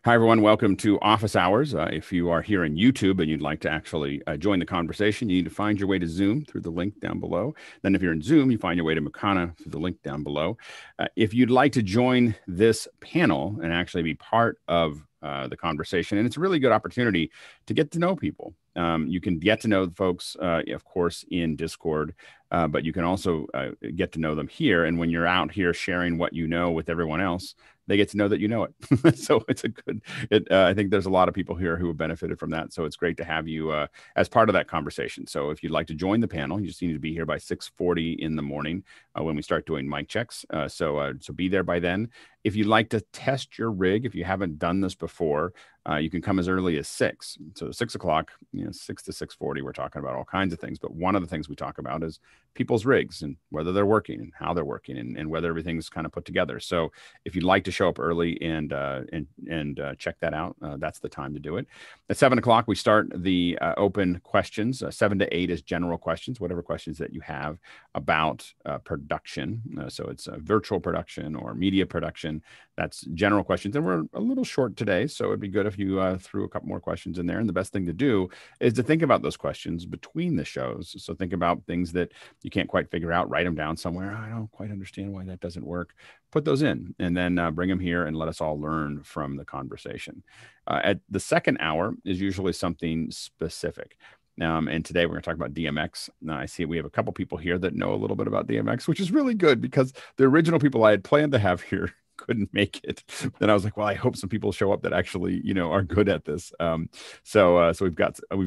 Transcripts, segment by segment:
Hi, everyone. Welcome to Office Hours. If you are here in YouTube and you'd like to actually join the conversation, you need to find your way to Zoom through the link down below. Then if you're in Zoom, you find your way to Makana through the link down below. If you'd like to join this panel and actually be part of the conversation, and it's a really good opportunity to get to know people. You can get to know the folks, of course, in Discord, but you can also get to know them here. And when you're out here sharing what you know with everyone else, they get to know that you know it. So it's a good, I think there's a lot of people here who have benefited from that. So it's great to have you as part of that conversation. So if you'd like to join the panel, you just need to be here by 6:40 in the morning when we start doing mic checks. So be there by then. If you'd like to test your rig, if you haven't done this before, you can come as early as 6. So 6 o'clock, 6 to 6:40, we're talking about all kinds of things. But one of the things we talk about is people's rigs and whether they're working and how they're working and whether everything's kind of put together. So if you'd like to show up early and check that out, that's the time to do it. At 7 o'clock, we start the open questions. 7 to 8 is general questions, whatever questions that you have about production. So it's virtual production or media production. That's general questions. And we're a little short today, so it'd be good if you threw a couple more questions in there. And the best thing to do is to think about those questions between the shows. So think about things that you can't quite figure out, write them down somewhere. I don't quite understand why that doesn't work. Put those in and then bring them here and let us all learn from the conversation. At the second hour is usually something specific. And today we're going to talk about DMX. Now, I see we have a couple people here that know a little bit about DMX, which is really good because the original people I had planned to have here couldn't make it. Then I was like, well, I hope some people show up that actually, are good at this. So we've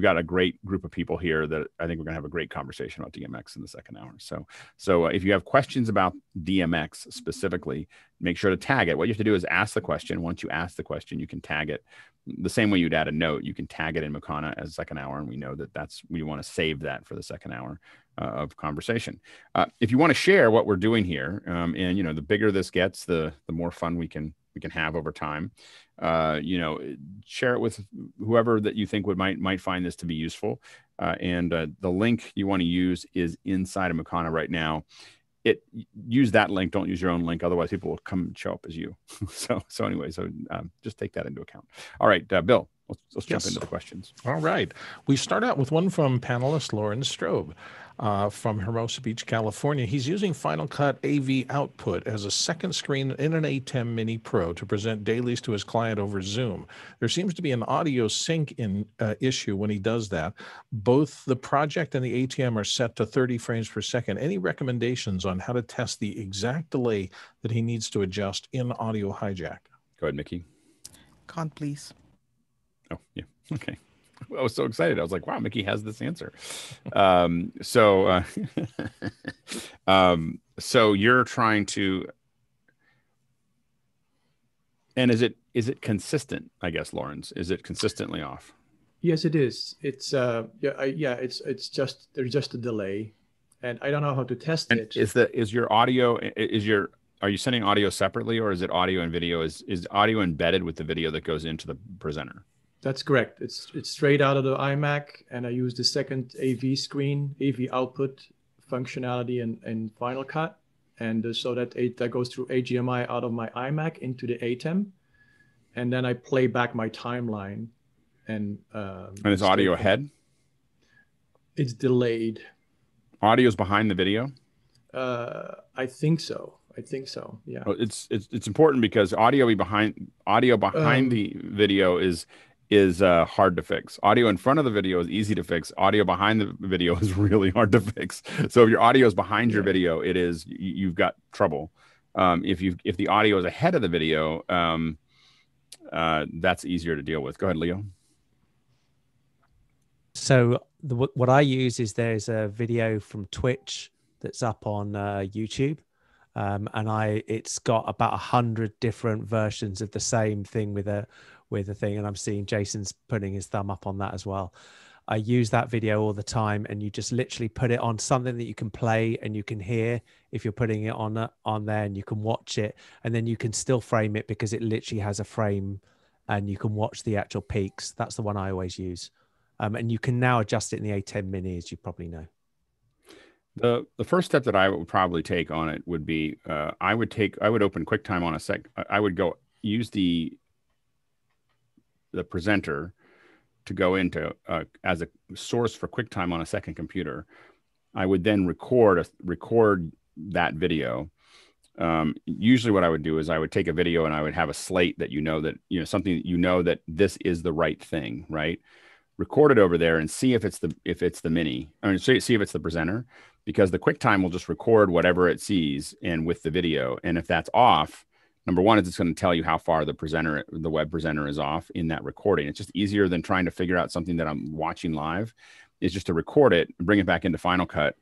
got a great group of people here that I think we're going to have a great conversation about DMX in the second hour. So if you have questions about DMX specifically, make sure to tag it. What you have to do is ask the question. Once you ask the question, you can tag it the same way you'd add a note. You can tag it in Makana as second hour, and we know that we want to save that for the second hour of conversation. If you want to share what we're doing here, and the bigger this gets, the more fun we can have over time. Share it with whoever that you think might find this to be useful. And the link you want to use is inside of Makana right now. Use that link. Don't use your own link. Otherwise, people will come and show up as you. So just take that into account. All right, Bill, let's jump into the questions. All right. We start out with one from panelist Lauren Strobe from Hermosa Beach, California. He's using Final Cut AV output as a second screen in an ATEM Mini Pro to present dailies to his client over Zoom. There seems to be an audio sync issue when he does that. Both the project and the ATM are set to 30 frames per second. Any recommendations on how to test the exact delay that he needs to adjust in Audio Hijack? Go ahead, Mickey. Can't, please. Oh, yeah. Okay. I was so excited. I was like, wow, Mickey has this answer. So you're trying to, and is it consistent? I guess, Lawrence, is it consistently off? Yes, it is. It's it's just there's just a delay, and I don't know how to test it. Are you sending audio separately, or is it audio and video? Is audio embedded with the video that goes into the presenter? That's correct. It's straight out of the iMac, and I use the second AV screen, AV output functionality in Final Cut, and so that goes through HDMI out of my iMac into the ATEM, and then I play back my timeline. And is audio ahead? It's delayed. Audio's behind the video? I think so. Yeah. Well, it's important because audio behind the video is hard to fix. Audio in front of the video is easy to fix. Audio behind the video is really hard to fix. So if your audio is behind your video, you've got trouble. If the audio is ahead of the video, that's easier to deal with. Go ahead, Leo. So what I use is there's a video from Twitch that's up on YouTube. And it's got about 100 different versions of the same thing with a thing. And I'm seeing Jason's putting his thumb up on that as well. I use that video all the time, and you just literally put it on something that you can play and you can hear if you're putting it on there, and you can watch it, and then you can still frame it because it literally has a frame and you can watch the actual peaks. That's the one I always use. And you can now adjust it in the ATEM Mini, as you probably know. The first step that I would probably take on it would be I would open QuickTime on I would go use the the presenter to go into as a source for QuickTime on a second computer, I would then record that video. Usually what I would do is I would take a video and I would have a slate that, something, that this is the right thing, right? Record it over there and see if it's the mini, I mean, see if it's the presenter, because the QuickTime will just record whatever it sees and with the video. And if that's off, number one is it's going to tell you how far the web presenter is off in that recording. It's just easier than trying to figure out something that I'm watching live, is just to record it and bring it back into Final Cut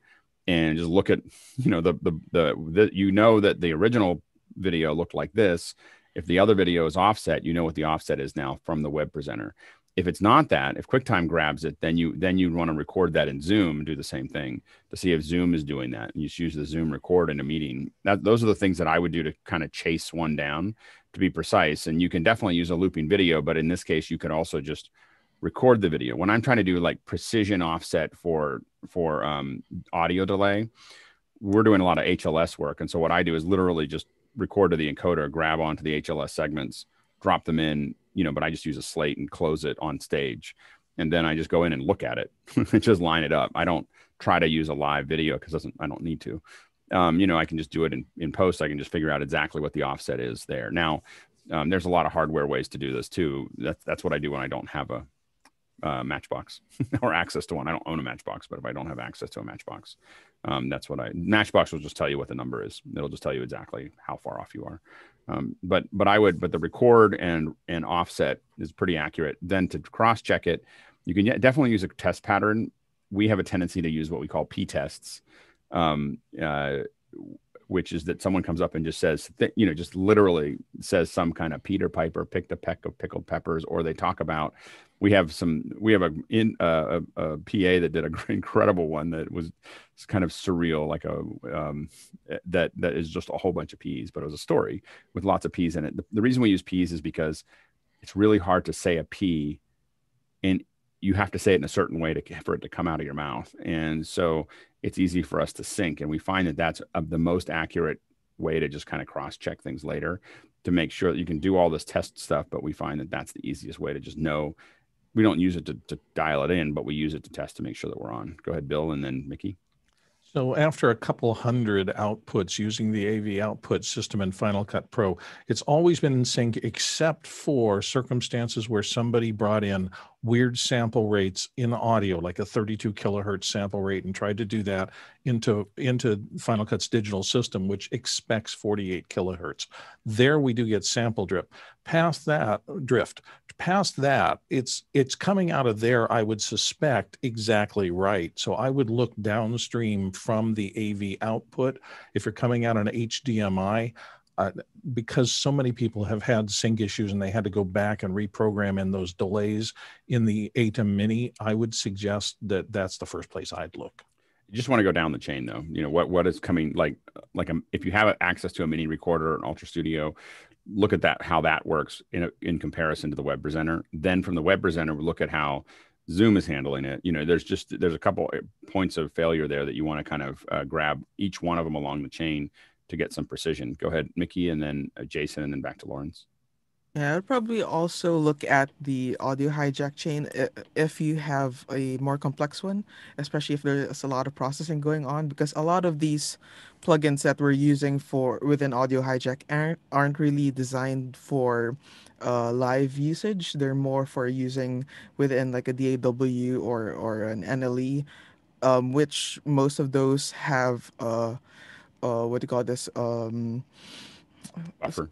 and just look at, that the original video looked like this. If the other video is offset, what the offset is now from the web presenter. If it's not that, if QuickTime grabs it, then you want to record that in Zoom and do the same thing to see if Zoom is doing that. And you just use the Zoom record in a meeting. Those are the things that I would do to kind of chase one down, to be precise. And you can definitely use a looping video, but in this case, you could also just record the video. When I'm trying to do like precision offset for audio delay, we're doing a lot of HLS work. And so what I do is literally just record to the encoder, grab onto the HLS segments, drop them in, but I just use a slate and close it on stage. And then I just go in and look at it and just line it up. I don't try to use a live video because I don't need to. I can just do it in post. I can just figure out exactly what the offset is there. Now, there's a lot of hardware ways to do this too. That's what I do when I don't have a Matchbox or access to one. I don't own a Matchbox, but if I don't have access to a Matchbox, Matchbox will just tell you what the number is. It'll just tell you exactly how far off you are. But the record and offset is pretty accurate. Then to cross check it, you can definitely use a test pattern. We have a tendency to use what we call p-tests, which is that someone comes up and just says, just literally says some kind of Peter Piper picked a peck of pickled peppers, or they talk about, we have a PA that did an incredible one that was kind of surreal, like that is just a whole bunch of peas, but it was a story with lots of peas in it. The reason we use peas is because it's really hard to say a pea, and you have to say it in a certain way for it to come out of your mouth. And so it's easy for us to sync. And we find that that's the most accurate way to just kind of cross-check things later, to make sure that you can do all this test stuff. But we find that that's the easiest way to just know. We don't use it to dial it in, but we use it to test to make sure that we're on. Go ahead, Bill, and then Mickey. So after a couple hundred outputs using the AV output system in Final Cut Pro, it's always been in sync, except for circumstances where somebody brought in weird sample rates in audio, like a 32 kilohertz sample rate, and tried to do that into Final Cut's digital system, which expects 48 kilohertz. There we do get sample drift. Past that, it's coming out of there, I would suspect, exactly right. So I would look downstream from the AV output. If you're coming out on HDMI, because so many people have had sync issues and they had to go back and reprogram in those delays in the ATEM Mini, I would suggest that that's the first place I'd look. You just want to go down the chain, though. What is coming, if you have access to a mini recorder, an Ultra Studio, look at that, how that works in comparison to the web presenter. Then from the web presenter, we look at how Zoom is handling it. There's a couple points of failure there that you want to kind of grab each one of them along the chain to get some precision. Go ahead, Mickey, and then Jason, and then back to Lawrence. Yeah, I'd probably also look at the audio hijack chain if you have a more complex one, especially if there's a lot of processing going on, because a lot of these plugins that we're using within audio hijack aren't really designed for live usage. They're more for using within like a DAW or an NLE, which most of those have what do you call this? Buffer.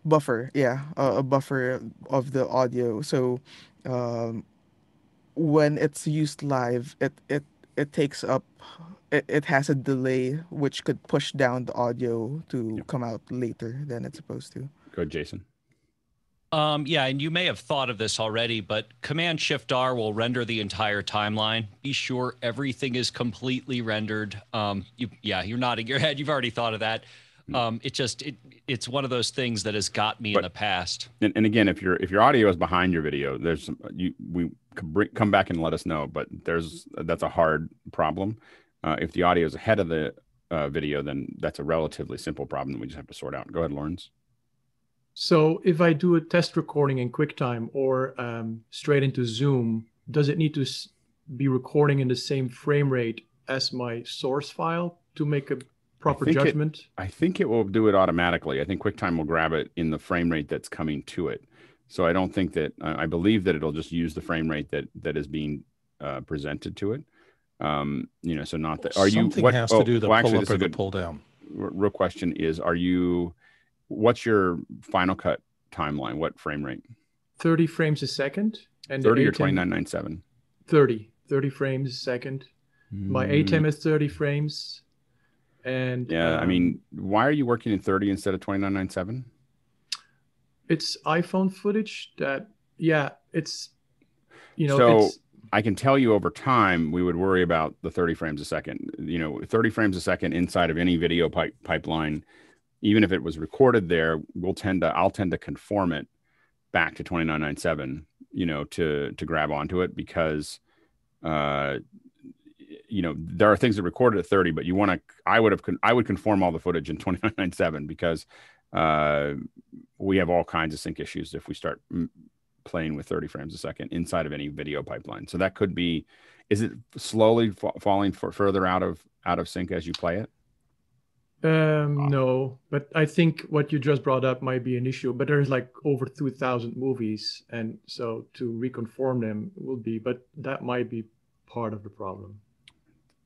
Buffer, yeah, a buffer of the audio. So when it's used live, it takes up, it has a delay which could push down the audio to come out later than it's supposed to. Go ahead, Jason. Yeah, and you may have thought of this already, but Command-Shift-R will render the entire timeline. Be sure everything is completely rendered. You're nodding your head. You've already thought of that. It's one of those things that has got me in the past. And again, if your audio is behind your video, come back and let us know. But that's a hard problem. If the audio is ahead of the video, then that's a relatively simple problem that we just have to sort out. Go ahead, Lawrence. So if I do a test recording in QuickTime or straight into Zoom, does it need to be recording in the same frame rate as my source file to make a proper judgment? I think it will do it automatically. I think QuickTime will grab it in the frame rate that's coming to it. So I don't think that, I believe that it'll just use the frame rate that is being presented to it. So not that, Something has to do the pull up or the pull down. Real question is, what's your Final Cut timeline? What frame rate? 30 frames a second. And 30 or 2997? 30 frames a second. My ATEM is 30 frames. And yeah, why are you working in 30 instead of 2997? It's iPhone footage it's, so I can tell you over time, we would worry about the 30 frames a second. 30 frames a second inside of any video pipeline, even if it was recorded there, I'll tend to conform it back to 2997, to grab onto it, because there are things that recorded at 30, but I would conform all the footage in 2997 because we have all kinds of sync issues if we start playing with 30 frames a second inside of any video pipeline. So that could be, is it slowly falling further out of sync as you play it? No, but I think what you just brought up might be an issue, but there's like over 2,000 movies. And so to reconform them will be, but that might be part of the problem.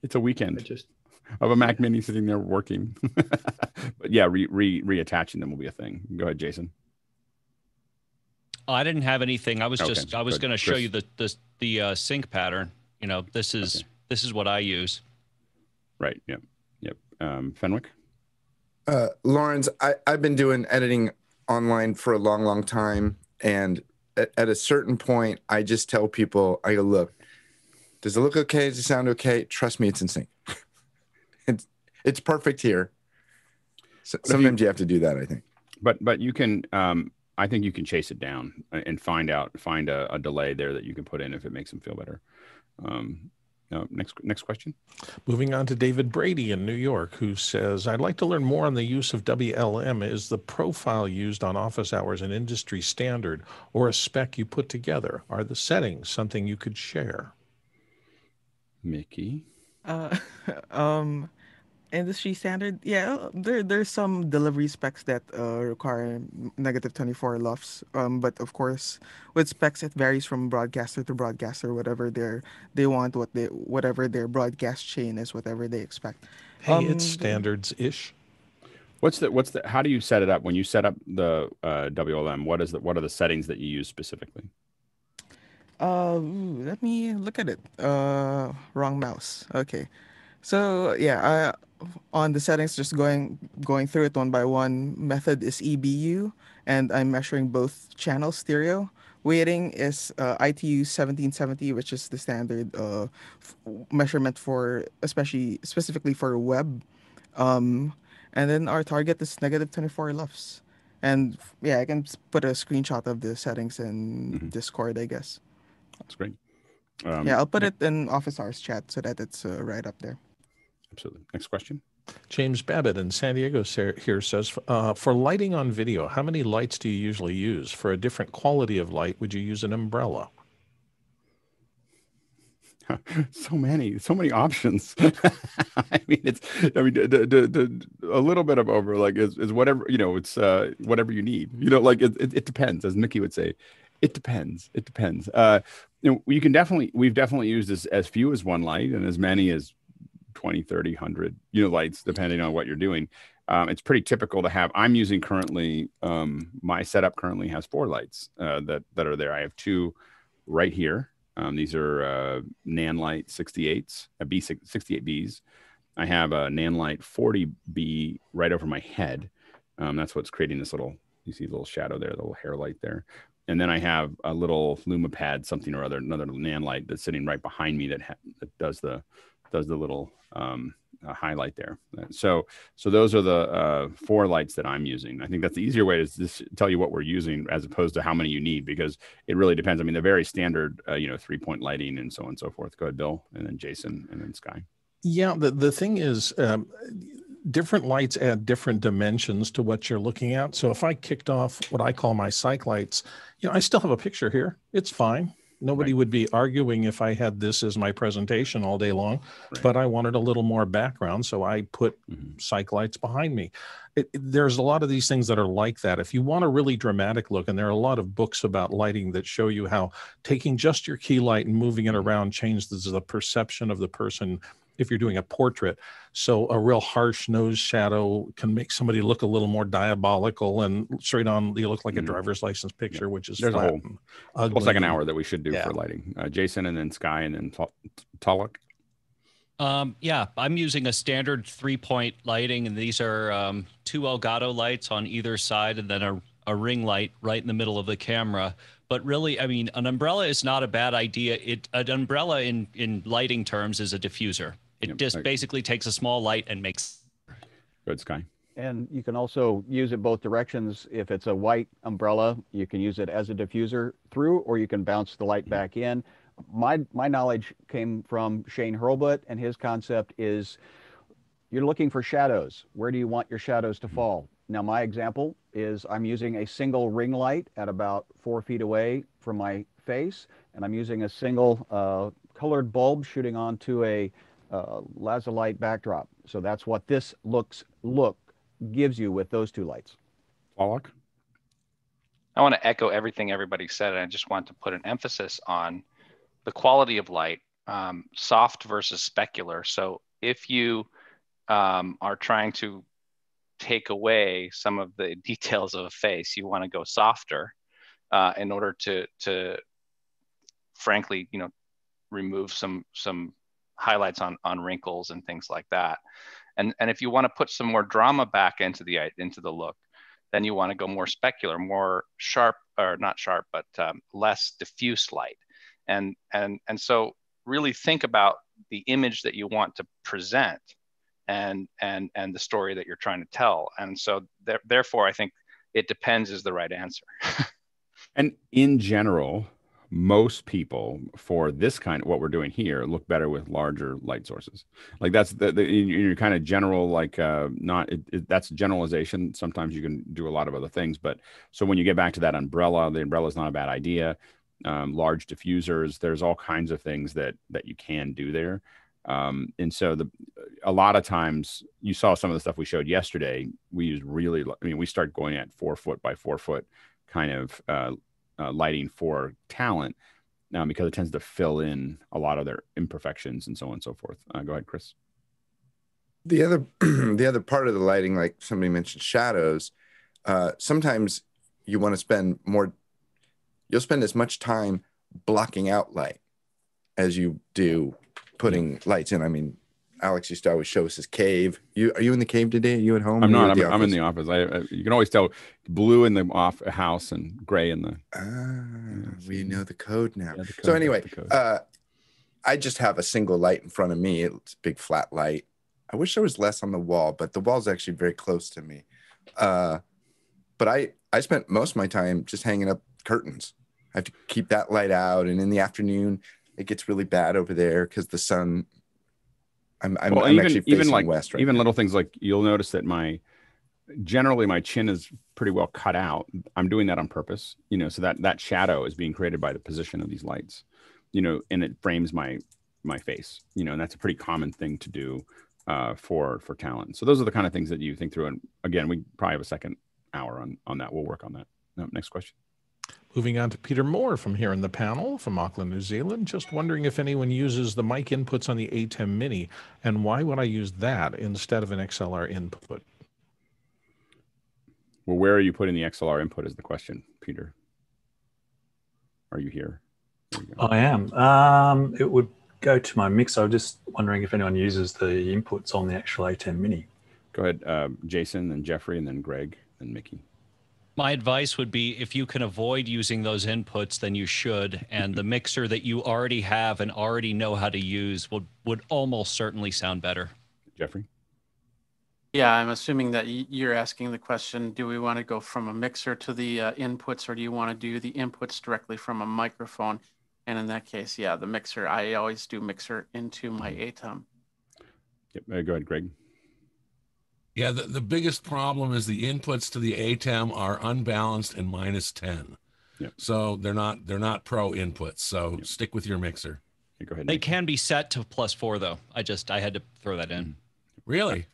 It's a weekend of a Mac Mini sitting there working. But yeah, reattaching them will be a thing. Go ahead, Jason. I didn't have anything. I was going to show you the sync pattern. This is what I use. Right. Yep. Fenwick. Lawrence, I've been doing editing online for a long, long time. And at a certain point, I just tell people, I go, look, does it look okay? Does it sound okay? Trust me, it's in sync. It's perfect here. So sometimes you have to do that, I think. But you can, I think you can chase it down and find a delay there that you can put in if it makes them feel better. Next question. Moving on to David Brady in New York, who says, I'd like to learn more on the use of WLM. Is the profile used on office hours an industry standard or a spec you put together? Are the settings something you could share? Mickey? Industry standard, there's some delivery specs that require -24 LUFS, but of course with specs it varies from broadcaster to broadcaster, whatever they want, whatever their broadcast chain is, whatever they expect. Hey, it's standards ish. How do you set it up when you set up the WLM? What are the settings that you use specifically? Let me look at it. Wrong mouse. Okay. So yeah, on the settings, just going through it one by one. Method is EBU, and I'm measuring both channels stereo. Weighting is ITU 1770, which is the standard measurement for specifically for web. And then our target is -24 LUFS. And yeah, I can put a screenshot of the settings in Discord, I guess. That's great. I'll put it in Office Hours chat so that it's right up there. Absolutely. Next question. James Babbitt in San Diego here says, for lighting on video, how many lights do you usually use? For a different quality of light, would you use an umbrella? So many options. I mean, a little bit of over is whatever, it's whatever you need, it depends, as Mickey would say. It depends. We've definitely used as few as one light and as many as 20, 30, 100, lights, depending on what you're doing. It's pretty typical to have. I'm using currently, my setup currently has 4 lights that are there. I have 2 right here. These are Nanlite 68s, B68Bs. I have a Nanlite 40B right over my head. That's what's creating this you see a little shadow there, the little hair light there. And then I have a little LumaPad, something or other, another Nanlite that's sitting right behind me that does the little highlight there. So those are the 4 lights that I'm using. I think that's the easier way to just tell you what we're using as opposed to how many you need, because it really depends. I mean, they're very standard, 3-point lighting and so on and so forth. Go ahead, Bill, and then Jason, and then Sky. Yeah, the thing is, different lights add different dimensions to what you're looking at. So if I kicked off what I call my cyc lights, I still have a picture here. It's fine. Nobody would be arguing if I had this as my presentation all day long, but I wanted a little more background, so I put cyc lights behind me. There's a lot of these things that are like that. If you want a really dramatic look, and there are a lot of books about lighting that show you how taking just your key light and moving it around changes the perception of the person if you're doing a portrait. So a real harsh nose shadow can make somebody look a little more diabolical, and straight on you look like a driver's license picture, which is there's flat a whole second hour that we should do for lighting. Jason, and then Sky, and then Tulloch. Yeah, I'm using a standard 3-point lighting, and these are 2 Elgato lights on either side, and then a ring light right in the middle of the camera. But really, I mean, an umbrella is not a bad idea. An umbrella in lighting terms is a diffuser. It just basically takes a small light and makes. Good, Sky. And you can also use it both directions. If it's a white umbrella, you can use it as a diffuser through, or you can bounce the light back in. My knowledge came from Shane Hurlbut, and his concept is you're looking for shadows. Where do you want your shadows to fall? Now, my example is I'm using a single ring light at about 4 feet away from my face, and I'm using a single colored bulb shooting onto a lazulite backdrop. So that's what this look gives you with those 2 lights. Pollock? I want to echo everything everybody said, and I just want to put an emphasis on the quality of light, soft versus specular. So if you are trying to take away some of the details of a face, you want to go softer in order to frankly, remove some highlights on wrinkles and things like that. And if you want to put some more drama back into the look, then you want to go more specular, more sharp, or not sharp, but less diffuse light. And so really think about the image that you want to present and the story that you're trying to tell. And so therefore, I think it depends is the right answer. And in general, most people for this kind of what we're doing here look better with larger light sources. Like that's your kind of general, like that's generalization. Sometimes you can do a lot of other things, but so when you get back to that umbrella, the umbrella is not a bad idea. Large diffusers, there's all kinds of things that you can do there. And so a lot of times you saw some of the stuff we showed yesterday, we used we start going at 4 foot by 4 foot kind of lighting for talent now, because it tends to fill in a lot of their imperfections and so on and so forth. Go ahead, Chris. The other part of the lighting, like somebody mentioned shadows, sometimes you want to spend you'll spend as much time blocking out light as you do putting lights in. I mean, Alex used to always show us his cave. Are you in the cave today? Are you at home? I'm not. I'm in the office. You can always tell blue in the house and gray in the. We know the code now. Yeah, the code, so anyway, I just have a single light in front of me. It's a big flat light. I wish there was less on the wall, but the wall's actually very close to me. But I spent most of my time just hanging up curtains. I have to keep that light out, and in the afternoon it gets really bad over there because the sun. I'm actually facing west right now. Even little things like you'll notice that generally my chin is pretty well cut out. I'm doing that on purpose, so that shadow is being created by the position of these lights, and it frames my face, and that's a pretty common thing to do for talent. So those are the kind of things that you think through. And again, we probably have a second hour on that. We'll work on that. Next question. Moving on to Peter Moore from here in the panel from Auckland, New Zealand. Just wondering if anyone uses the mic inputs on the ATEM Mini, and why would I use that instead of an XLR input? Well, where are you putting the XLR input is the question, Peter. Are you here? I am. It would go to my mixer. I'm just wondering if anyone uses the inputs on the actual ATEM Mini. Go ahead, Jason, then Jeffrey, and then Greg, and Mickey. My advice would be if you can avoid using those inputs, then you should. And the mixer that you already have and already know how to use would almost certainly sound better. Jeffrey? Yeah, I'm assuming that you're asking the question, do we want to go from a mixer to the inputs, or do you want to do the inputs directly from a microphone? And in that case, yeah, the mixer. I always do mixer into my ATEM. Yep. Go ahead, Greg. Yeah, the biggest problem is the inputs to the ATEM are unbalanced and -10. Yep. So they're not pro inputs. So stick with your mixer. Okay, go ahead. They Nick. can be set to +4 though. I had to throw that in. Really?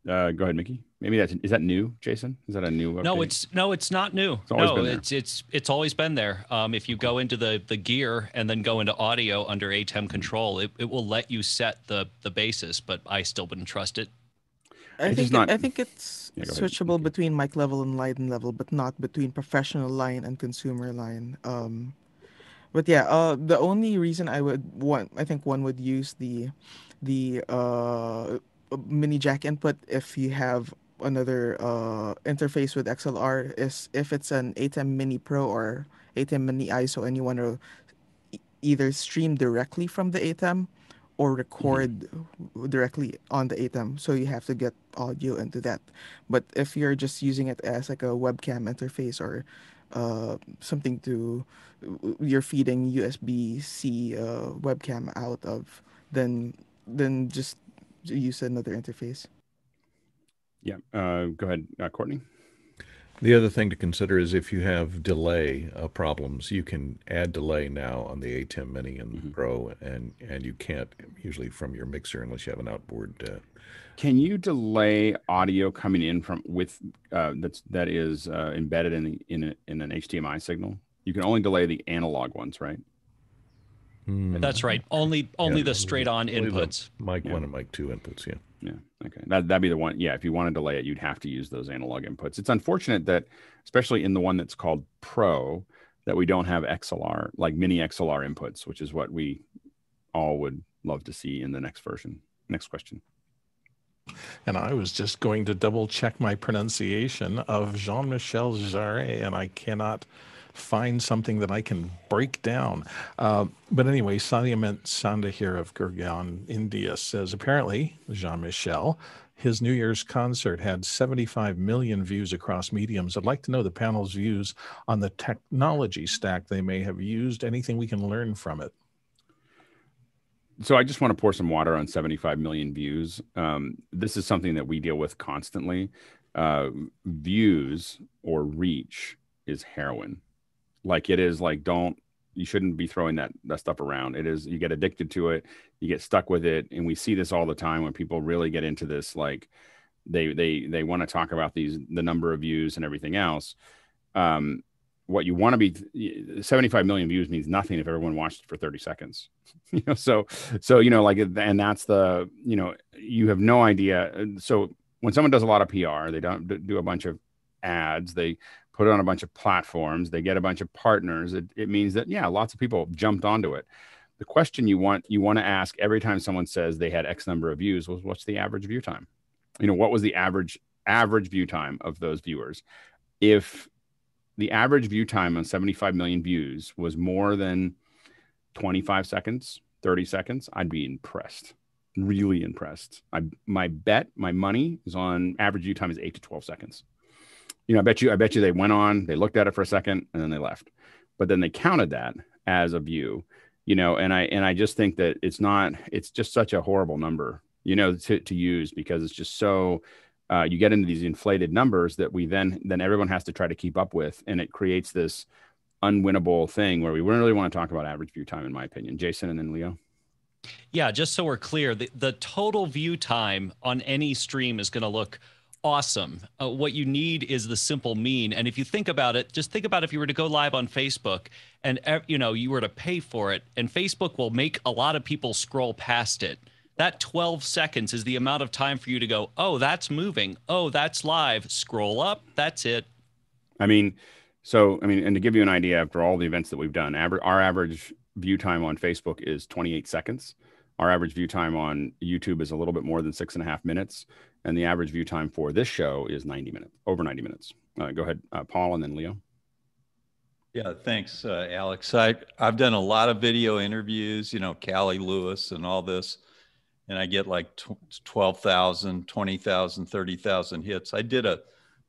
Go ahead, Mickey. Maybe is that new, Jason? Is that a new update? No, it's not new. It's always been there. It's always been there. If you go into the gear and then go into audio under ATEM control, it will let you set the basis, but I still wouldn't trust it. I think it's Yeah, go ahead. switchable between mic level and line level, but not between professional line and consumer line. But yeah, the only reason I think one would use the mini jack input if you have another interface with XLR is if it's an ATEM Mini Pro or ATEM Mini ISO and you want to either stream directly from the ATEM or record directly on the ATEM. So you have to get audio into that. But if you're just using it as like a webcam interface or something you're feeding USB-C webcam out of, then just use another interface. Yeah. Go ahead, Courtney. The other thing to consider is if you have delay problems, you can add delay now on the ATEM Mini and Pro, and you can't usually from your mixer unless you have an outboard. Can you delay audio coming in from that is embedded in an HDMI signal? You can only delay the analog ones, right? That's right. Only the straight on inputs. Mic 1 and mic 2 inputs. Yeah. Yeah. Okay. That'd be the one. Yeah. If you want to delay it, you'd have to use those analog inputs. It's unfortunate that, especially in the one that's called Pro, that we don't have XLR, like mini XLR inputs, which is what we all would love to see in the next version. Next question. And I was just going to double check my pronunciation of Jean-Michel Jarre, and I cannot find something that I can break down. But anyway, Satyamant Sandahir of Gurgaon, India says, apparently, Jean-Michel, his New Year's concert had 75 million views across mediums. I'd like to know the panel's views on the technology stack they may have used, anything we can learn from it. So I just want to pour some water on 75 million views. This is something that we deal with constantly. Views or reach is heroin. Like it is like, you shouldn't be throwing that stuff around. It is, you get addicted to it, you get stuck with it. And we see this all the time when people really get into this, like they want to talk about the number of views and everything else. What you want to be 75 million views means nothing if everyone watched it for 30 seconds, so, like, and that's you have no idea. So when someone does a lot of PR, they don't do a bunch of ads, they put it on a bunch of platforms, they get a bunch of partners. It means that, yeah, lots of people jumped onto it. The question you want to ask every time someone says they had X number of views was, what's the average view time? What was the average view time of those viewers? If the average view time on 75 million views was more than 25 seconds, 30 seconds, I'd be impressed, really impressed. My money is on average view time is 8 to 12 seconds. I bet you they went on, they looked at it for a second and then they left, but then they counted that as a view, and I just think that it's just such a horrible number, to use, because it's just so, you get into these inflated numbers that we then everyone has to try to keep up with. And it creates this unwinnable thing where we really want to talk about average view time, in my opinion. Jason and then Leo. Yeah, just so we're clear, the total view time on any stream is going to look awesome. What you need is the simple mean. And if you think about it, just think about if you were to go live on Facebook and, you were to pay for it, and Facebook will make a lot of people scroll past it. That 12 seconds is the amount of time for you to go, oh, that's moving. Oh, that's live. Scroll up. That's it. And to give you an idea, after all the events that we've done, our average view time on Facebook is 28 seconds. Our average view time on YouTube is a little bit more than 6.5 minutes. And the average view time for this show is 90 minutes, over 90 minutes. Go ahead, Paul, and then Leo. Yeah, thanks, Alex. I've done a lot of video interviews, Callie Lewis and all this, and I get like 12,000, 20,000, 30,000 hits. I did a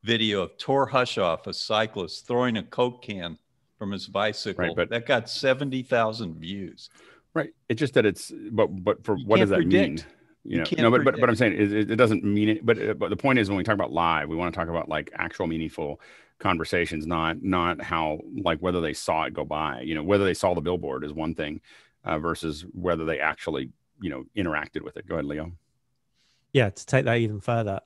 video of Tor Hushoff, a cyclist, throwing a Coke can from his bicycle. Right, but that got 70,000 views. Right. It's just that but for what does that mean? You know, can't no, but predict. I'm saying it doesn't mean it. But the point is, when we talk about live, we want to talk about like actual meaningful conversations, not how, like, whether they saw it go by. You know, whether they saw the billboard is one thing, versus whether they actually, you know, interacted with it. Go ahead, Leo. Yeah, to take that even further,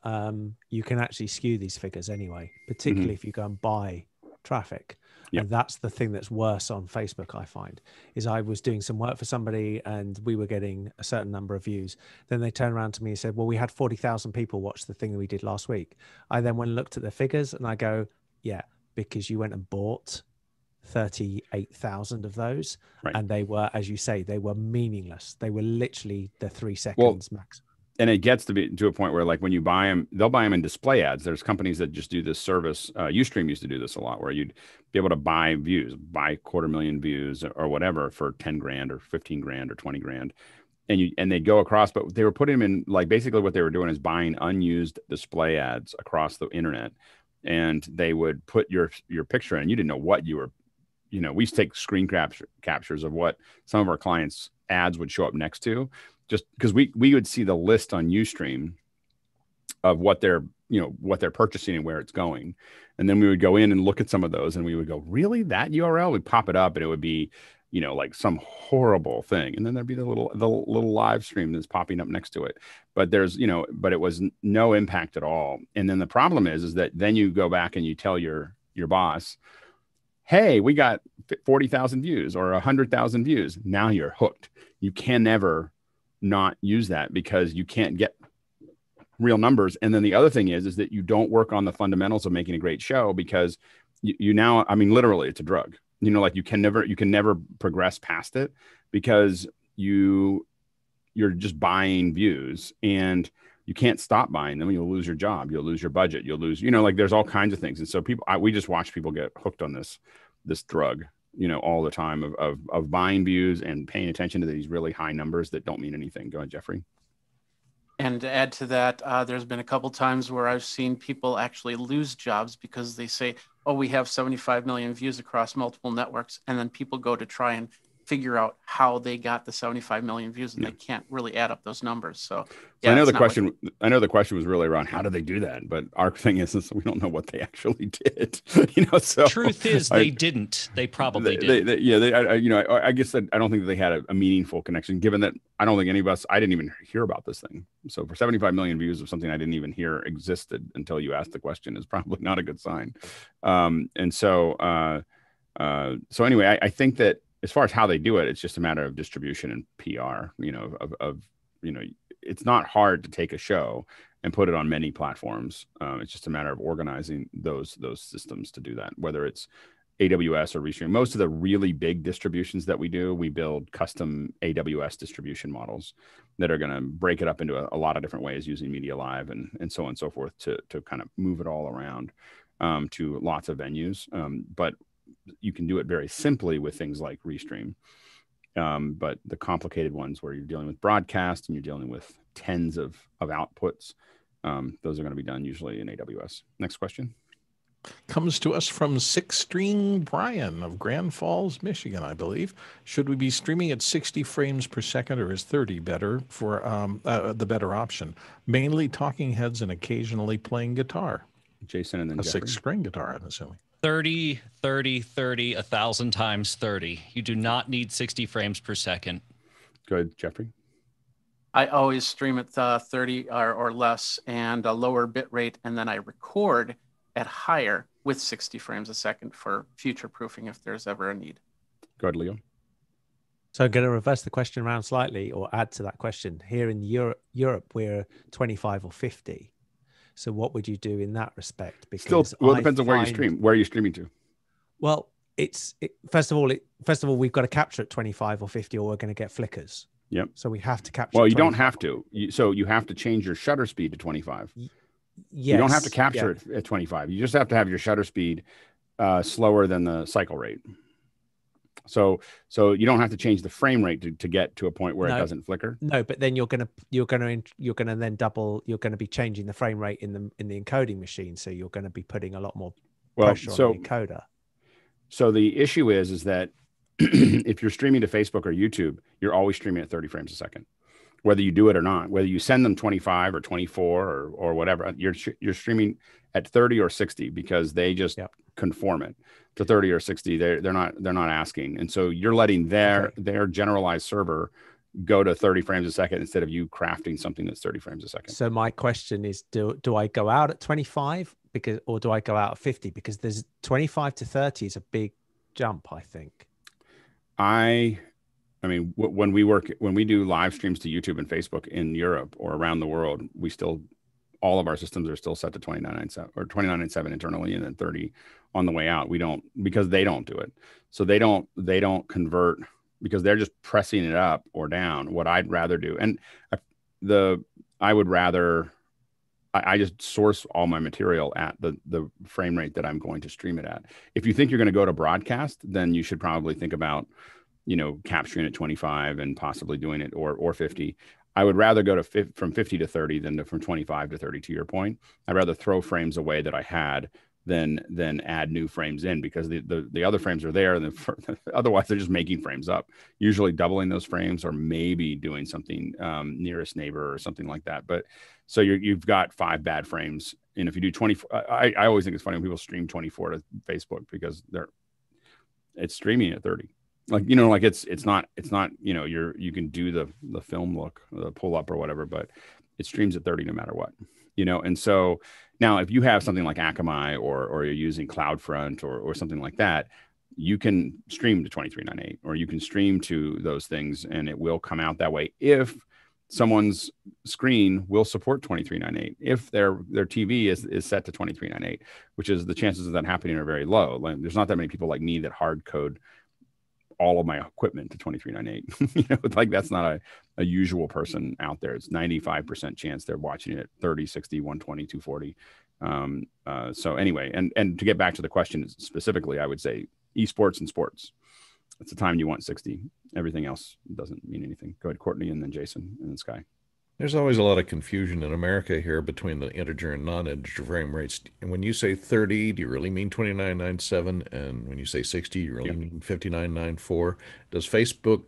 you can actually skew these figures anyway, particularly if you go and buy traffic. Yep. And that's the thing that's worse on Facebook, I find, is I was doing some work for somebody and we were getting a certain number of views. Then they turned around to me and said, well, we had 40,000 people watch the thing that we did last week. I then went and looked at the figures and I go, yeah, because you went and bought 38,000 of those. Right. And they were, as you say, they were meaningless. They were literally the 3 seconds max. And it gets to a point where, like, when you buy them, they'll buy them in display ads. There's companies that just do this service. Ustream used to do this a lot, where you'd be able to buy views, buy 250,000 views or whatever for 10 grand or 15 grand or 20 grand. And they'd go across, but they were putting them in, like, basically what they were doing is buying unused display ads across the internet. And they would put your picture in. You didn't know what you were, you know, we used to take screen captures of what some of our clients' ads would show up next to, just because we would see the list on Ustream of what they're purchasing and where it's going. And then we would go in and look at some of those and we would go, really, that URL? We'd pop it up and it would be, you know, like some horrible thing. And then there'd be the little live stream that's popping up next to it. But there's, you know, but it was no impact at all. And then the problem is that then you go back and you tell your boss, hey, we got 40,000 views or 100,000 views. Now you're hooked. You can never not use that because you can't get real numbers. And then the other thing is that you don't work on the fundamentals of making a great show because you now, I mean, literally it's a drug, you know, like you can never progress past it because you're just buying views and you can't stop buying them. You'll lose your job. You'll lose your budget. You'll lose, you know, like there's all kinds of things. And so we just watch people get hooked on this drug, you know, all the time of buying views and paying attention to these really high numbers that don't mean anything. Go ahead, Jeffrey. And to add to that, there's been a couple times where I've seen people actually lose jobs because they say, oh, we have 75 million views across multiple networks. And then people go to try and figure out how they got the 75 million views and they can't really add up those numbers. So yeah, I know the question was really around how do they do that? But our thing is we don't know what they actually did. You know, so truth is they didn't. They probably did. I guess that I don't think that they had a meaningful connection, given that I don't think any of us, I didn't even hear about this thing. So for 75 million views of something I didn't even hear existed until you asked the question is probably not a good sign. So anyway, I think that as far as how they do it, it's just a matter of distribution and PR, you know, you know, it's not hard to take a show and put it on many platforms. It's just a matter of organizing those systems to do that, whether it's AWS or Restream. Most of the really big distributions that we do, we build custom AWS distribution models that are going to break it up into a lot of different ways using Media Live and so on and so forth to kind of move it all around to lots of venues. But you can do it very simply with things like Restream. But the complicated ones where you're dealing with broadcast and you're dealing with tens of outputs, those are going to be done usually in AWS. Next question. Comes to us from Six String Brian of Grand Falls, Michigan, I believe. Should we be streaming at 60 frames per second or is 30 better for the better option? Mainly talking heads and occasionally playing guitar. Jason and then a Jeffrey. 6-string guitar, I'm assuming. 30, 30, 30, 1,000 times 30. You do not need 60 frames per second. Go ahead, Jeffrey. I always stream at 30 or less and a lower bit rate, and then I record at higher with 60 frames a second for future proofing if there's ever a need. Go ahead, Leo. So I'm going to reverse the question around slightly or add to that question. Here in Europe, we're 25 or 50. So what would you do in that respect? Because it depends on where you stream. Where are you streaming to? Well, first of all, we've got to capture at 25 or 50, or we're going to get flickers. Yep. So we have to capture. Well, you don't have to. So you have to change your shutter speed to 25. Yes, you don't have to capture it at 25. You just have to have your shutter speed slower than the cycle rate. So you don't have to change the frame rate to get to a point where it doesn't flicker. No, but then you're gonna then double. You're going to be changing the frame rate in the encoding machine. So you're going to be putting a lot more pressure on the encoder. So the issue is that if you're streaming to Facebook or YouTube, you're always streaming at 30 frames a second. whether you do it or not, whether you send them 25 or 24 or whatever, you're streaming at 30 or 60 because they just conform it to 30 or 60. They're not asking. And so you're letting their generalized server go to 30 frames a second instead of you crafting something that's 30 frames a second. So my question is, do I go out at 25 or do I go out at 50? Because there's 25 to 30 is a big jump, I think. I mean, when we do live streams to YouTube and Facebook in Europe or around the world, all of our systems are still set to 29.97 or 29.97 internally, and then 30 on the way out. We don't, because they don't do it. So they don't convert because they're just pressing it up or down. What I'd rather do, and I just source all my material at the frame rate that I'm going to stream it at. If you think you're going to go to broadcast, then you should probably think about, capturing at 25 and possibly doing it or 50. I would rather go to from 50 to 30 than from 25 to 30, to your point. I'd rather throw frames away that I had than add new frames in, because the other frames are there. And otherwise they're just making frames up, usually doubling those frames or maybe doing something nearest neighbor or something like that. But so you've got 5 bad frames. And if you do 24, I always think it's funny when people stream 24 to Facebook because it's streaming at 30. Like, it's not, you can do the film look, the pull up or whatever, but it streams at 30 no matter what, And so now if you have something like Akamai or you're using CloudFront or something like that, you can stream to 23.98 or you can stream to those things and it will come out that way if someone's screen will support 23.98. If their TV is set to 23.98, which is, the chances of that happening are very low. Like, there's not that many people like me that hard code all of my equipment to 23.98. Like, that's not a usual person out there. It's 95% chance they're watching it at 30, 60, 120, 240. So anyway, and to get back to the question specifically, I would say esports and sports. It's the time you want 60. Everything else doesn't mean anything. Go ahead, Courtney, and then Jason, and then Sky. There's always a lot of confusion in America here between the integer and non-integer frame rates. And when you say 30, do you really mean 29.97? And when you say 60, you really mean 59.94? Does Facebook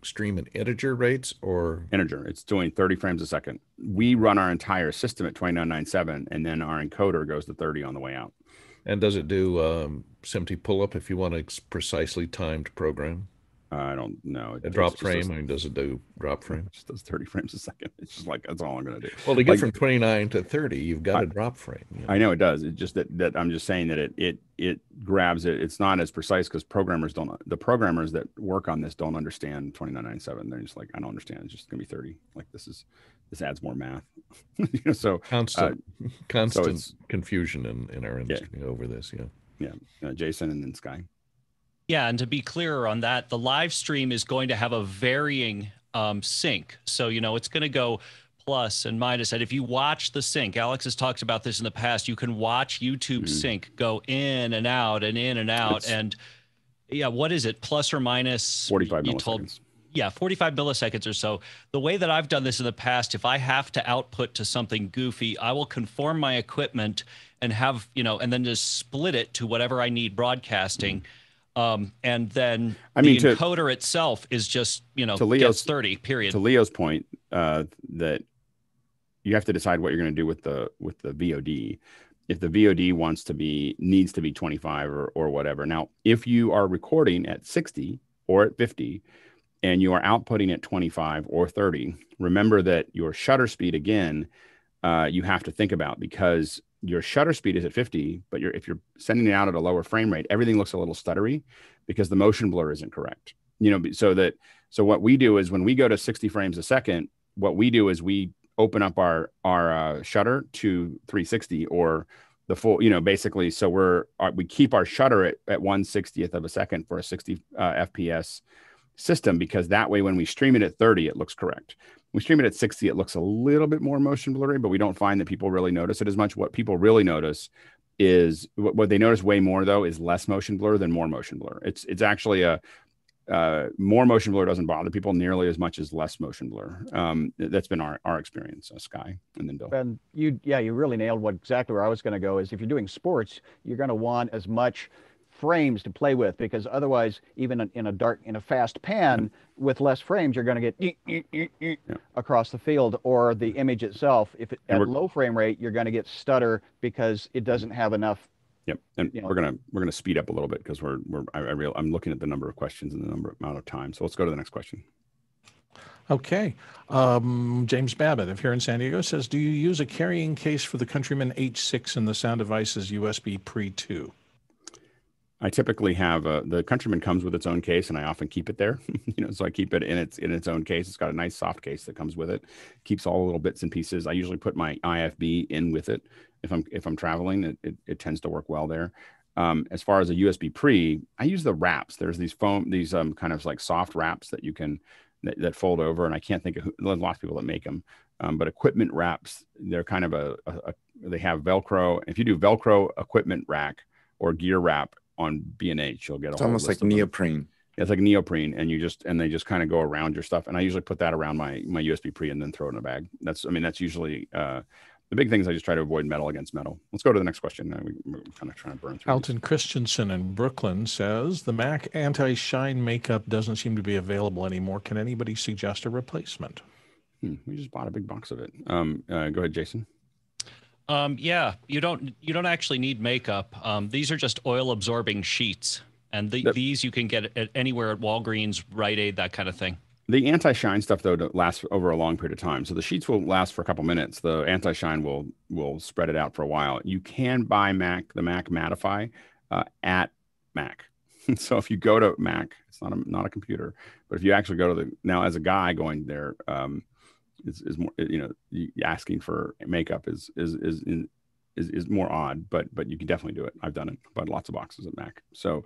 stream in integer rates or? Integer. It's doing 30 frames a second. We run our entire system at 29.97, and then our encoder goes to 30 on the way out. And does it do SMPTE pull-up if you want a precisely timed program? I don't know. A drop frame? I mean, does it do drop frame? It just does 30 frames a second. It's just like, that's all I'm going to do. Well, to get from 29 to 30, you've got a drop frame. I know it does. It's just that I'm just saying that it grabs it. It's not as precise because the programmers that work on this don't understand 29.97. They're just like, I don't understand. It's just going to be 30. Like, this adds more math. So constant confusion in our industry over this. Jason and then Sky. Yeah, and to be clearer on that, the live stream is going to have a varying sync. So, it's going to go plus and minus. And if you watch the sync, Alex has talked about this in the past, you can watch YouTube sync go in and out and in and out. What is it? Plus or minus 45 milliseconds. 45 milliseconds or so. The way that I've done this in the past, if I have to output to something goofy, I will conform my equipment and have, and then just split it to whatever I need broadcasting. And then the encoder itself is just, gets 30, period. To Leo's point, that you have to decide what you're going to do with the VOD. If the VOD needs to be 25 or whatever. Now, if you are recording at 60 or at 50 and you are outputting at 25 or 30, remember that your shutter speed, again, you have to think about, because your shutter speed is at 50, but if you're sending it out at a lower frame rate, everything looks a little stuttery because the motion blur isn't correct. So what we do is when we go to 60 frames a second, what we do is we open up our shutter to 360 or the full, basically. So we keep our shutter at 1/60th of a second for a 60 FPS system, because that way when we stream it at 30, it looks correct. We stream it at 60, it looks a little bit more motion blurry, but we don't find that people really notice it as much. What people really notice is, what they notice way more though, is less motion blur than more motion blur. It's actually more motion blur doesn't bother people nearly as much as less motion blur. That's been our experience. Sky, and then Bill. And you really nailed exactly where I was going to go. Is if you're doing sports, you're going to want as much frames to play with, because otherwise, even in a fast pan with less frames, you're going to get across the field, or the image itself, if it, at low frame rate, you're going to get stutter because it doesn't have enough. Yep, and we're gonna speed up a little bit because I'm looking at the number of questions and the amount of time. So let's go to the next question. Okay. James Babbitt, if you're in San Diego, says, do you use a carrying case for the Countryman H6 and the sound devices USB Pre 2? I typically have the Countryman comes with its own case, and I often keep it there. So I keep it in its own case. It's got a nice soft case that comes with it. Keeps all the little bits and pieces. I usually put my IFB in with it if I'm traveling. It tends to work well there. As far as a USB Pre, I use the wraps. There's these kind of like soft wraps that you can that fold over, and I can't think of there's lots of people that make them. But equipment wraps, they're kind of they have Velcro. If you do Velcro equipment rack or gear wrap on B&H, you'll get it's almost like neoprene. Yeah, it's like neoprene, and they just kind of go around your stuff. And I usually put that around my USB Pre and then throw it in a bag. That's usually the big things. I just try to avoid metal against metal. Let's go to the next question. We're kind of trying to burn through. Alton Christensen in Brooklyn says, the MAC anti-shine makeup doesn't seem to be available anymore. Can anybody suggest a replacement? We just bought a big box of it. Go ahead, Jason. Yeah, you don't actually need makeup. These are just oil absorbing sheets, and these you can get at anywhere at Walgreens, Rite Aid, that kind of thing. The anti-shine stuff, though, lasts over a long period of time. So the sheets will last for a couple minutes. The anti-shine will spread it out for a while. You can buy the MAC Mattify at MAC. So if you go to MAC, it's not a computer, but if you actually go to now as a guy going there, is more, asking for makeup is more odd, but you can definitely do it. I've done it. Bought lots of boxes at MAC. But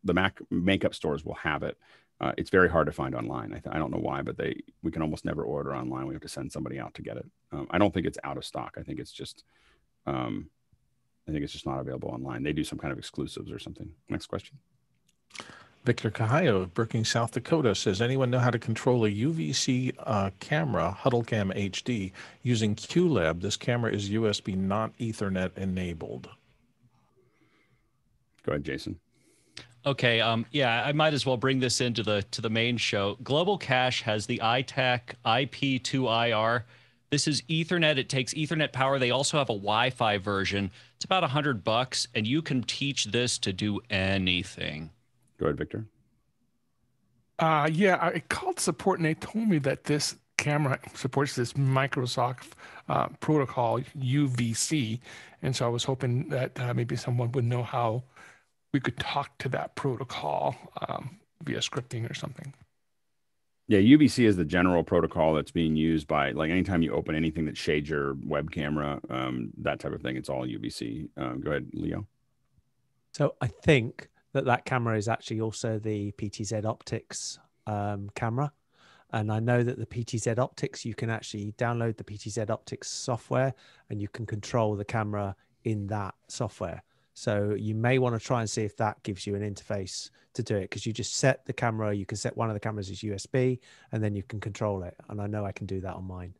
the MAC makeup stores will have it. It's very hard to find online. I don't know why, but we can almost never order online. We have to send somebody out to get it. I don't think it's out of stock. I think it's just not available online. They do some kind of exclusives or something. Next question. Victor Cahallo of Brookings, South Dakota says, anyone know how to control a UVC camera, HuddleCam HD, using QLab? This camera is USB, not Ethernet enabled. Go ahead, Jason. Okay. I might as well bring this into the main show. Global Cache has the iTAC IP2IR. This is Ethernet. It takes Ethernet power. They also have a Wi-Fi version. It's about $100, and you can teach this to do anything. Go ahead, Victor. I called support and they told me that this camera supports this Microsoft protocol UVC, and so I was hoping that maybe someone would know how we could talk to that protocol via scripting or something. Yeah, UVC is the general protocol that's being used by, like, anytime you open anything that shades your web camera, that type of thing, it's all UVC. Go ahead, Leo. So I think that camera is actually also the PTZ Optics camera. And I know that the PTZ Optics, you can actually download the PTZ Optics software and you can control the camera in that software. So you may want to try and see if that gives you an interface to do it, because you just set the camera, you can set one of the cameras as USB, and then you can control it. And I know I can do that on mine.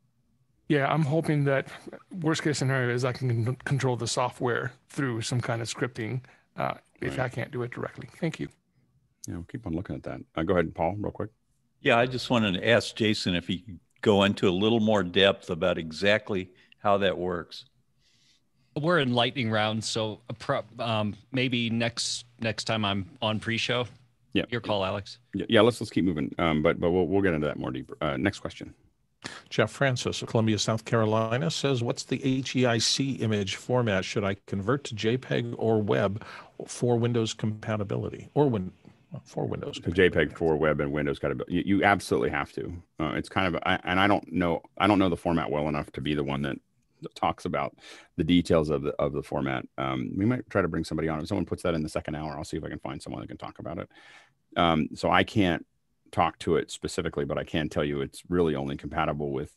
Yeah, I'm hoping that worst case scenario is I can control the software through some kind of scripting if I can't do it directly. Thank you. Yeah, we'll keep on looking at that. Go ahead, Paul, real quick. Yeah, I just wanted to ask Jason if he could go into a little more depth about exactly how that works. We're in lightning round, so maybe next time I'm on pre-show. Yeah, your call, Alex. Yeah, let's keep moving. But we'll get into that more deeper. Next question. Jeff Francis of Columbia, South Carolina says, what's the HEIC image format? Should I convert to JPEG or web for Windows compatibility for Windows? JPEG for web and Windows compatibility. You absolutely have to. It's kind of, and I don't know the format well enough to be the one that talks about the details of the format. We might try to bring somebody on. If someone puts that in the second hour, I'll see if I can find someone that can talk about it. So I can't talk to it specifically, but I can tell you it's really only compatible with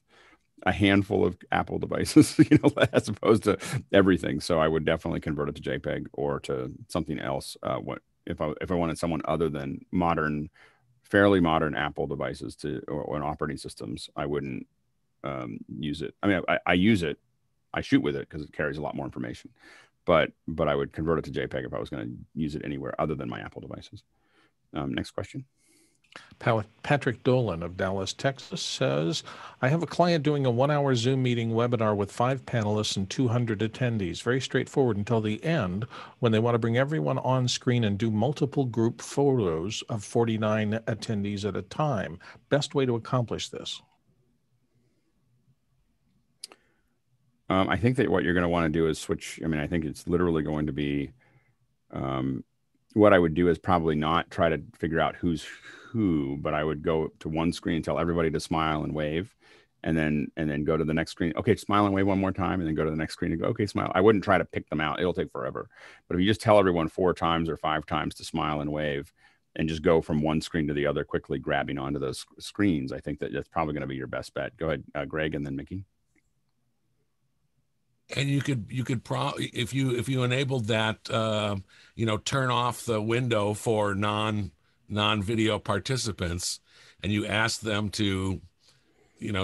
a handful of Apple devices, as opposed to everything. So I would definitely convert it to JPEG or to something else. If I wanted someone other than fairly modern Apple devices or operating systems, I wouldn't use it. I mean, I use it. I shoot with it because it carries a lot more information. but I would convert it to JPEG if I was going to use it anywhere other than my Apple devices. Next question. Patrick Dolan of Dallas, Texas says, I have a client doing a 1-hour Zoom meeting webinar with 5 panelists and 200 attendees. Very straightforward until the end when they want to bring everyone on screen and do multiple group photos of 49 attendees at a time. Best way to accomplish this? I think that what you're going to want to do is switch. I mean, I think it's literally going to be, what I would do is probably not try to figure out who's who, but I would go to one screen, tell everybody to smile and wave, and then go to the next screen. Okay, smile and wave one more time, and then go to the next screen and go, okay, smile. I wouldn't try to pick them out. It'll take forever. But if you just tell everyone 4 times or 5 times to smile and wave, and just go from one screen to the other, quickly grabbing onto those screens, I think that's probably going to be your best bet. Go ahead, Greg, and then Mickey. And you could probably, if you enabled that, turn off the window for non-video participants, and you ask them to,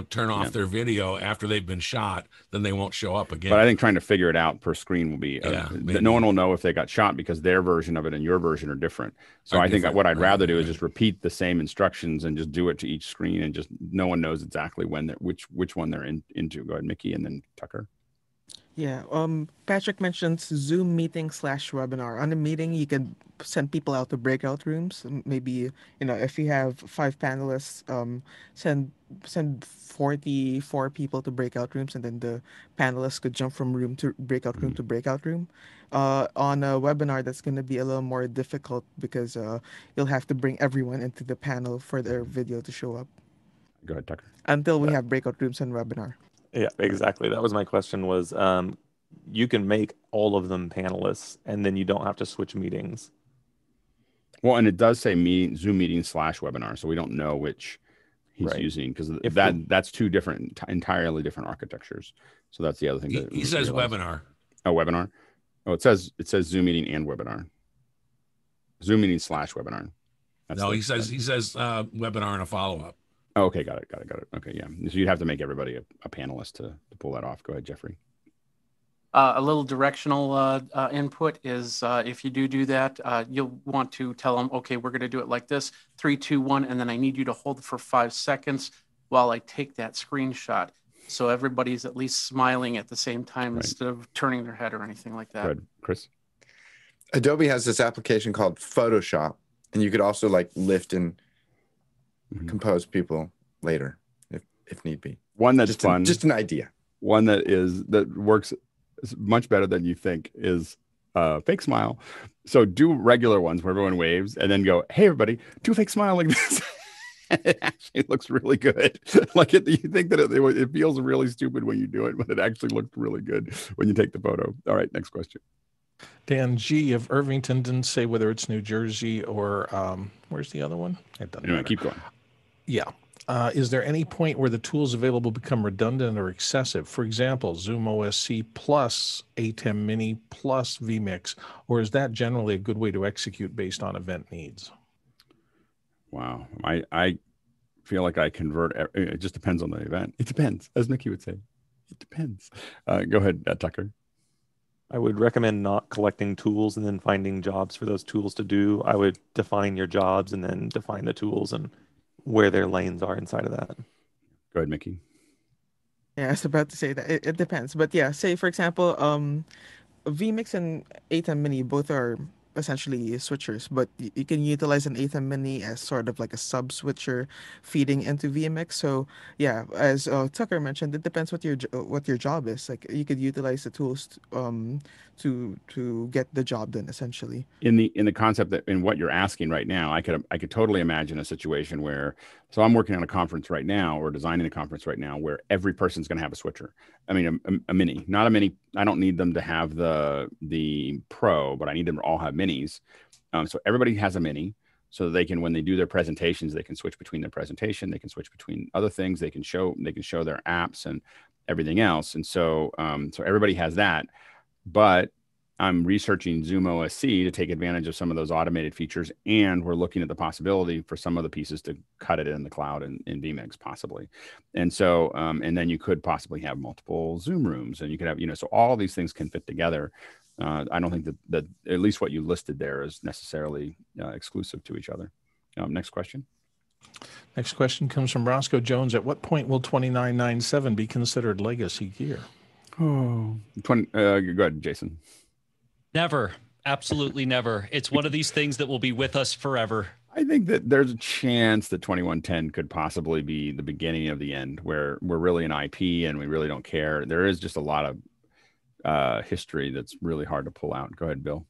turn off their video after they've been shot, then they won't show up again. But I think trying to figure it out per screen will be, no one will know if they got shot because their version of it and your version are different. So I think what I'd rather do is just repeat the same instructions and just do it to each screen, and just no one knows exactly when which one they're into. Go ahead, Mickey, and then Tucker. Yeah, Patrick mentions Zoom meeting / webinar. On a meeting, you can send people out to breakout rooms. Maybe, if you have 5 panelists, send 44 people to breakout rooms, and then the panelists could jump from room to breakout room to breakout room. On a webinar, that's going to be a little more difficult because you'll have to bring everyone into the panel for their video to show up. Go ahead, Tucker. Until we have breakout rooms and webinar. Yeah, exactly. That was my question was, you can make all of them panelists and then you don't have to switch meetings. Well, and it does say Zoom meeting / webinar. So we don't know which he's using because that's 2 entirely different architectures. So that's the other thing. He says webinar. Oh, webinar. Oh, it says Zoom meeting and webinar. Zoom meeting / webinar. He says webinar and a follow-up. Oh, okay, got it. Okay, yeah. So you'd have to make everybody a panelist to pull that off. Go ahead, Jeffrey. A little directional input is if you do that, you'll want to tell them, okay, we're going to do it like this, 3, 2, 1, and then I need you to hold it for 5 seconds while I take that screenshot. So everybody's at least smiling at the same time instead of turning their head or anything like that. Good, Chris. Adobe has this application called Photoshop, and you could also lift and compose people later if need be. One that's just fun. Just an idea. One that works much better than you think is fake smile. So do regular ones where everyone waves and then go, hey everybody, do a fake smile like this. It actually looks really good. You think that it feels really stupid when you do it, but it actually looks really good when you take the photo. All right, next question. Dan G of Irvington didn't say whether it's New Jersey or where's the other one? It doesn't matter. Keep going. Yeah. Is there any point where the tools available become redundant or excessive? For example, Zoom OSC plus ATEM Mini plus vMix, or is that generally a good way to execute based on event needs? Wow. I feel like I convert. It just depends on the event. It depends, as Mickey would say. It depends. Go ahead, Tucker. I would recommend not collecting tools and then finding jobs for those tools to do. I would define your jobs and then define the tools and where their lanes are inside of that. Go ahead, Mickey. Yeah, I was about to say that it depends, but yeah, say for example, vMix and ATEM Mini both are essentially switchers, but you can utilize an ATEM Mini as sort of like a sub switcher feeding into vMix. So yeah, as Tucker mentioned, it depends what your job is. Like you could utilize the tools to get the job done essentially. In the concept that in what you're asking right now, I could totally imagine a situation where, so I'm working on a conference right now or designing a conference right now where every person's going to have a switcher. I mean, a mini, not a mini. I don't need them to have the Pro, but I need them to all have minis. So everybody has a mini so they can, when they do their presentations, they can switch between their presentation. They can switch between other things. They can show their apps and everything else. And so, so everybody has that, but I'm researching Zoom OSC to take advantage of some of those automated features. And we're looking at the possibility for some of the pieces to cut it in the cloud in vMix possibly. And so, and then you could possibly have multiple Zoom rooms and you could have, so all these things can fit together. I don't think that at least what you listed there is necessarily exclusive to each other. Next question. Next question comes from Roscoe Jones. At what point will 2997 be considered legacy gear? Oh, go ahead, Jason. Never. Absolutely never. It's one of these things that will be with us forever. I think that there's a chance that 2110 could possibly be the beginning of the end, where we're really an IP and we really don't care. There is just a lot of history that's really hard to pull out. Go ahead, Bill.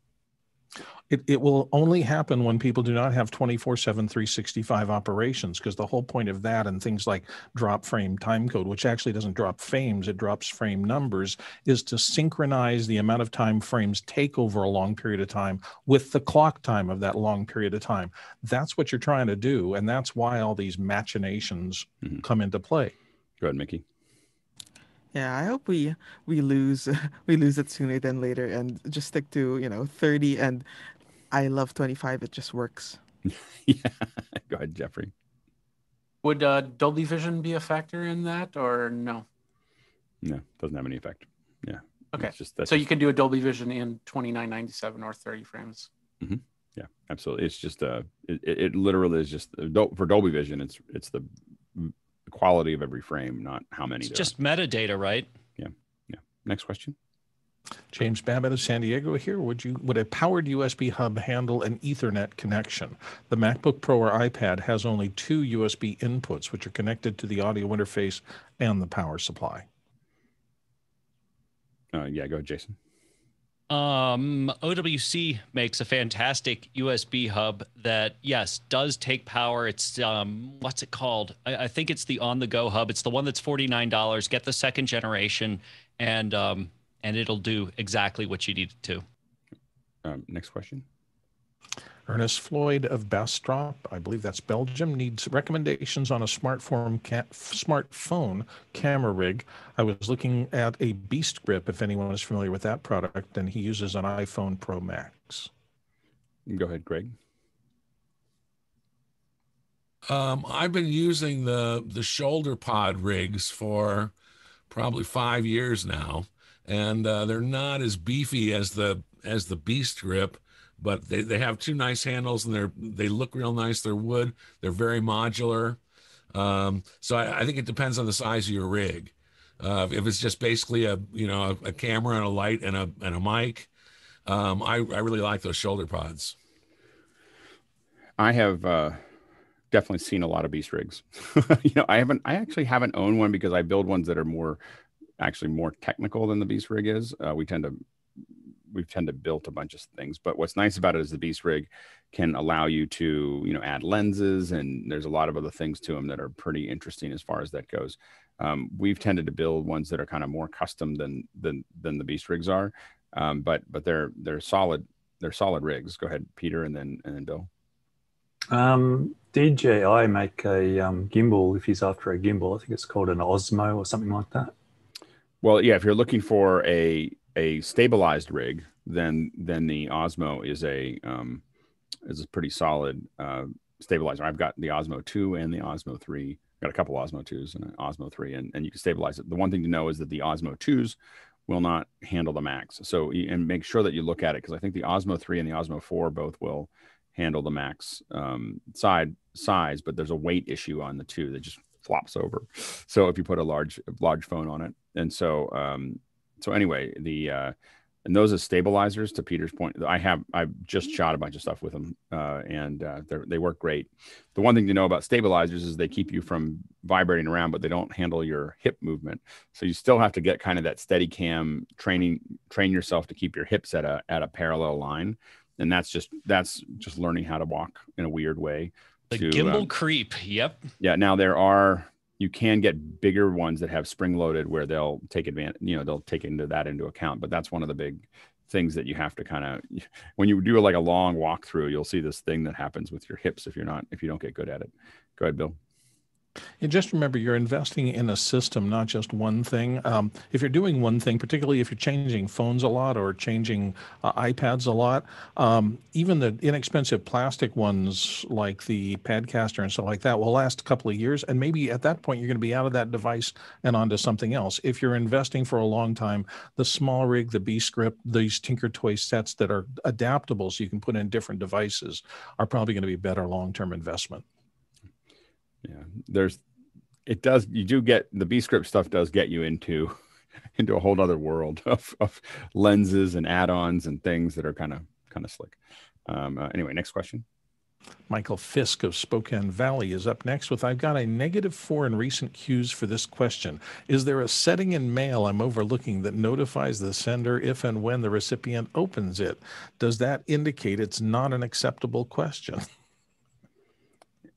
It will only happen when people do not have 24/7, 365 operations, because the whole point of that and things like drop frame timecode, which actually doesn't drop frames, it drops frame numbers, is to synchronize the amount of time frames take over a long period of time with the clock time of that long period of time. That's what you're trying to do, and that's why all these machinations come into play. Go ahead, Mickey. Yeah, I hope we lose we lose it sooner than later and just stick to 30. And I love 25. It just works. Yeah. Go ahead, Jeffrey. Would Dolby Vision be a factor in that, or no? No, doesn't have any effect. Yeah. Okay. That's so you can do a Dolby Vision in 2997 or 30 frames. Mm-hmm. Yeah, absolutely. It's just it literally is just for Dolby Vision. It's the quality of every frame, not how many. It's just metadata, right? Yeah. Next question. James Babbitt of San Diego here. Would a powered USB hub handle an Ethernet connection? The MacBook Pro or iPad has only 2 USB inputs, which are connected to the audio interface and the power supply. Yeah, go ahead, Jason. OWC makes a fantastic USB hub that, yes, does take power. It's what's it called? I think it's the on-the-go hub. It's the one that's $49. Get the second generation, and it'll do exactly what you need it to. Next question. Ernest Floyd of Bastrop, I believe that's Belgium, needs recommendations on a smartphone camera rig. I was looking at a Beast Grip, if anyone is familiar with that product, and he uses an iPhone Pro Max. Go ahead, Greg. I've been using the shoulder pod rigs for probably 5 years now, and they're not as beefy as the Beast Grip, but they have 2 nice handles, and they look real nice. They're wood. They're very modular. So I think it depends on the size of your rig. If it's just basically a camera and a light and a mic, I really like those shoulder pods. I have definitely seen a lot of Beast rigs. I actually haven't owned one because I build ones that are more technical than the Beast rig is. We've tend to build a bunch of things, but what's nice about it is the Beast rig can allow you to, add lenses, and there's a lot of other things to them that are pretty interesting as far as that goes. We've tended to build ones that are kind of more custom than the Beast rigs are. But they're solid. They're solid rigs. Go ahead, Peter, and then Bill. DJI make a gimbal. If he's after a gimbal, I think it's called an Osmo or something like that. Well, yeah, if you're looking for a stabilized rig, then the Osmo is a pretty solid stabilizer. I've got the Osmo 2 and the Osmo 3. I've got a couple Osmo 2s and an Osmo 3, and you can stabilize it. The one thing to know is that the Osmo 2s will not handle the Max. So, and make sure that you look at it, because I think the Osmo 3 and the Osmo 4 both will handle the Max size, but there's a weight issue on the 2 that just flops over. So if you put a large phone on it, and so anyway, and those are stabilizers. To Peter's point, I've just shot a bunch of stuff with them, and they work great. The one thing to know about stabilizers is they keep you from vibrating around, but they don't handle your hip movement. So you still have to get kind of that steady cam train yourself to keep your hips at a parallel line, and that's just learning how to walk in a weird way. The gimbal creep. Yep. Yeah. Now you can get bigger ones that have spring loaded where they'll take advantage, they'll take into account. But that's one of the big things that you have to kind of, when you do like a long walkthrough, you'll see this thing that happens with your hips if you don't get good at it. Go ahead, Bill. And just remember, you're investing in a system, not just one thing. If you're doing one thing, particularly if you're changing phones a lot or changing iPads a lot, even the inexpensive plastic ones like the Padcaster and stuff like that will last a couple of years. And maybe at that point, you're going to be out of that device and onto something else. If you're investing for a long time, the SmallRig, the B-Script, these Tinker Toy sets that are adaptable so you can put in different devices are probably going to be better long-term investment. Yeah, you do get the B-Script stuff does get you into a whole other world of lenses and add-ons and things that are kind of slick. Anyway, next question. Michael Fisk of Spokane Valley is up next with, I've got a -4 in recent queues for this question. Is there a setting in mail I'm overlooking that notifies the sender if and when the recipient opens it? Does that indicate it's not an acceptable question?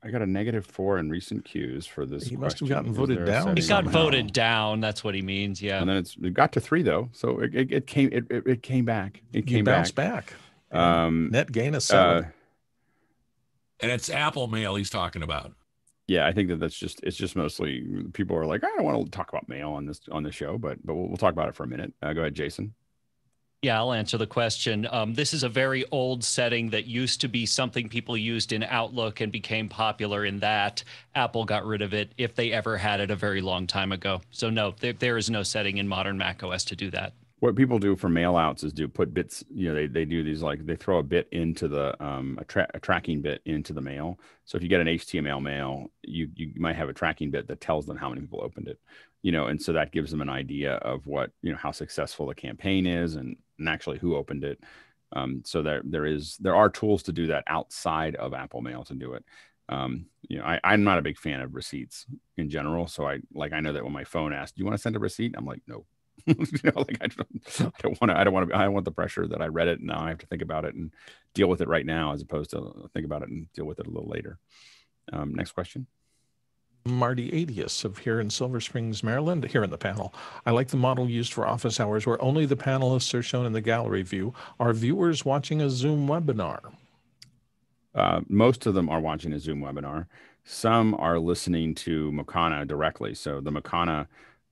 I got a -4 in recent queues for this. He must have gotten voted down. It got voted down. That's what he means. Yeah. And then it got to 3 though, so it came back. It came back. Net gain of 7. And it's Apple Mail he's talking about. Yeah, I think it's just mostly people are like, I don't want to talk about mail on this show, but we'll talk about it for a minute. Go ahead, Jason. Yeah, I'll answer the question. This is a very old setting that used to be something people used in Outlook and became popular in that. Apple got rid of it, if they ever had it, a very long time ago. So no, there is no setting in modern macOS to do that. What people do for mail outs is put bits, they do these, like they throw a bit into the, a tracking bit into the mail. So if you get an HTML mail, you might have a tracking bit that tells them how many people opened it, and so that gives them an idea of what, how successful the campaign is and actually who opened it. So there are tools to do that outside of Apple Mail to do it. I'm not a big fan of receipts in general. So I know that when my phone asks, do you want to send a receipt? I'm like, no. I don't want the pressure that I read it and now I have to think about it and deal with it right now, as opposed to think about it and deal with it a little later. Next question. Marty Adius of here in Silver Springs, Maryland, here in the panel. I like the model used for office hours where only the panelists are shown in the gallery view. Are viewers watching a Zoom webinar? Most of them are watching a Zoom webinar. Some are listening to Mokana directly. So the Mokana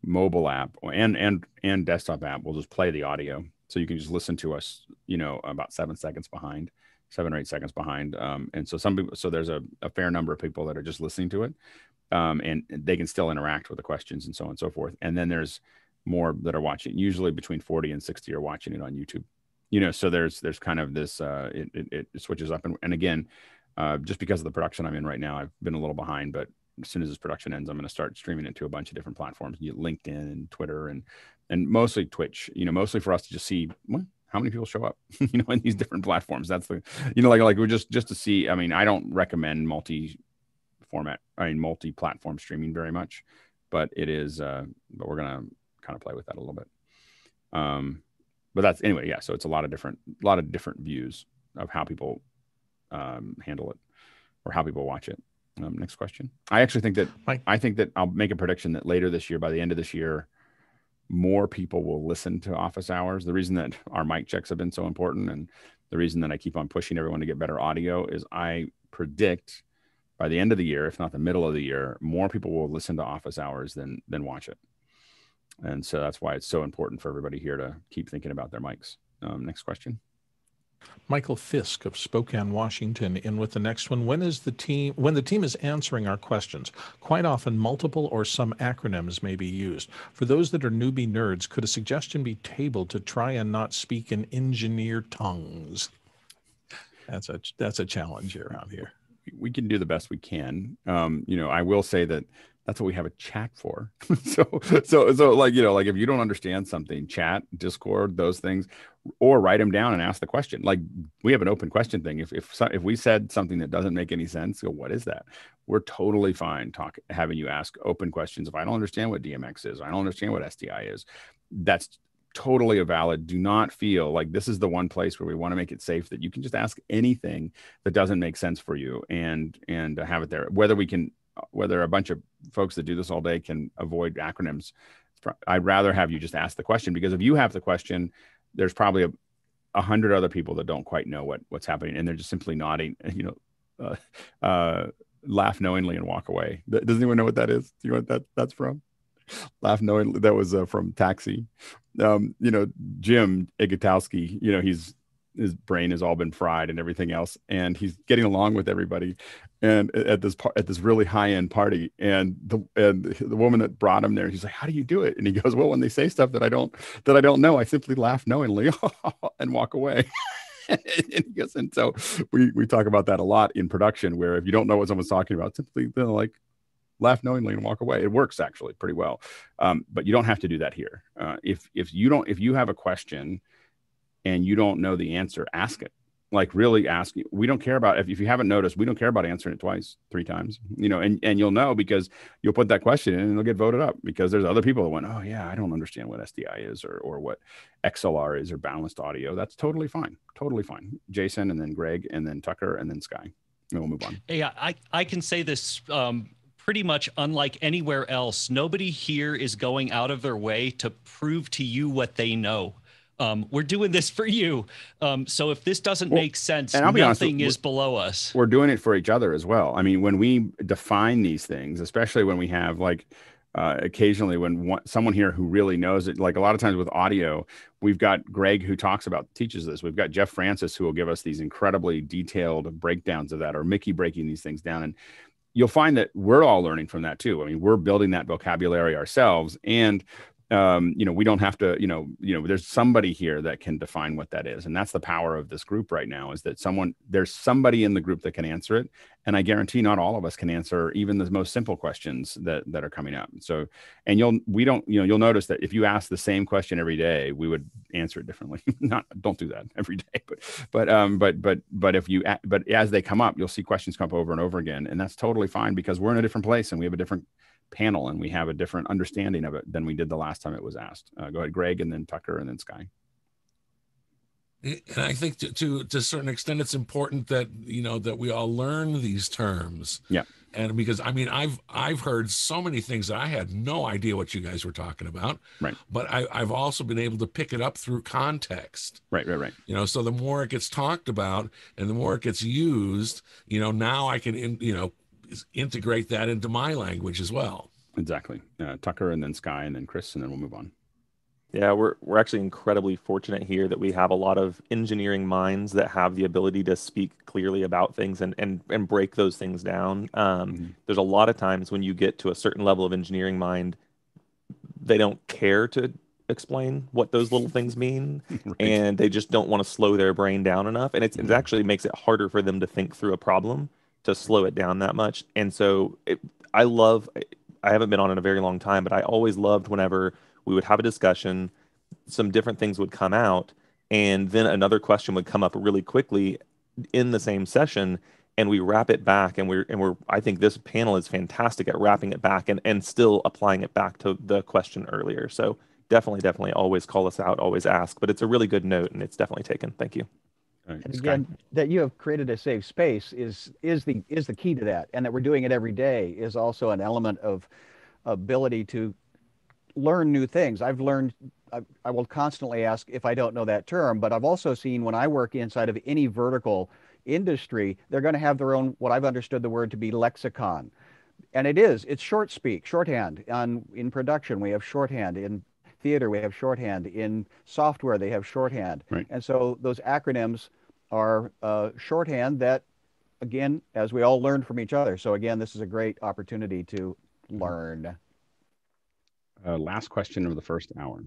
mobile app and desktop app will just play the audio, so you can just listen to us about 7 or 8 seconds behind, and so there's a fair number of people that are just listening to it, and they can still interact with the questions and so on and so forth. And then there's more that are watching. Usually between 40 and 60 are watching it on YouTube, so there's kind of this it switches up, and again, just because of the production I'm in right now, I've been a little behind, but as soon as this production ends, I'm going to start streaming it to a bunch of different platforms, LinkedIn and Twitter and mostly Twitch, mostly for us to just see how many people show up, in these different platforms. That's the, like we're just to see. I mean, I don't recommend multi-platform streaming very much, but it is, but we're going to kind of play with that a little bit. But that's anyway. Yeah. So it's a lot of different views of how people handle it or how people watch it. Next question. I actually think that I'll make a prediction that later this year, by the end of this year, more people will listen to office hours. The reason that our mic checks have been so important and the reason that I keep on pushing everyone to get better audio is I predict by the end of the year, if not the middle of the year, more people will listen to office hours than watch it. And so that's why it's so important for everybody here to keep thinking about their mics. Next question. Michael Fisk of Spokane, Washington, in with the next one. When the team is answering our questions, quite often multiple or some acronyms may be used. For those that are newbie nerds, could a suggestion be tabled to try and not speak in engineer tongues? That's a challenge around here. We can do the best we can. I will say that that's what we have a chat for. so like if you don't understand something, chat, Discord, those things, or write them down and ask the question. Like we have an open question thing. If we said something that doesn't make any sense, go, what is that? We're totally fine having you ask open questions. If I don't understand what DMX is, I don't understand what SDI is, that's totally a valid. Do not feel like this is the one place where we want to make it safe that you can just ask anything that doesn't make sense for you and have it there. Whether a bunch of folks that do this all day can avoid acronyms, I'd rather have you just ask the question, because if you have the question, there's probably 100 other people that don't quite know what's happening, and they're just simply nodding, laugh knowingly and walk away. Does anyone know what that is? Do you know what that's from? Laugh knowingly. That was from Taxi. Jim Igatowski, his brain has all been fried and everything else, and he's getting along with everybody, and at this really high end party, and the woman that brought him there, he's like, "How do you do it?" And he goes, "Well, when they say stuff that I don't know, I simply laugh knowingly and walk away." And so we talk about that a lot in production, where if you don't know what someone's talking about, simply laugh knowingly and walk away. It works actually pretty well, but you don't have to do that here. If you have a question and you don't know the answer, ask it. Like, really ask. We don't care about, if you haven't noticed, we don't care about answering it twice, 3 times, and you'll know, because you'll put that question in and it'll get voted up, because there's other people that went, "Oh yeah, I don't understand what SDI is or what XLR is or balanced audio." That's totally fine. Totally fine. Jason, and then Greg, and then Tucker, and then Sky. And we'll move on. Yeah, I can say this pretty much unlike anywhere else. Nobody here is going out of their way to prove to you what they know. We're doing this for you. So if this doesn't make sense, and I'll be honest, nothing is below us. We're doing it for each other as well. I mean, when we define these things, especially when we have occasionally when someone here who really knows it, like a lot of times with audio, we've got Greg who teaches this. We've got Jeff Francis who will give us these incredibly detailed breakdowns of that, or Mickey breaking these things down. And you'll find that we're all learning from that too. I mean, we're building that vocabulary ourselves, and we don't have to, there's somebody here that can define what that is. And that's the power of this group right now, is that there's somebody in the group that can answer it. And I guarantee not all of us can answer even the most simple questions that are coming up. So, and you'll notice that if you ask the same question every day, we would answer it differently. Don't do that every day, but as they come up, you'll see questions come up over and over again. And that's totally fine, because we're in a different place and we have a different panel and we have a different understanding of it than we did the last time it was asked. Go ahead, Greg, and then Tucker, and then Sky. And I think to a certain extent, it's important that that we all learn these terms. Yeah. And because I've heard so many things that I had no idea what you guys were talking about. Right. But I've also been able to pick it up through context. Right. So the more it gets talked about and the more it gets used, now I can integrate that into my language as well. Exactly. Tucker, and then Sky, and then Chris, and then we'll move on. Yeah, we're actually incredibly fortunate here that we have a lot of engineering minds that have the ability to speak clearly about things and break those things down. There's a lot of times when you get to a certain level of engineering mind, they don't care to explain what those little things mean, right. And they just don't want to slow their brain down enough. And it actually makes it harder for them to think through a problem, to slow it down that much. And so I haven't been on in a very long time, but I always loved whenever we would have a discussion, some different things would come out, and then another question would come up really quickly in the same session, and we wrap it back, and I think this panel is fantastic at wrapping it back and still applying it back to the question earlier. So definitely always call us out, always ask, but it's a really good note and it's definitely taken. Thank you. And again, that you have created a safe space is the key to that, and that we're doing it every day is also an element of ability to learn new things. I will constantly ask if I don't know that term, but I've also seen when I work inside of any vertical industry, they're going to have their own, what I've understood the word to be, lexicon. And it's short speak, shorthand. In production, we have shorthand. In theater, we have shorthand. In software, they have shorthand. Right. And so those acronyms are shorthand that, again, as we all learn from each other. So again, this is a great opportunity to learn. Last question of the first hour.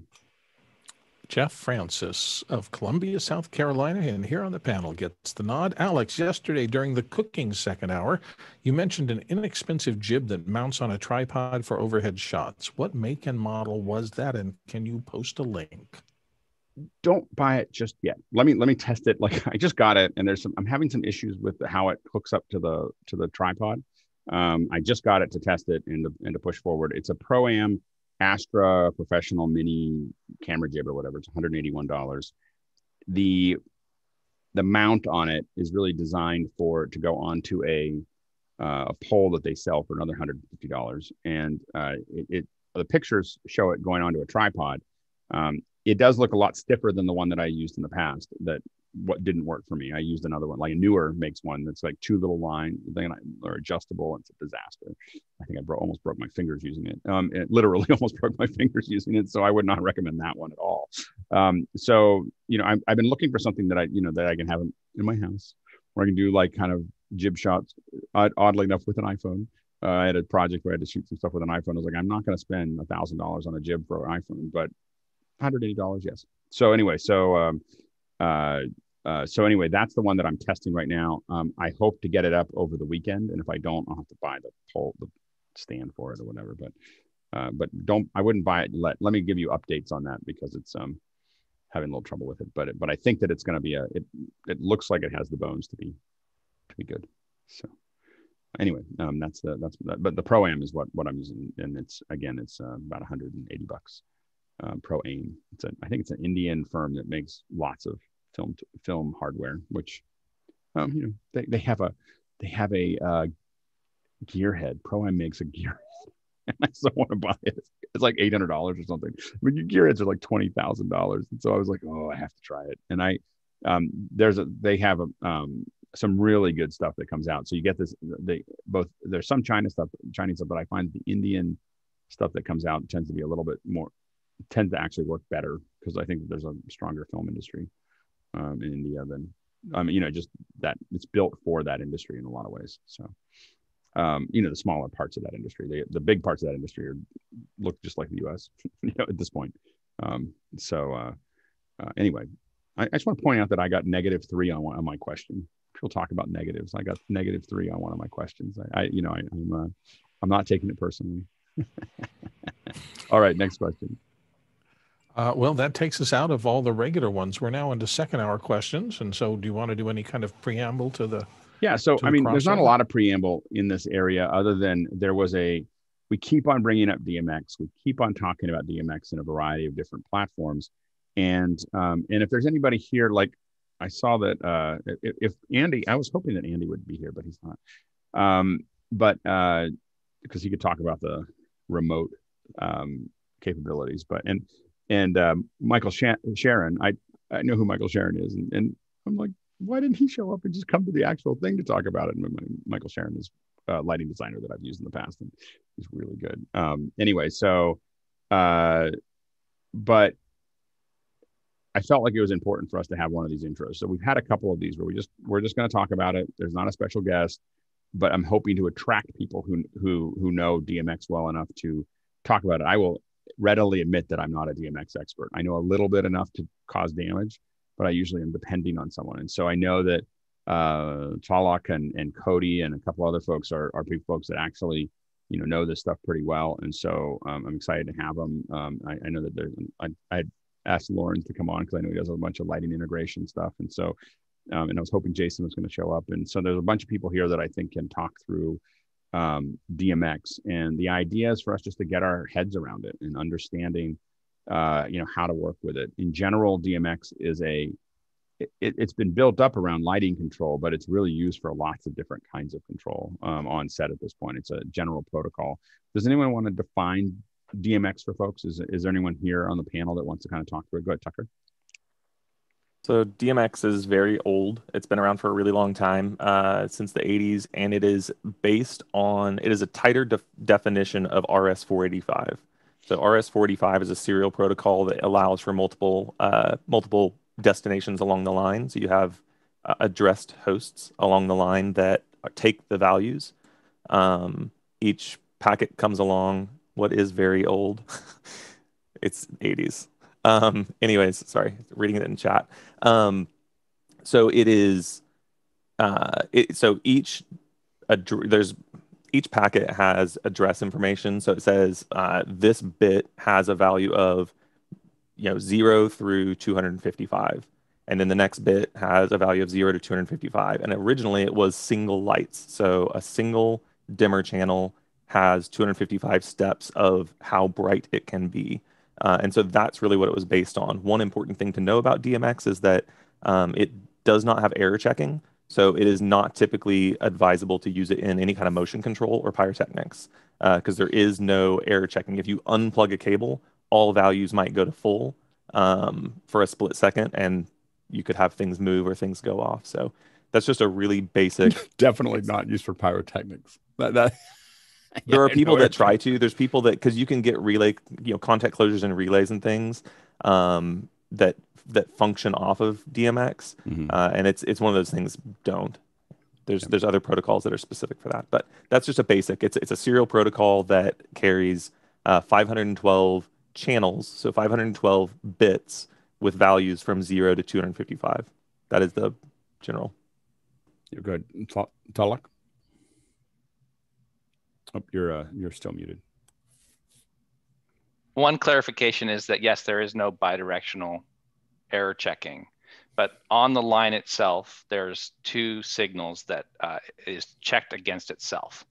Jeff Francis of Columbia, South Carolina, and here on the panel gets the nod. Alex, yesterday during the cooking second hour, you mentioned an inexpensive jib that mounts on a tripod for overhead shots. What make and model was that, and can you post a link? Don't buy it just yet. Let me test it. Like, I just got it, and I'm having some issues with how it hooks up to the tripod. I just got it to test it and to push forward. It's a Pro-Am Astra Professional Mini camera jib or whatever. It's $181. The mount on it is really designed to go onto a pole that they sell for another $150. And the pictures show it going onto a tripod. It does look a lot stiffer than the one that I used in the past. That what didn't work for me. I used another one, like a Newer makes one that's like 2 little line thing, or adjustable. It's a disaster. I think I almost broke my fingers using it. It literally almost broke my fingers using it. So I would not recommend that one at all. So I've been looking for something that I can have in my house where I can do like kind of jib shots. Oddly enough, with an iPhone. I had a project where I had to shoot some stuff with an iPhone. I was like, I'm not going to spend $1,000 on a jib for an iPhone, but $180, yes. So anyway, so anyway, that's the one that I'm testing right now. I hope to get it up over the weekend, and if I don't, I'll have to buy the stand for it or whatever. But I wouldn't buy it. Let me give you updates on that, because it's having a little trouble with it. But I think that it's going to be it looks like it has the bones to be good. So anyway, but the Pro Am is what I'm using, and it's about $180. Pro Aim. I think it's an Indian firm that makes lots of film hardware, which they have a gearhead. Pro Am makes a gearhead, and I still want to buy it. It's like $800 or something. I mean, your gearheads are like $20,000, and so I was like, oh, I have to try it. And they have some really good stuff that comes out. So you get this. There's some Chinese stuff, but I find the Indian stuff that comes out tends to be a little bit more. Tend to actually work better, because I think that there's a stronger film industry in India than just that it's built for that industry in a lot of ways. So the smaller parts of that industry, the big parts of that industry look just like the U.S. At this point. Anyway, I just want to point out that I got -3 on my question. We'll talk about negatives. I got -3 on one of my questions. I'm not taking it personally. All right, next question. Well, that takes us out of all the regular ones. We're now into second hour questions. And so do you want to do any kind of preamble to the... Yeah. So, there's not a lot of preamble in this area, other than we keep on bringing up DMX. We keep on talking about DMX in a variety of different platforms. And if there's anybody here, like I saw that if Andy, I was hoping that Andy would be here, but he's not. Because he could talk about the remote capabilities, and Michael Sharon, I know who Michael Sharon is, and I'm like, why didn't he show up and just come to the actual thing to talk about it? And Michael Sharon is a lighting designer that I've used in the past, and he's really good. Anyway, so, but I felt like it was important for us to have one of these intros. So we've had a couple of these where we're just going to talk about it. There's not a special guest, but I'm hoping to attract people who know DMX well enough to talk about it. I will readily admit that I'm not a DMX expert. I know a little bit enough to cause damage, but I usually am depending on someone. And so I know that Talak and Cody and a couple other folks are big folks that actually, know this stuff pretty well. And so I'm excited to have them. I know that I asked Lauren to come on because I know he does a bunch of lighting integration stuff. And so, and I was hoping Jason was going to show up. And so there's a bunch of people here that I think can talk through DMX, and the idea is for us just to get our heads around it and understanding how to work with it. In general, DMX is it's been built up around lighting control, but it's really used for lots of different kinds of control on set at this point. It's a general protocol. Does anyone want to define DMX for folks? Is there anyone here on the panel that wants to kind of talk through it? Go ahead, Tucker. So DMX is very old. It's been around for a really long time, since the 80s, and it is a tighter definition of RS-485. So RS-485 is a serial protocol that allows for multiple destinations along the line. So you have addressed hosts along the line that take the values. Each packet comes along what is very old. It's 80s. Anyways, sorry, reading it in chat. So it is, so each packet has address information. So it says, this bit has a value of, 0 through 255. And then the next bit has a value of 0 to 255. And originally it was single lights. So a single dimmer channel has 255 steps of how bright it can be. And so that's really what it was based on. One important thing to know about DMX is that it does not have error checking. So it is not typically advisable to use it in any kind of motion control or pyrotechnics, because there is no error checking. If you unplug a cable, all values might go to full. for a split second, and you could have things move or things go off. So that's just a really basic. Definitely not used for pyrotechnics. There are people no, that try to. There's people that, because you can get relay, contact closures and relays and things that function off of DMX, and it's one of those things. Don't. There's other protocols that are specific for that, but that's just a basic. It's a serial protocol that carries 512 channels, so 512 bits with values from 0 to 255. That is the general. You're good. Talak? Oh, you're still muted. One clarification is that yes, there is no bidirectional error checking, but on the line itself, there's two signals that is checked against itself.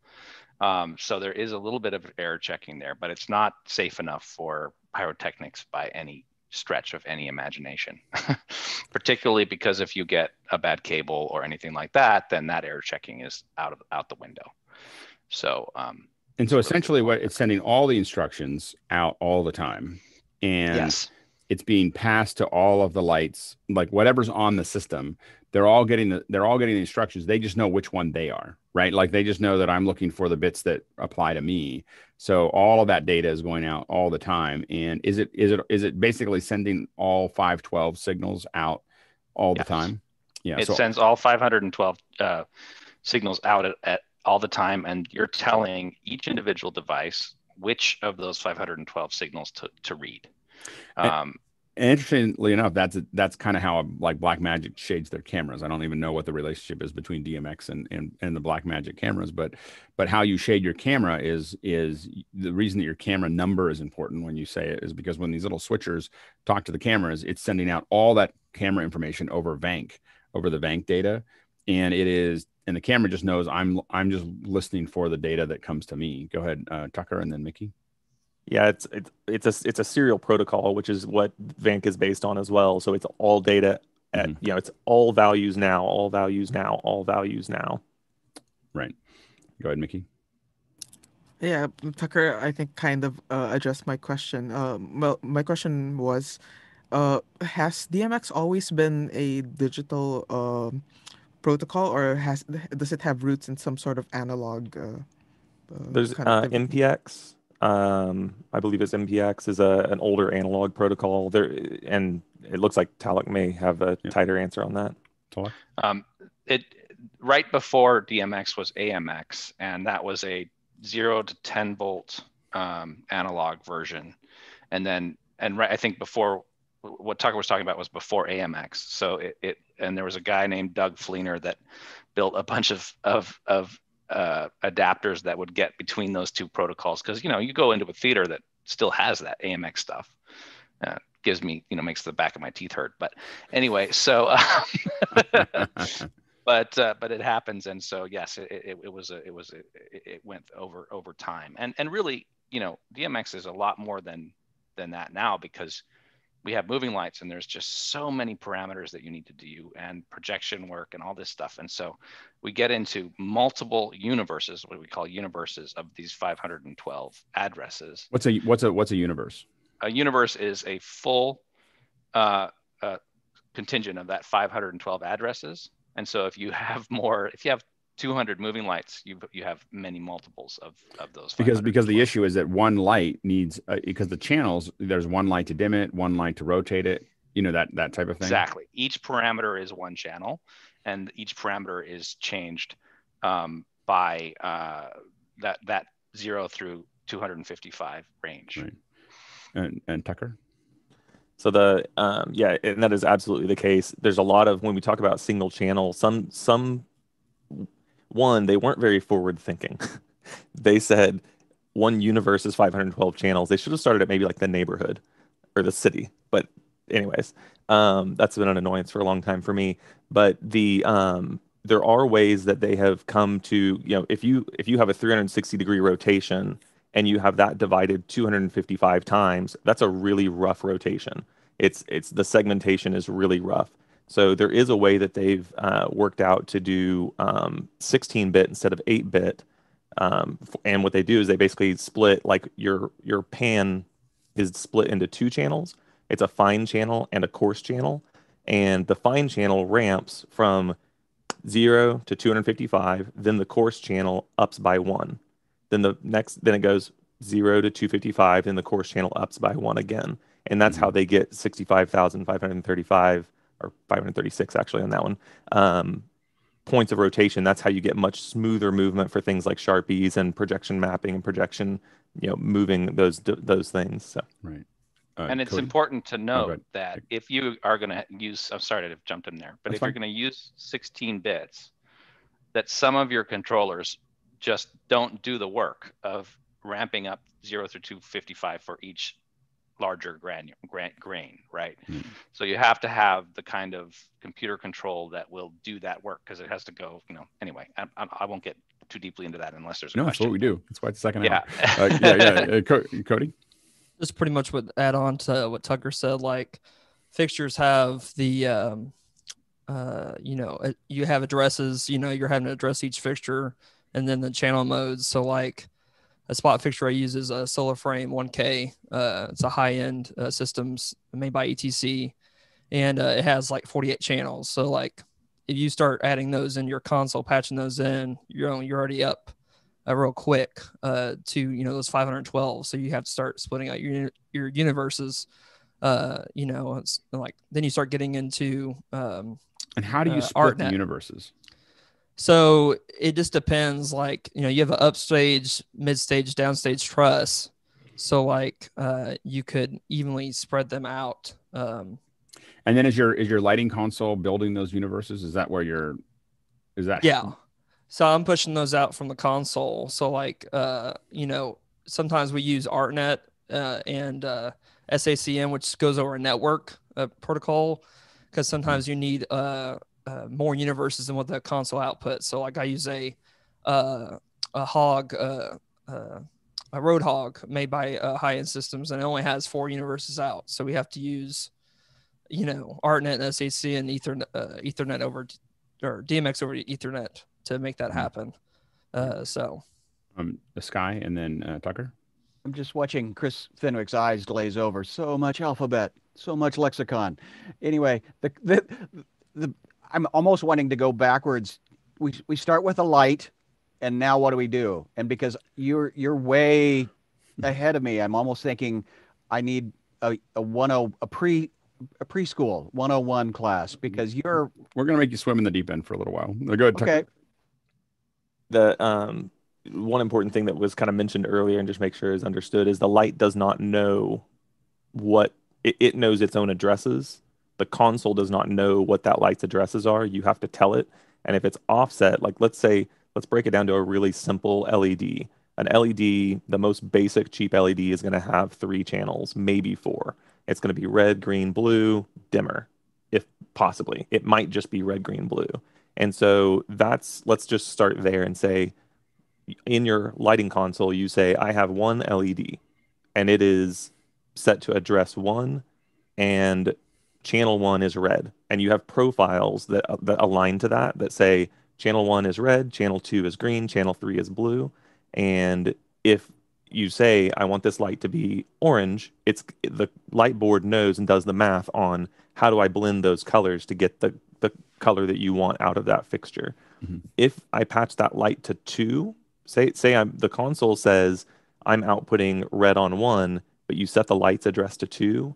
So there is a little bit of error checking there, but it's not safe enough for pyrotechnics by any stretch of any imagination, particularly because if you get a bad cable or anything like that, then that error checking is out the window. So, and so essentially what it's sending all the instructions out all the time, and yes, it's being passed to all of the lights, like whatever's on the system, they're all getting the instructions. They just know which one they are, right? Like they just know that I'm looking for the bits that apply to me. So all of that data is going out all the time. And is it basically sending all 512 signals out all the time? Yeah. It sends all 512 signals out at all the time, and you're telling each individual device which of those 512 signals to read. And interestingly enough, that's kind of how like Blackmagic shades their cameras. I don't even know what the relationship is between DMX and the Blackmagic cameras, but how you shade your camera is the reason that your camera number is important when you say it is because when these little switchers talk to the cameras, it's sending out all that camera information over the VANC data, and the camera just knows I'm just listening for the data that comes to me. Go ahead, Tucker, and then Mickey. Yeah, it's a serial protocol, which is what VANC is based on as well. So it's all data at it's all values now, all values now, all values now. Right. Go ahead, Mickey. Yeah, Tucker, I think kind of addressed my question. Well, my question was, has DMX always been a digital protocol, or does it have roots in some sort of analog? There's MPX. I believe it's MPX is an older analog protocol there, and it looks like Talak may have a tighter answer on that. It right before DMX was AMX, and that was a 0 to 10 volt analog version, and I think before what Tucker was talking about was before AMX. So and there was a guy named Doug Fleener that built a bunch of adapters that would get between those two protocols, because you go into a theater that still has that AMX stuff, gives me makes the back of my teeth hurt, but anyway, so but it happens, and so yes, it went over time, and really DMX is a lot more than that now, because we have moving lights, and there's just so many parameters that you need to do, and projection work and all this stuff. And so we get into multiple universes, what we call universes, of these 512 addresses. What's a universe? A universe is a full contingent of that 512 addresses. And so if you have 200 moving lights, you have many multiples of those. Because the issue is that one light needs because the channels, there's one light to dim it, one light to rotate it, that type of thing. Exactly. Each parameter is one channel, and each parameter is changed by that 0 through 255 range. Right. And Tucker. So and that is absolutely the case. There's a lot of, when we talk about single channel, they weren't very forward thinking. They said one universe is 512 channels. They should have started at maybe like the neighborhood or the city. But anyways, that's been an annoyance for a long time for me. But there are ways that they have come to, if you have a 360-degree rotation and you have that divided 255 times, that's a really rough rotation. It's the segmentation is really rough. So there is a way that they've worked out to do 16-bit instead of 8-bit. And what they do is they basically split, like your pan is split into two channels. It's a fine channel and a coarse channel. And the fine channel ramps from 0 to 255. Then the coarse channel ups by 1. Then it goes 0 to 255. Then the coarse channel ups by 1 again. And that's how they get 65,535 or 536 actually on that one. Points of rotation. That's how you get much smoother movement for things like Sharpies and projection mapping and projection, moving those things. So. Right. And it's Cody? important to note that if you are going to use, I'm sorry to have jumped in there, but That's if you're fine. going to use 16 bits, that some of your controllers just don't do the work of ramping up 0 through 255 for each larger grain, right? So you have to have the kind of computer control that will do that work, because it has to go, anyway, I won't get too deeply into that unless there's a No, question. that's what we do. That's why it's the second Yeah. hour. Cody? Just pretty much would add on to what Tucker said. Like, fixtures have the, you have addresses, you're having to address each fixture, and then the channel modes. So like a spot fixture I use is a Solar Frame 1K. It's a high-end systems made by ETC, and it has like 48 channels. So like if you start adding those in your console, patching those in, you're already up real quick to those 512. So you have to start splitting out your universes. It's like then you start getting into and how do you split the ArtNet. universes? So it just depends. Like you have an upstage, mid-stage, downstage truss. So like you could evenly spread them out. And then is your lighting console building those universes? Is that where Yeah. So I'm pushing those out from the console. So like, sometimes we use ArtNet and SACM, which goes over a network protocol, because sometimes you need more universes than what the console outputs. So like I use a Roadhog made by high-end systems, and it only has 4 universes out. So we have to use, ArtNet and SAC and Ethernet over, or DMX over Ethernet to make that happen. The Sky and then Tucker. I'm just watching Chris Fenwick's eyes glaze over. So much alphabet, so much lexicon. Anyway, I'm almost wanting to go backwards. We start with a light, and now what do we do? And because you're way ahead of me, I'm almost thinking I need a preschool 101 class, because we're gonna make you swim in the deep end for a little while. Go ahead, Tucker. Okay. The one important thing that was kind of mentioned earlier, and just make sure is understood, is the light does not know what it knows its own addresses. The console does not know what that light's addresses are. You have to tell it. And if it's offset, like let's break it down to a really simple LED. An LED, the most basic cheap LED, is going to have 3 channels, maybe 4. It's going to be red, green, blue, dimmer, if possibly. It might just be red, green, blue. And so let's just start there and say, in your lighting console, you say, I have 1 LED, and it is set to address 1, and channel 1 is red. And you have profiles that align to that say channel 1 is red, channel 2 is green, channel 3 is blue. And if you say, I want this light to be orange, the light board knows and does the math on how do I blend those colors to get the color that you want out of that fixture. Mm-hmm. If I patch that light to 2, say the console says I'm outputting red on 1, but you set the light's address to 2,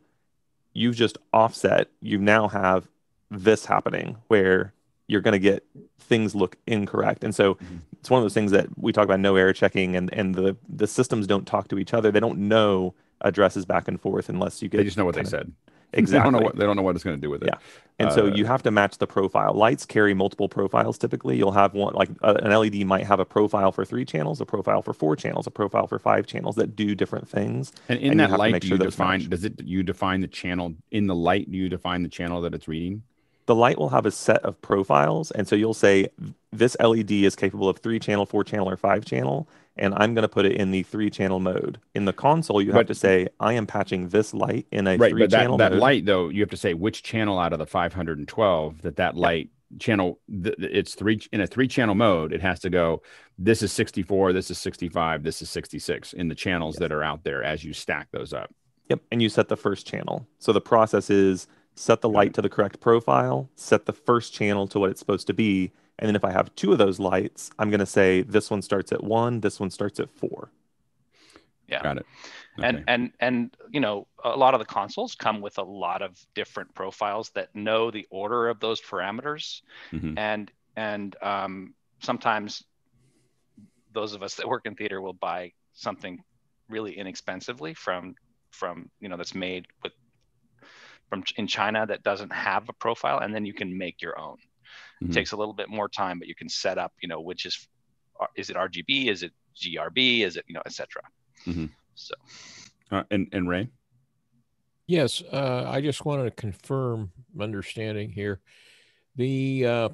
you've just offset. You now have this happening where you're going to get things look incorrect. And so it's one of those things that we talk about, no error checking, and the systems don't talk to each other. They don't know addresses back and forth unless you get. They just know what they said. Exactly. They don't know what it's going to do with it. Yeah. And so you have to match the profile. Lights carry multiple profiles typically. You'll have one, like an LED might have a profile for 3 channels, a profile for 4 channels, a profile for 5 channels that do different things. And in that light, you define the channel in the light? Do you define the channel that it's reading? The light will have a set of profiles. And so you'll say this LED is capable of 3 channel, 4 channel, or 5 channel. And I'm going to put it in the 3 channel mode. In the console, you have to say, I am patching this light in a 3 channel mode. That light, though, you have to say which channel out of the 512 that light channel, it's 3 in a 3 channel mode. It has to go, this is 64, this is 65, this is 66 in the channels that are out there as you stack those up. Yep, and you set the first channel. So the process is set the light to the correct profile, set the first channel to what it's supposed to be, and then if I have 2 of those lights, I'm going to say this one starts at 1, this one starts at 4. Yeah. Got it. Okay. And you know, a lot of the consoles come with a lot of different profiles that know the order of those parameters. And sometimes those of us that work in theater will buy something really inexpensively from you know, that's made in China that doesn't have a profile, and then you can make your own. It takes a little bit more time, but you can set up, you know, which is it RGB, is it GRB, is it, you know, etc. So and Ray? Yes, I just wanted to confirm understanding here. The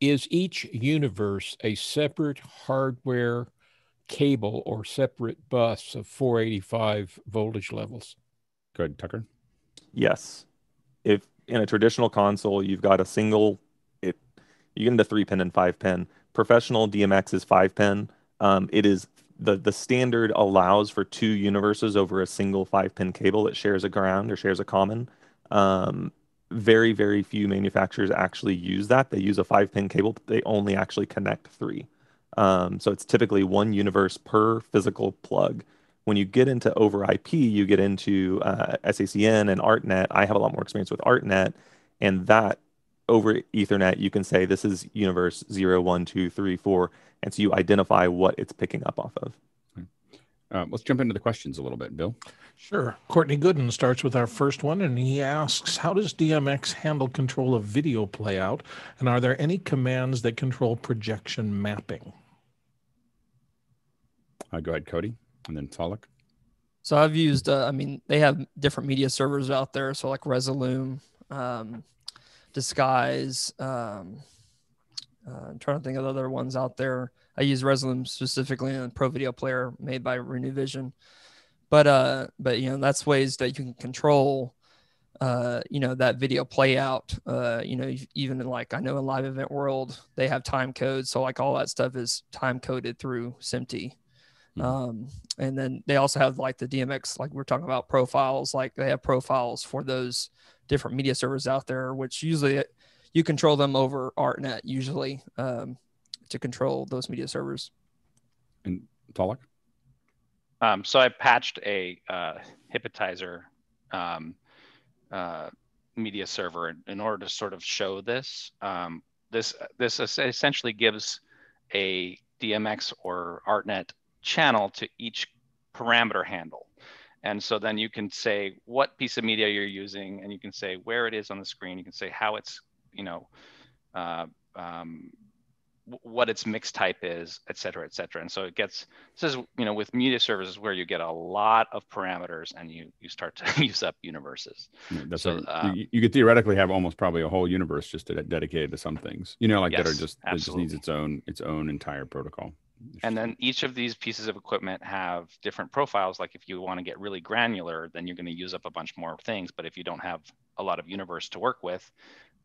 is each universe a separate hardware cable or separate bus of 485 voltage levels? Good, Tucker. Yes. If in a traditional console you've got a single, you get into 3-pin and 5-pin. Professional DMX is 5-pin. It is the standard allows for 2 universes over a single 5-pin cable that shares a ground or shares a common. Very, very few manufacturers actually use that. They use a 5-pin cable, but they only actually connect 3. So it's typically 1 universe per physical plug. When you get into over IP, you get into SACN and ArtNet. I have a lot more experience with ArtNet, and that over Ethernet, you can say this is universe 0, 1, 2, 3, 4, and so you identify what it's picking up off of. Let's jump into the questions a little bit, Bill. Sure. Courtney Gooden starts with our first one, and he asks, how does DMX handle control of video playout, and are there any commands that control projection mapping? Go ahead, Cody, and then Talik. So I've used, I mean, they have different media servers out there. So like Resolume, Disguise, I'm trying to think of other ones out there. I use Resolume specifically in a Pro Video Player made by Renew Vision. But you know, that's ways that you can control, you know, that video play out. You know, even in like, I know in Live Event World, they have time codes. So like all that stuff is time coded through SMPTE. And then they also have like the DMX, like we're talking about profiles, like they have profiles for those different media servers out there, which usually you control them over ArtNet usually to control those media servers. And Talik? So I patched a Hypnotizer media server in order to sort of show this. This essentially gives a DMX or ArtNet channel to each parameter handle. And so then you can say what piece of media you're using, and you can say where it is on the screen. You can say how it's, you know, what its mix type is, et cetera, et cetera. And so it gets, this is, you know, with media services where you get a lot of parameters and you start to use up universes. Yeah, that's so, you could theoretically have almost probably a whole universe just dedicated to some things, you know, like yes, that are just, it just absolutely. needs its own entire protocol. And then each of these pieces of equipment have different profiles. Like if you want to get really granular, then you're going to use up a bunch more things. But if you don't have a lot of universe to work with,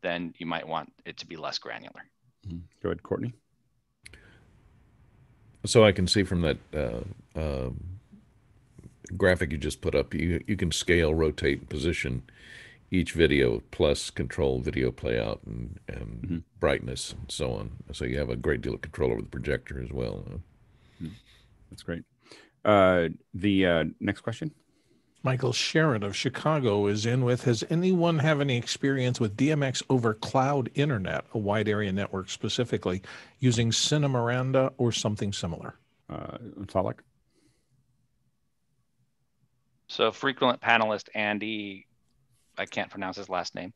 then you might want it to be less granular. Go ahead, Courtney. So I can see from that graphic you just put up, you can scale, rotate, and position each video, plus control video playout and brightness and so on. So you have a great deal of control over the projector as well. That's great. The next question. Michael Sharon of Chicago is in with, has anyone have any experience with DMX over cloud internet, a wide area network specifically, using Cinemiranda or something similar? Talik? So frequent panelist Andy, I can't pronounce his last name,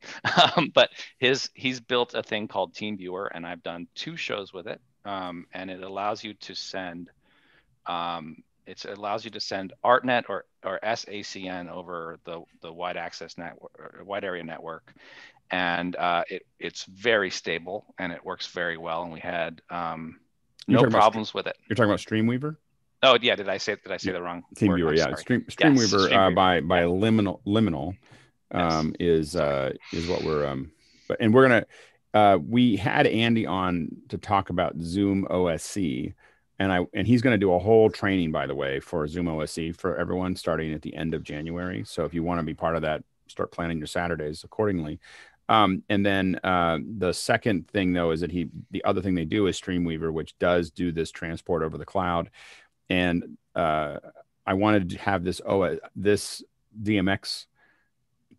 but he's built a thing called TeamViewer, and I've done 2 shows with it, and it allows you to send ArtNet or SACN over the wide access network, or wide area network, and it's very stable and it works very well, and we had no problems with it. You're talking about Streamweaver? Oh yeah, did I say the wrong TeamViewer? word? Yeah, Streamweaver, Streamweaver. by Liminal is what we're and we're gonna we had Andy on to talk about Zoom OSC, and he's going to do a whole training, by the way, for Zoom OSC for everyone starting at the end of January. So if you want to be part of that, start planning your Saturdays accordingly. And then the second thing, though, is that the other thing they do is Streamweaver, which does do this transport over the cloud. And I wanted to have this DMX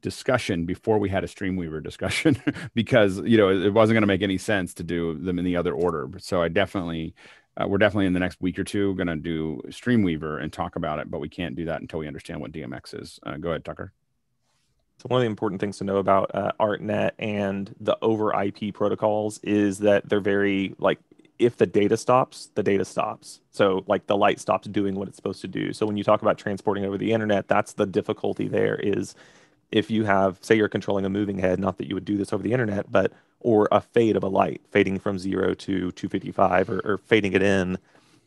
discussion before we had a Streamweaver discussion because, you know, it wasn't going to make any sense to do them in the other order. So we're definitely in the next week or two going to do Streamweaver and talk about it, but we can't do that until we understand what DMX is. Go ahead, Tucker. So one of the important things to know about ArtNet and the over IP protocols is that they're very, like, if the data stops, the data stops. So like the light stops doing what it's supposed to do. So when you talk about transporting over the internet, that's the difficulty there is if you have, say you're controlling a moving head, not that you would do this over the internet, but, or a fade of a light, fading from 0 to 255 or fading it in.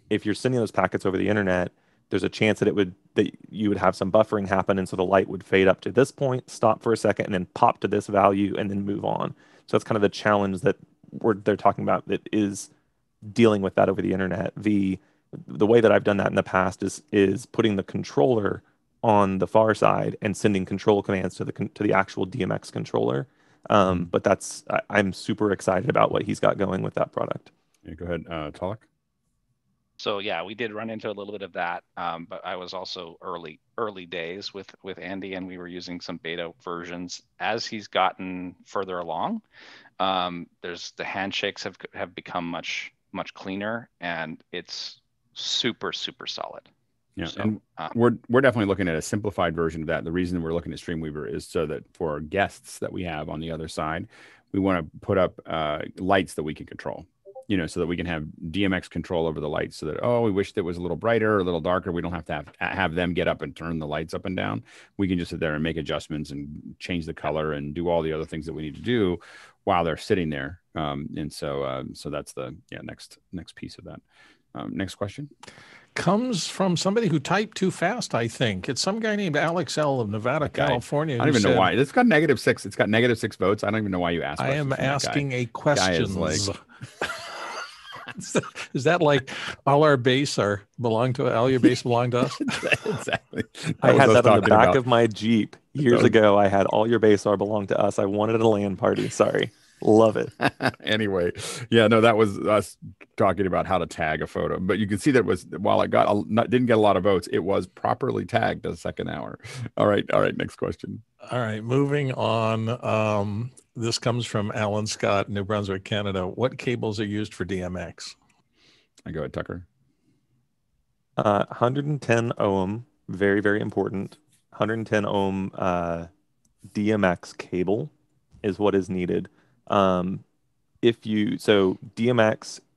If you're sending those packets over the internet, there's a chance that you would have some buffering happen. And so the light would fade up to this point, stop for a second, and then pop to this value and then move on. So that's kind of the challenge that they're talking about that is dealing with that over the internet. The way that I've done that in the past is putting the controller on the far side and sending control commands to the actual DMX controller. But I'm super excited about what he's got going with that product. Yeah, go ahead, Talak. So yeah, we did run into a little bit of that, but I was also early days with Andy, and we were using some beta versions. As he's gotten further along, the handshakes have become much cleaner, and it's super solid. Yeah, so, and we're definitely looking at a simplified version of that. The reason we're looking at Streamweaver is so that for guests that we have on the other side, we want to put up lights that we can control. You know, so that we can have DMX control over the lights so that, we wish that was a little brighter or a little darker. We don't have to have them get up and turn the lights up and down. We can just sit there and make adjustments and change the color and do all the other things that we need to do while they're sitting there. And so that's the next piece of that. Next question. Comes from somebody who typed too fast, I think. It's some guy named Alex L. of Nevada, California. I don't even know why. It's got -6. It's got -6 votes. I don't even know why you asked. I am asking a question. Is that like all your base belong to us? Exactly. I had that on the back of my Jeep years ago. I had all your base belong to us. I wanted a LAN party. Sorry. Love it. Anyway, yeah, no, that was us talking about how to tag a photo. But you can see that while it didn't get a lot of votes, it was properly tagged as second hour. All right. Next question. All right, moving on. This comes from Alan Scott, New Brunswick, Canada. What cables are used for DMX? I go ahead, Tucker. 110 ohm, very, very important. 110 ohm DMX cable is what is needed. DMX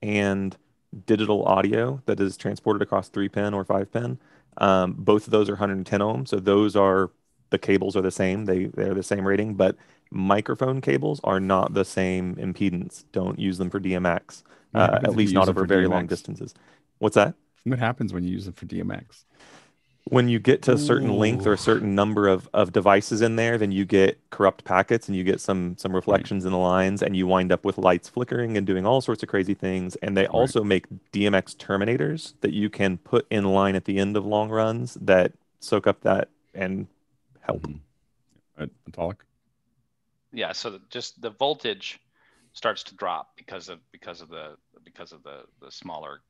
and digital audio that is transported across 3-pin or 5-pin, both of those are 110 ohm. So those are, the cables are the same. They're the same rating, but microphone cables are not the same impedance. Don't use them for DMX, at least not over very long distances. What's that? What happens when you use them for DMX? When you get to a certain length or a certain number of devices in there, then you get corrupt packets and you get some reflections in the lines, and you wind up with lights flickering and doing all sorts of crazy things. And they also make DMX terminators that you can put in line at the end of long runs that soak up that and help. Talk. Yeah, so just the voltage starts to drop because of the smaller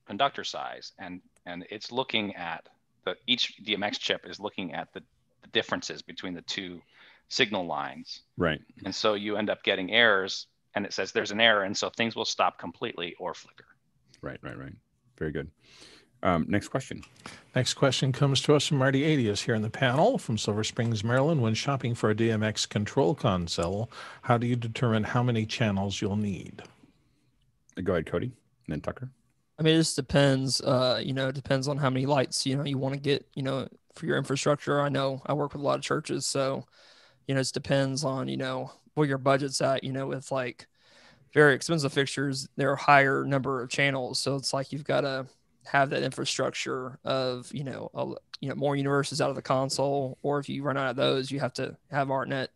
conductor size, and it's looking at each DMX chip is looking at the differences between the two signal lines. Right. And so you end up getting errors, and it says there's an error, and so things will stop completely or flicker. Right. Very good. Next question. Next question comes to us from Marty Adius here in the panel from Silver Springs, Maryland. When shopping for a DMX control console, how do you determine how many channels you'll need? Go ahead, Cody, and then Tucker. I mean, it just depends. It depends on how many lights, you want to get, for your infrastructure. I know I work with a lot of churches, so, it depends on, where your budget's at, with like very expensive fixtures, there are higher number of channels. So it's like, you've got to have that infrastructure of, more universes out of the console, or if you run out of those, you have to have ArtNet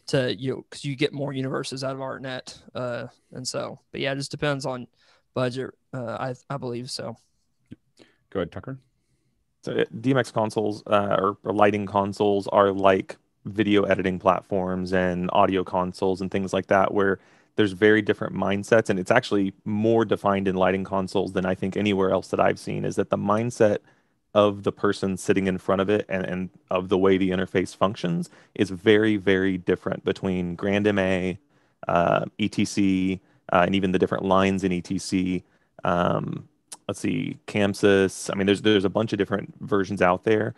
to, because you get more universes out of ArtNet. But yeah, it just depends on budget I believe so. Go ahead, Tucker. So DMX consoles or lighting consoles are like video editing platforms and audio consoles and things like that, where there's very different mindsets, and it's actually more defined in lighting consoles than I think anywhere else that I've seen. Is that the mindset of the person sitting in front of it and of the way the interface functions is very, very different between Grand MA, ETC, and even the different lines in ETC. Let's see, CAMSYS. I mean, there's a bunch of different versions out there.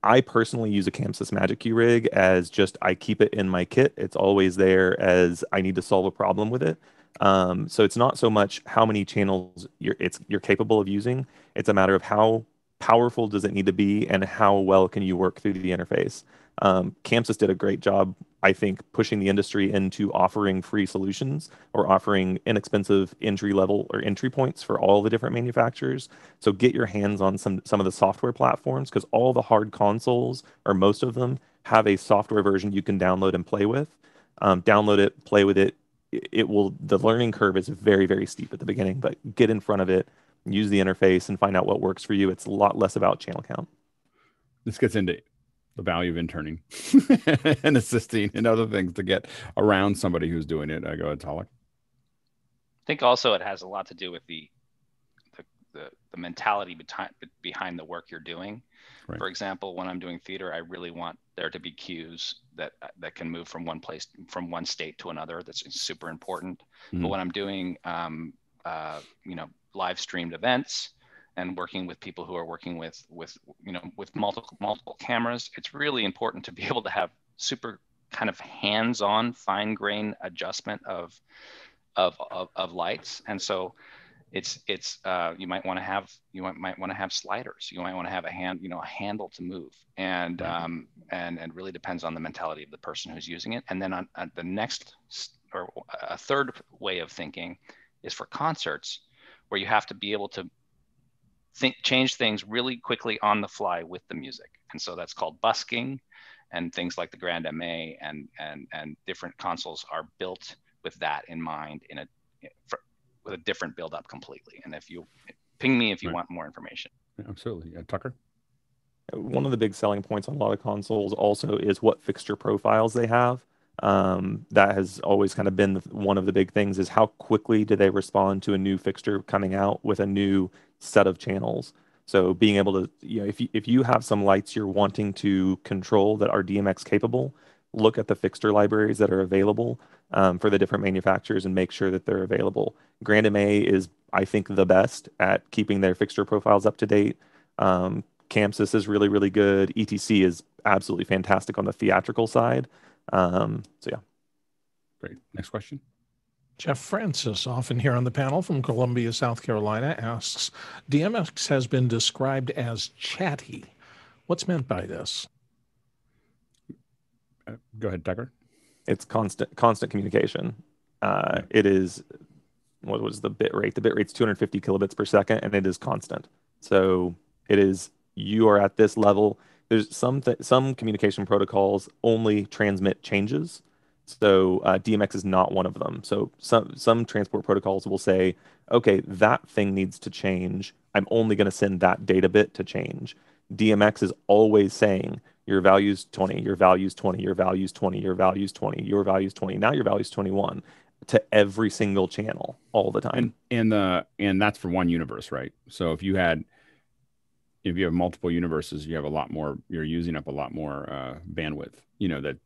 I personally use a CAMSYS Magic Key rig as just I keep it in my kit. It's always there as I need to solve a problem with it. So it's not so much how many channels you're capable of using. It's a matter of how powerful does it need to be and how well can you work through the interface. CAMSYS did a great job, I think, pushing the industry into offering free solutions or offering inexpensive entry level or entry points for all the different manufacturers. So get your hands on some of the software platforms, because all the hard consoles, or most of them, have a software version you can download and play with. Download it, play with it. The learning curve is very, very steep at the beginning, but get in front of it, use the interface, and find out what works for you. It's a lot less about channel count. This gets into the value of interning and assisting and other things to get around somebody who's doing it. Go ahead, Talik. I think also it has a lot to do with the mentality behind the work you're doing. Right. For example, when I'm doing theater, I really want there to be cues that can move from one state to another. That's super important. Mm-hmm. But when I'm doing live streamed events and working with people who are working with multiple cameras, it's really important to be able to have super kind of hands-on, fine-grained adjustment of lights. And so it's you might want to have sliders. You might want to have a handle to move, and really depends on the mentality of the person who's using it. And then on the next, or a third way of thinking is for concerts, where you have to be able to change things really quickly on the fly with the music. And so that's called busking, and things like the Grand MA and different consoles are built with that in mind, with a different build up completely. And if you ping me if you want more information. Yeah, absolutely. Tucker? One of the big selling points on a lot of consoles also is what fixture profiles they have. That has always kind of been one of the big things, is how quickly do they respond to a new fixture coming out with a new set of channels. So being able to, if you have some lights you're wanting to control that are DMX capable, look at the fixture libraries that are available for the different manufacturers and make sure that they're available. Grand MA is, I think, the best at keeping their fixture profiles up to date. CAMSYS is really, really good. ETC is absolutely fantastic on the theatrical side. So yeah. Great. Next question. Jeff Francis, often here on the panel from Columbia, South Carolina, asks, DMX has been described as chatty. What's meant by this? Go ahead, Tucker. It's constant communication. It is, what was the bit rate? The bit rate's 250 kilobits per second, and it is constant. So it is, you are at this level. There's some communication protocols only transmit changes. So DMX is not one of them. So some transport protocols will say, okay, that thing needs to change. I'm only going to send that data bit to change. DMX is always saying your value's 20, your value's 20, your value's 20, your value's 20, your value's 20, now your value's 21 to every single channel all the time. And that's for one universe, right? So if you have multiple universes, you have a lot more, you're using up a lot more bandwidth,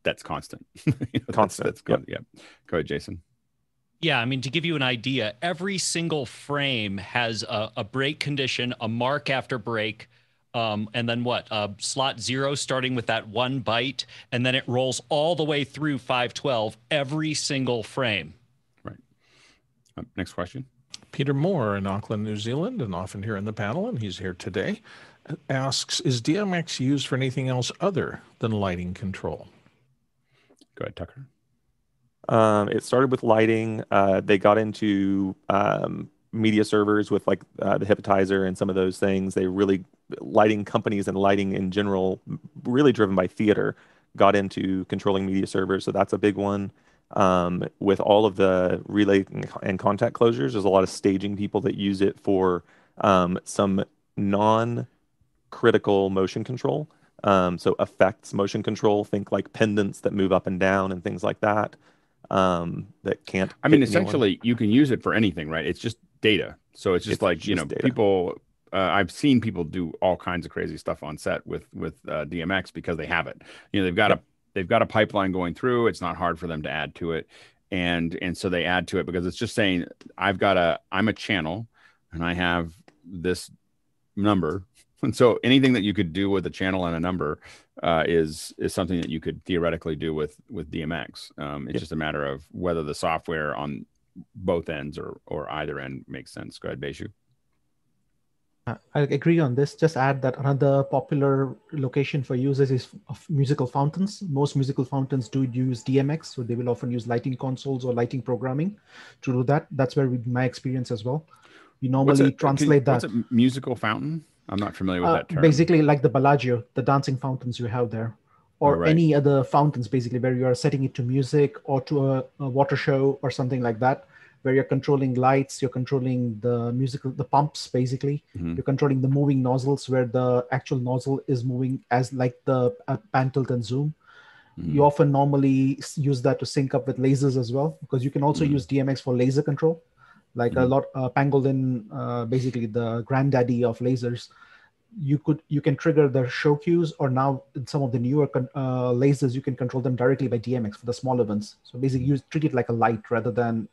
that's constant. Constant. That's good. Yep. Yeah. Go ahead, Jason. Yeah, I mean, to give you an idea, every single frame has a break condition, a mark after break, and then slot 0 starting with that 1 byte, and then it rolls all the way through 512 every single frame. Right. Next question. Peter Moore in Auckland, New Zealand, and often here in the panel, and he's here today, asks, is DMX used for anything else other than lighting control? Go ahead, Tucker. It started with lighting. They got into media servers with the Hypnotizer and some of those things. Lighting companies and lighting in general, really driven by theater, got into controlling media servers. So that's a big one. with all of the relay and contact closures, there's a lot of staging people that use it for some non-critical motion control. So effects motion control, think like pendants that move up and down and things like that. That can't. I mean, hit anyone. essentially, you can use it for anything, right? It's just data. So it's just like, just data. people. I've seen people do all kinds of crazy stuff on set with DMX because they have it. They've got a pipeline going through. It's not hard for them to add to it, and so they add to it because it's just saying I'm a channel, and I have this number. And so anything that you could do with a channel and a number is something that you could theoretically do with DMX. It's just a matter of whether the software on both ends or either end makes sense. Go ahead, Beishu. I agree on this. Just add that another popular location for users is musical fountains. Most musical fountains do use DMX, so they will often use lighting consoles or lighting programming to do that. That's where my experience as well. You normally translate that. What's a musical fountain? I'm not familiar with that term. Basically, like the Bellagio, the dancing fountains you have there, or any other fountains, basically, where you are setting it to music or to a water show or something like that, where you're controlling lights, you're controlling the pumps, basically. Mm-hmm. You're controlling the moving nozzles, where the actual nozzle is moving as like the pan, tilt, and zoom. Mm-hmm. You often normally use that to sync up with lasers as well, because you can also use DMX for laser control. Like a lot, Pangolin, basically the granddaddy of lasers. You can trigger the show cues, or now in some of the newer lasers, you can control them directly by DMX for the smaller ones. So basically, you treat it like a light rather than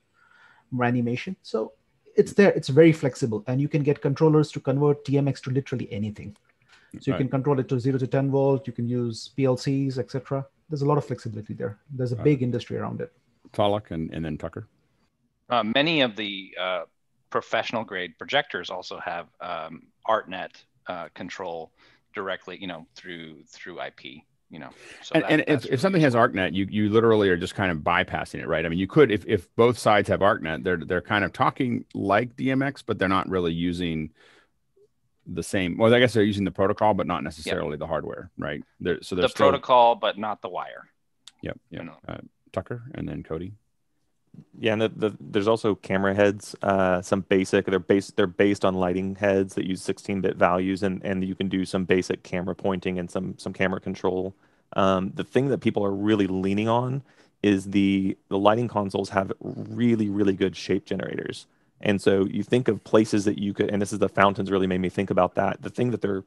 animation. So it's there. It's very flexible, and you can get controllers to convert DMX to literally anything. So you can control it to 0 to 10 volt. You can use PLCs, etc. There's a lot of flexibility there. There's a big industry around it. Talak and then Tucker. Many of the professional grade projectors also have ArtNet control directly, through IP. So and if something has ArtNet, you literally are just kind of bypassing it, right? I mean, you could if both sides have ArtNet, they're kind of talking like DMX, but they're not really using the same. Well, I guess they're using the protocol, but not necessarily the hardware, right? So there's the protocol, but not the wire. Yep. Tucker and then Cody. Yeah, and there's also camera heads, some basic. They're based on lighting heads that use 16-bit values, and you can do some basic camera pointing and some camera control. The thing that people are really leaning on is the lighting consoles have really, really good shape generators. And so you think of places that you could, and this is the fountains really made me think about that. The thing that they're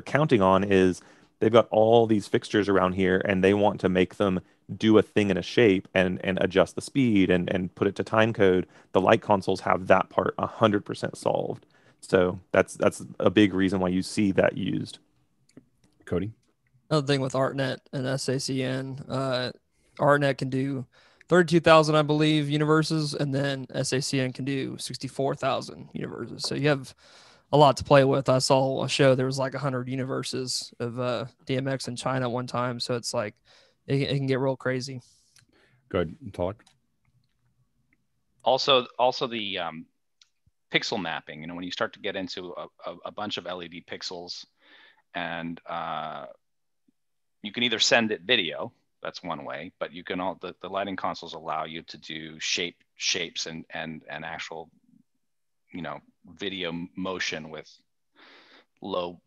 counting on is they've got all these fixtures around here, and they want to make them do a thing in a shape and adjust the speed and put it to time code. The light consoles have that part 100% solved. So that's a big reason why you see that used. Cody? Another thing with ArtNet and SACN, ArtNet can do 32,000, I believe, universes, and then SACN can do 64,000 universes. So you have a lot to play with. I saw a show, there was like 100 universes of DMX in China one time. So it's like, it can get real crazy. Good. Talk. Also the pixel mapping, when you start to get into a bunch of LED pixels, and you can either send it video, that's one way, but you can the lighting consoles allow you to do shapes and actual, video motion with low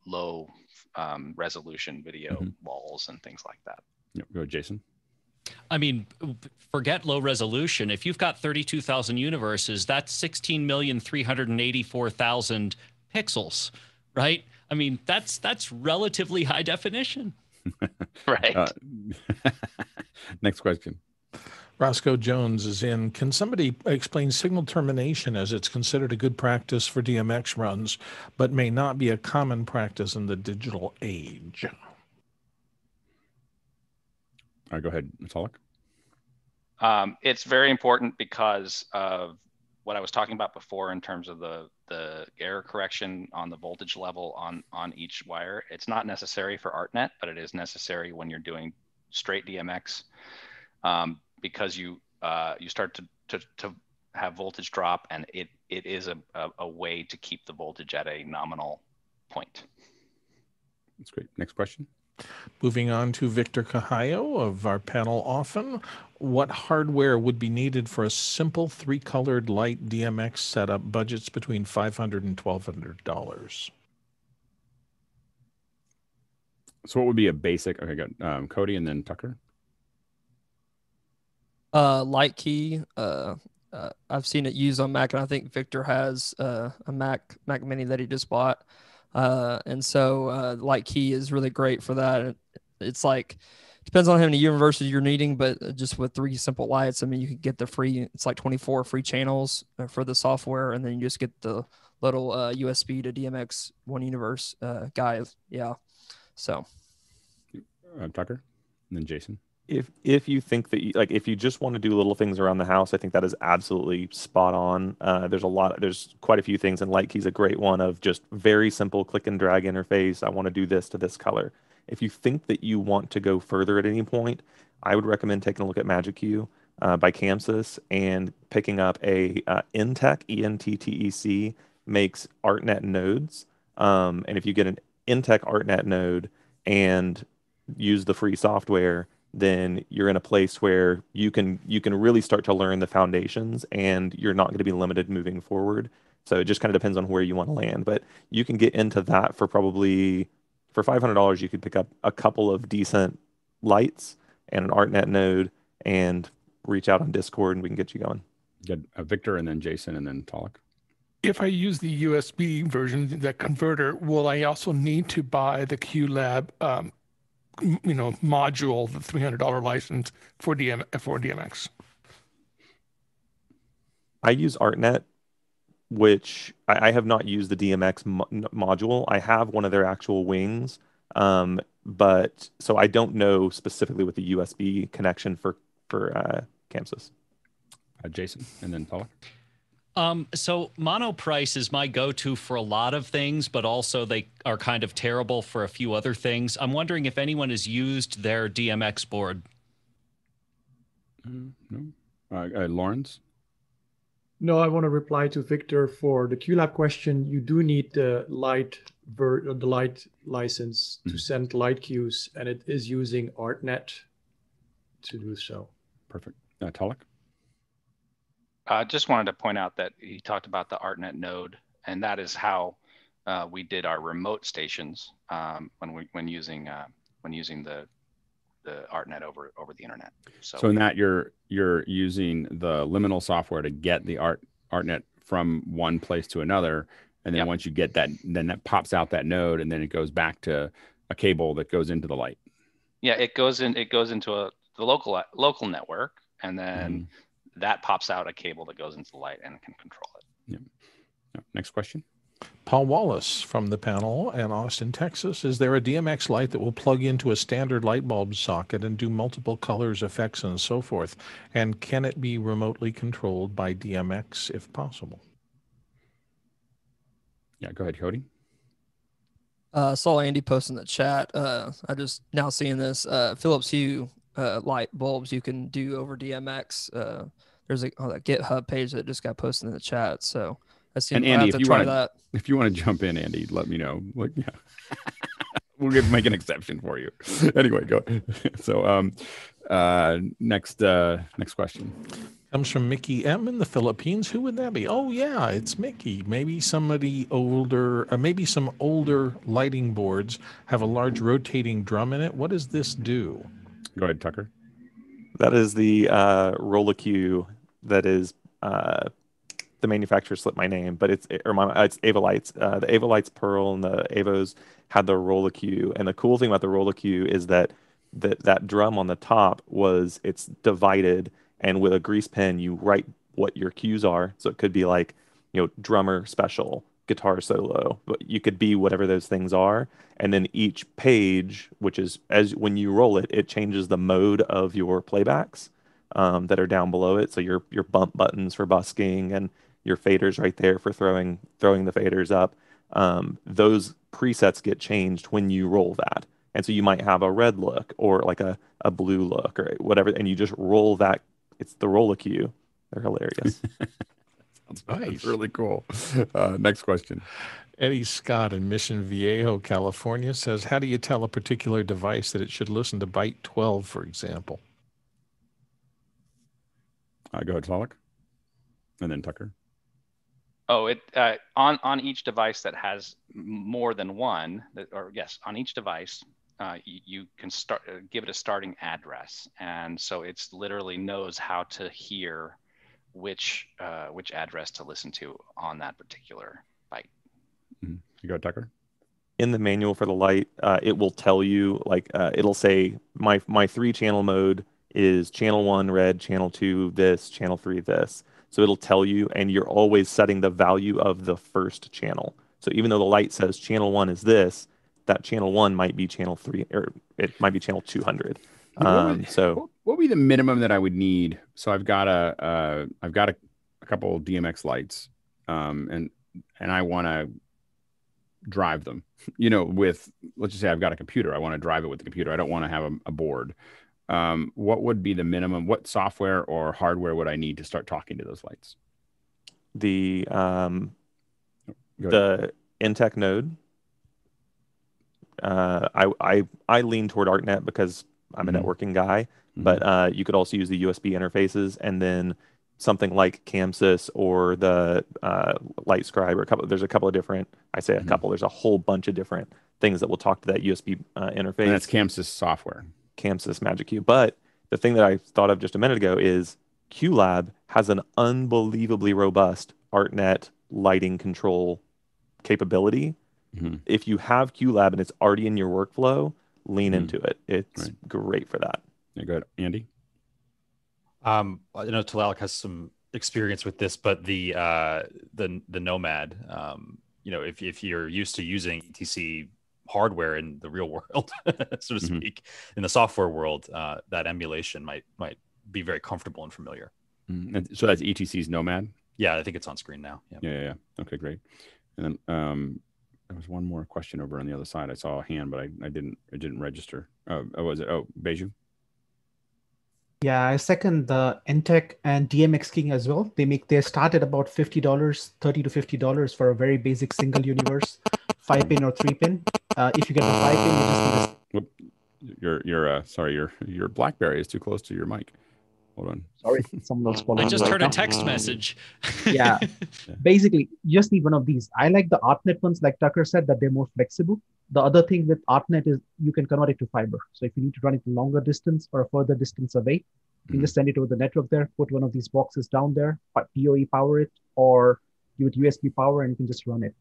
resolution video walls and things like that. Yep. Go, Jason. I mean, forget low resolution. If you've got 32,000 universes, that's 16,384,000 pixels, right? I mean, that's relatively high definition. Right. Next question. Roscoe Jones is in. Can somebody explain signal termination, as it's considered a good practice for DMX runs, but may not be a common practice in the digital age? All right, go ahead, Talak. It's very important because of what I was talking about before in terms of the error correction on the voltage level on each wire. It's not necessary for ArtNet, but it is necessary when you're doing straight DMX, because you start to have voltage drop, and it is a way to keep the voltage at a nominal point. That's great. Next question. Moving on to Victor Cajallo of our panel often. what hardware would be needed for a simple 3-colored light DMX setup? Budgets between $500 and $1,200. So what would be a basic? Okay, good. Cody and then Tucker. Light key. I've seen it used on Mac, and I think Victor has a Mac Mini that he just bought. And so light key is really great for that. It's like, depends on how many universes you're needing, but just with 3 simple lights, I mean, you can get the free, it's like 24 free channels for the software, and then you just get the little USB to DMX one universe guide. Yeah. So Tucker and then Jason. If you think that if you just want to do little things around the house, I think that is absolutely spot on. There's quite a few things, and Light Key's a great one of just very simple click and drag interface. I want to do this to this color. If you think that you want to go further at any point, I would recommend taking a look at Magic Q by Camsys and picking up a Intec, ENTTEC, makes ArtNet nodes. And if you get an Intec ArtNet node and use the free software, then you're in a place where you can really start to learn the foundations, and you're not going to be limited moving forward. So it just kind of depends on where you want to land. But you can get into that for probably, for $500, you could pick up a couple of decent lights and an ArtNet node and reach out on Discord, and we can get you going. Good. Victor and then Jason and then Talik. If I use the USB version, that converter, will I also need to buy the QLab module, the $300 license for DMX? I use ArtNet, which I have not used the DMX module. I have one of their actual wings, but so I don't know specifically with the USB connection for Camsys. Jason and then Paula. So Monoprice is my go-to for a lot of things, but also they are kind of terrible for a few other things. I'm wondering if anyone has used their DMX board. No. Lawrence? No, I want to reply to Victor for the QLab question. You do need the light license to send light cues, and it is using ArtNet to do so. Perfect. Talik? I just wanted to point out that he talked about the ArtNet node, and that is how we did our remote stations when using the ArtNet over the internet. So in that you're using the liminal software to get the ArtNet from one place to another, and then once you get that, then that pops out that node, and then it goes back to a cable that goes into the light. Yeah, it goes into the local network, and then that pops out a cable that goes into the light and can control it. Yeah. Next question. Paul Wallace from the panel in Austin, Texas. Is there a DMX light that will plug into a standard light bulb socket and do multiple colors, effects, and so forth? And can it be remotely controlled by DMX if possible? Yeah, go ahead, Cody. Saw Andy post in the chat. I just now seeing this. Philips Hue light bulbs you can do over DMX. There's a GitHub page that just got posted in the chat. So I see. And Andy, if you want to jump in, Andy, let me know. We'll make an exception for you. Anyway, go. So next question comes from Mickey M in the Philippines. Who would that be? Oh yeah, it's Mickey. Maybe somebody older, maybe some older lighting boards have a large rotating drum in it. What does this do? Go ahead, Tucker. That is the Rollicue. That is the manufacturer slipped my name, but it's Avolites. The Avolites Pearl and the Avos had the Rollicue, and the cool thing about the Rollicue is that drum on the top it's divided, and with a grease pen you write what your cues are. So it could be like drummer special, guitar solo, but you could be whatever those things are. And then each page, which is when you roll it, it changes the mode of your playbacks that are down below it. So your bump buttons for busking and your faders right there for throwing the faders up. Those presets get changed when you roll that. And so you might have a red look or like a blue look or whatever, and you just roll that. It's the Rollicue. They're hilarious. That's really cool. Next question. Eddie Scott in Mission Viejo, California says, how do you tell a particular device that it should listen to byte 12, for example? Go ahead, Solak. And then Tucker. Oh, it on each device that has more than one, or yes, on each device, you can start give it a starting address, and so it's literally knows how to hear which address to listen to on that particular byte. Mm-hmm. You go, Tucker. In the manual for the light, it will tell you, like, it'll say my 3-channel mode is channel 1 red, channel 2 this, channel 3 this. So it'll tell you, and you're always setting the value of the first channel. So even though the light says channel 1 is this, that channel 1 might be channel 3, or it might be channel 200. What would be the minimum that I would need? So I've got a couple DMX lights, and I want to drive them, with, let's just say I've got a computer. I want to drive it with the computer. I don't want to have a board. What would be the minimum? What software or hardware would I need to start talking to those lights? The Intec node. I lean toward ArtNet because I'm a networking guy, but you could also use the USB interfaces, and then something like CAMSYS or the LightScribe, or there's a couple of different, I say a couple, there's a whole bunch of different things that will talk to that USB interface. And that's CAMSYS software. CAMSYS Magic Q. But the thing that I thought of just a minute ago is QLab has an unbelievably robust ArtNet lighting control capability. If you have QLab and it's already in your workflow, lean into it. It's great for that. Yeah, go ahead, Andy. I know Talalik has some experience with this, but the Nomad, if you're used to using ETC hardware in the real world, so to speak, in the software world, that emulation might be very comfortable and familiar. So that's ETC's Nomad? Yeah, I think it's on screen now. Yeah. Okay, great. And then there was one more question over on the other side. I saw a hand, but it didn't register. Was it? Oh, Beju. Yeah, I second the Intec and DMX King as well. They start at about $50, $30 to $50 for a very basic single universe, 5-pin or 3-pin. If you get the 5-pin, you just need your BlackBerry is too close to your mic. Hold on. Sorry, someone else following. I just heard a text message. Yeah. Basically, you just need one of these. I like the ArtNet ones, like Tucker said, that they're more flexible. The other thing with ArtNet is you can convert it to fiber. So if you need to run it a longer distance or a further distance away, you can just send it over the network there, put one of these boxes down there, PoE power it, or give it USB power, and you can just run it.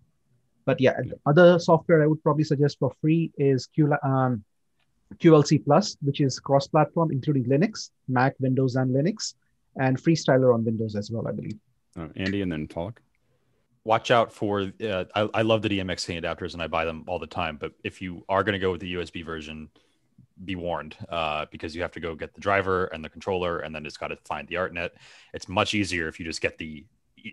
But yeah, other software I would probably suggest for free is QLC Plus, which is cross-platform, including Linux, Mac, Windows, and Linux, and Freestyler on Windows as well, I believe. Andy, and then Talak. Watch out for, I love the DMX King adapters and I buy them all the time, but if you are going to go with the USB version, be warned, because you have to go get the driver and the controller, and then it's got to find the ArtNet. It's much easier if you just get the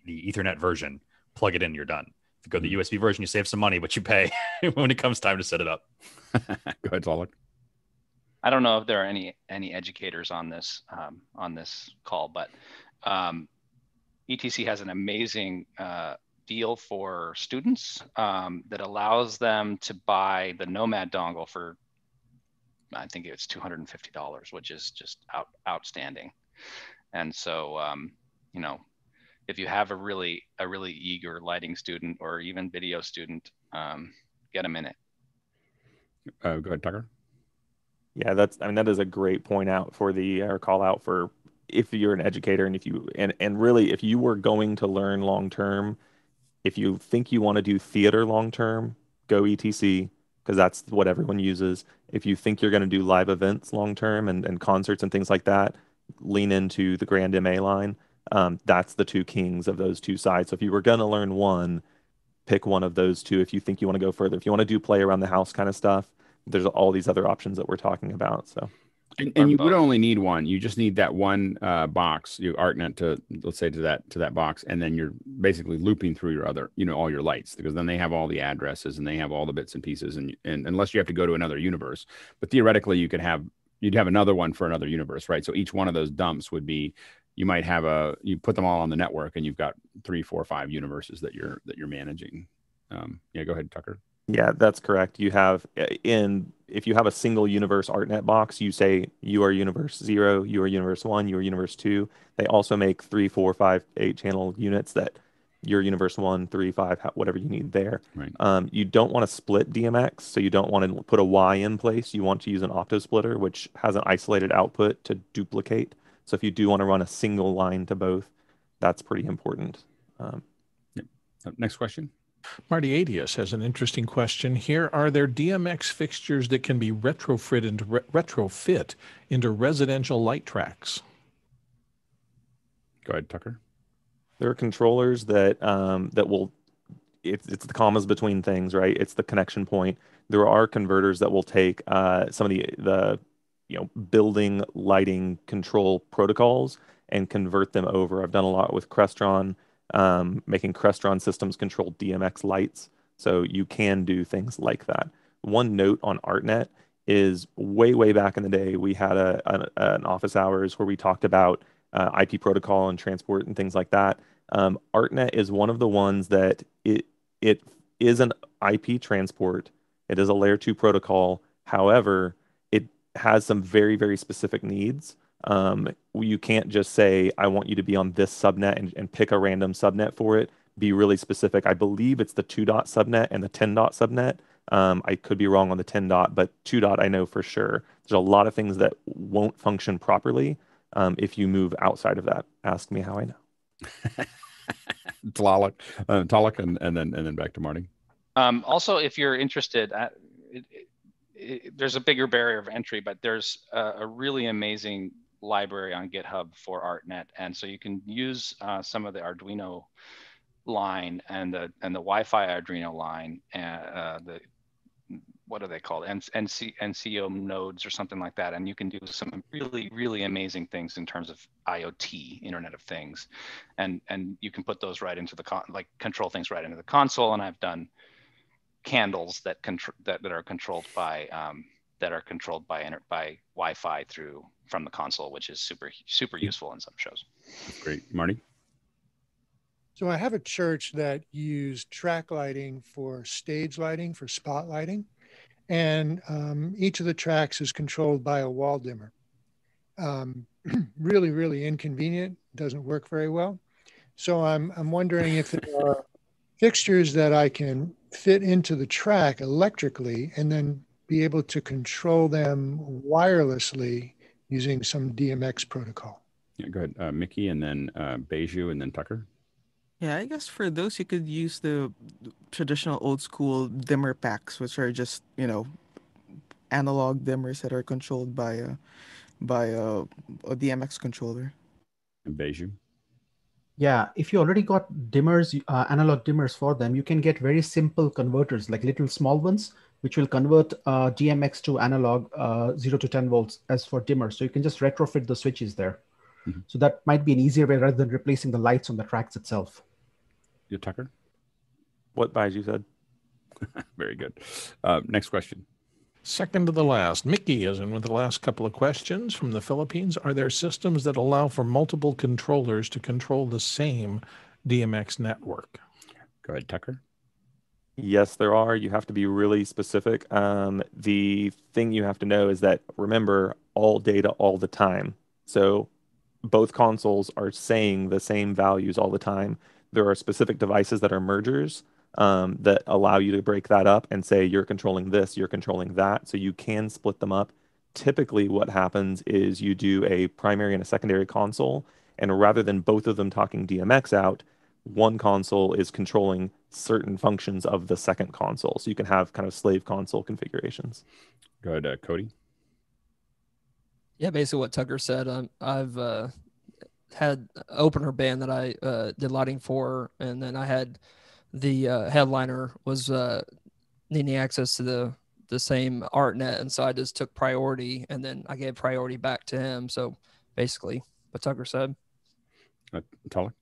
Ethernet version, plug it in, you're done. If you go the USB version, you save some money, but you pay when it comes time to set it up. Go ahead, Talak. I don't know if there are any educators on this call, but ETC has an amazing deal for students that allows them to buy the Nomad dongle for, I think it's $250, which is just outstanding. And so, if you have a really eager lighting student or even video student, get them in it. Go ahead, Tucker. Yeah, that is a great point out for or call out for if you're an educator, and really if you were going to learn long term, if you think you want to do theater long term, go ETC, because that's what everyone uses. If you think you're going to do live events long term and concerts and things like that, lean into the Grand MA line. That's the two kings of those two sides. So if you were going to learn one, pick one of those two. If you think you want to go further, if you want to do play around the house kind of stuff, there's all these other options that we're talking about. So, and you would only need one. You just need that one box, your ArtNet to, let's say, to that box, and then you're basically looping through your other, all your lights, because then they have all the addresses and they have all the bits and pieces, and unless you have to go to another universe, but theoretically you'd have another one for another universe, right? So each one of those dumps would be, you might have you put them all on the network, and you've got 3, 4, 5 universes that you're managing. Go ahead, Tucker. Yeah, that's correct. You have if you have a single universe ArtNet box, you say you are universe 0, you are universe 1, you are universe 2. They also make 3, 4, 5, 8 channel units that you're universe 1, 3, 5, whatever you need there. Right. You don't want to split DMX, so you don't want to put a Y in place. You want to use an optosplitter, which has an isolated output to duplicate. So if you do want to run a single line to both, that's pretty important. Next question. Marty Adius has an interesting question here. Are there DMX fixtures that can be retrofit into residential light tracks? Go ahead, Tucker. There are controllers that will it's the commas between things, right? It's the connection point. There are converters that will take some of the building lighting control protocols and convert them over. I've done a lot with Crestron, making Crestron systems control DMX lights. So you can do things like that. One note on ArtNet is way back in the day, we had an office hours where we talked about IP protocol and transport and things like that. ArtNet is one of the ones that it is an IP transport. It is a layer 2 protocol. However, it has some very specific needs. You can't just say, I want you to be on this subnet and pick a random subnet for it. Be really specific. I believe it's the 2 dot subnet and the 10 dot subnet. I could be wrong on the 10 dot, but 2 dot I know for sure. There's a lot of things that won't function properly if you move outside of that. Ask me how I know. Talak, and then back to Marty. Also, if you're interested, there's a bigger barrier of entry, but there's a really amazing library on GitHub for ArtNet, and so you can use some of the Arduino line and the Wi-Fi Arduino line, and what are they called? NCO nodes or something like that, and you can do some really amazing things in terms of IoT, Internet of Things, and you can put those right into the control things right into the console. And I've done candles that are controlled by Wi-Fi from the console, which is super useful in some shows. That's great, Marty. So I have a church that used track lighting for stage lighting, for spot lighting, and each of the tracks is controlled by a wall dimmer. Really inconvenient. Doesn't work very well. So I'm wondering if there are fixtures that I can fit into the track electrically and then be able to control them wirelessly using some DMX protocol. Yeah, go ahead, Mickey, and then Beju, and then Tucker. Yeah, I guess for those you could use the traditional old school dimmer packs, which are just analog dimmers that are controlled by a DMX controller. And Beju. Yeah, if you already got dimmers, analog dimmers for them, you can get very simple converters, like little small ones, which will convert DMX to analog 0 to 10 volts as for dimmers. So you can just retrofit the switches there. Mm-hmm. So that might be an easier way rather than replacing the lights on the tracks itself. You, Tucker? What Baiju said. Very good. Next question. Second to the last. Mickey is in with the last couple of questions from the Philippines. Are there systems that allow for multiple controllers to control the same DMX network? Go ahead, Tucker. Yes, there are. You have to be really specific. The thing you have to know is that, remember, all data all the time. So both consoles are saying the same values all the time. There are specific devices that are mergers that allow you to break that up and say you're controlling this, you're controlling that. So you can split them up. Typically what happens is you do a primary and a secondary console, and rather than both of them talking DMX out, one console is controlling certain functions of the second console. So you can have kind of slave console configurations. Go ahead, Cody. Yeah, basically what Tucker said. I've had an opener band that I did lighting for, and then I had the headliner was needing access to the same ArtNet, and so I just took priority, and then I gave priority back to him. So basically what Tucker said. Tyler?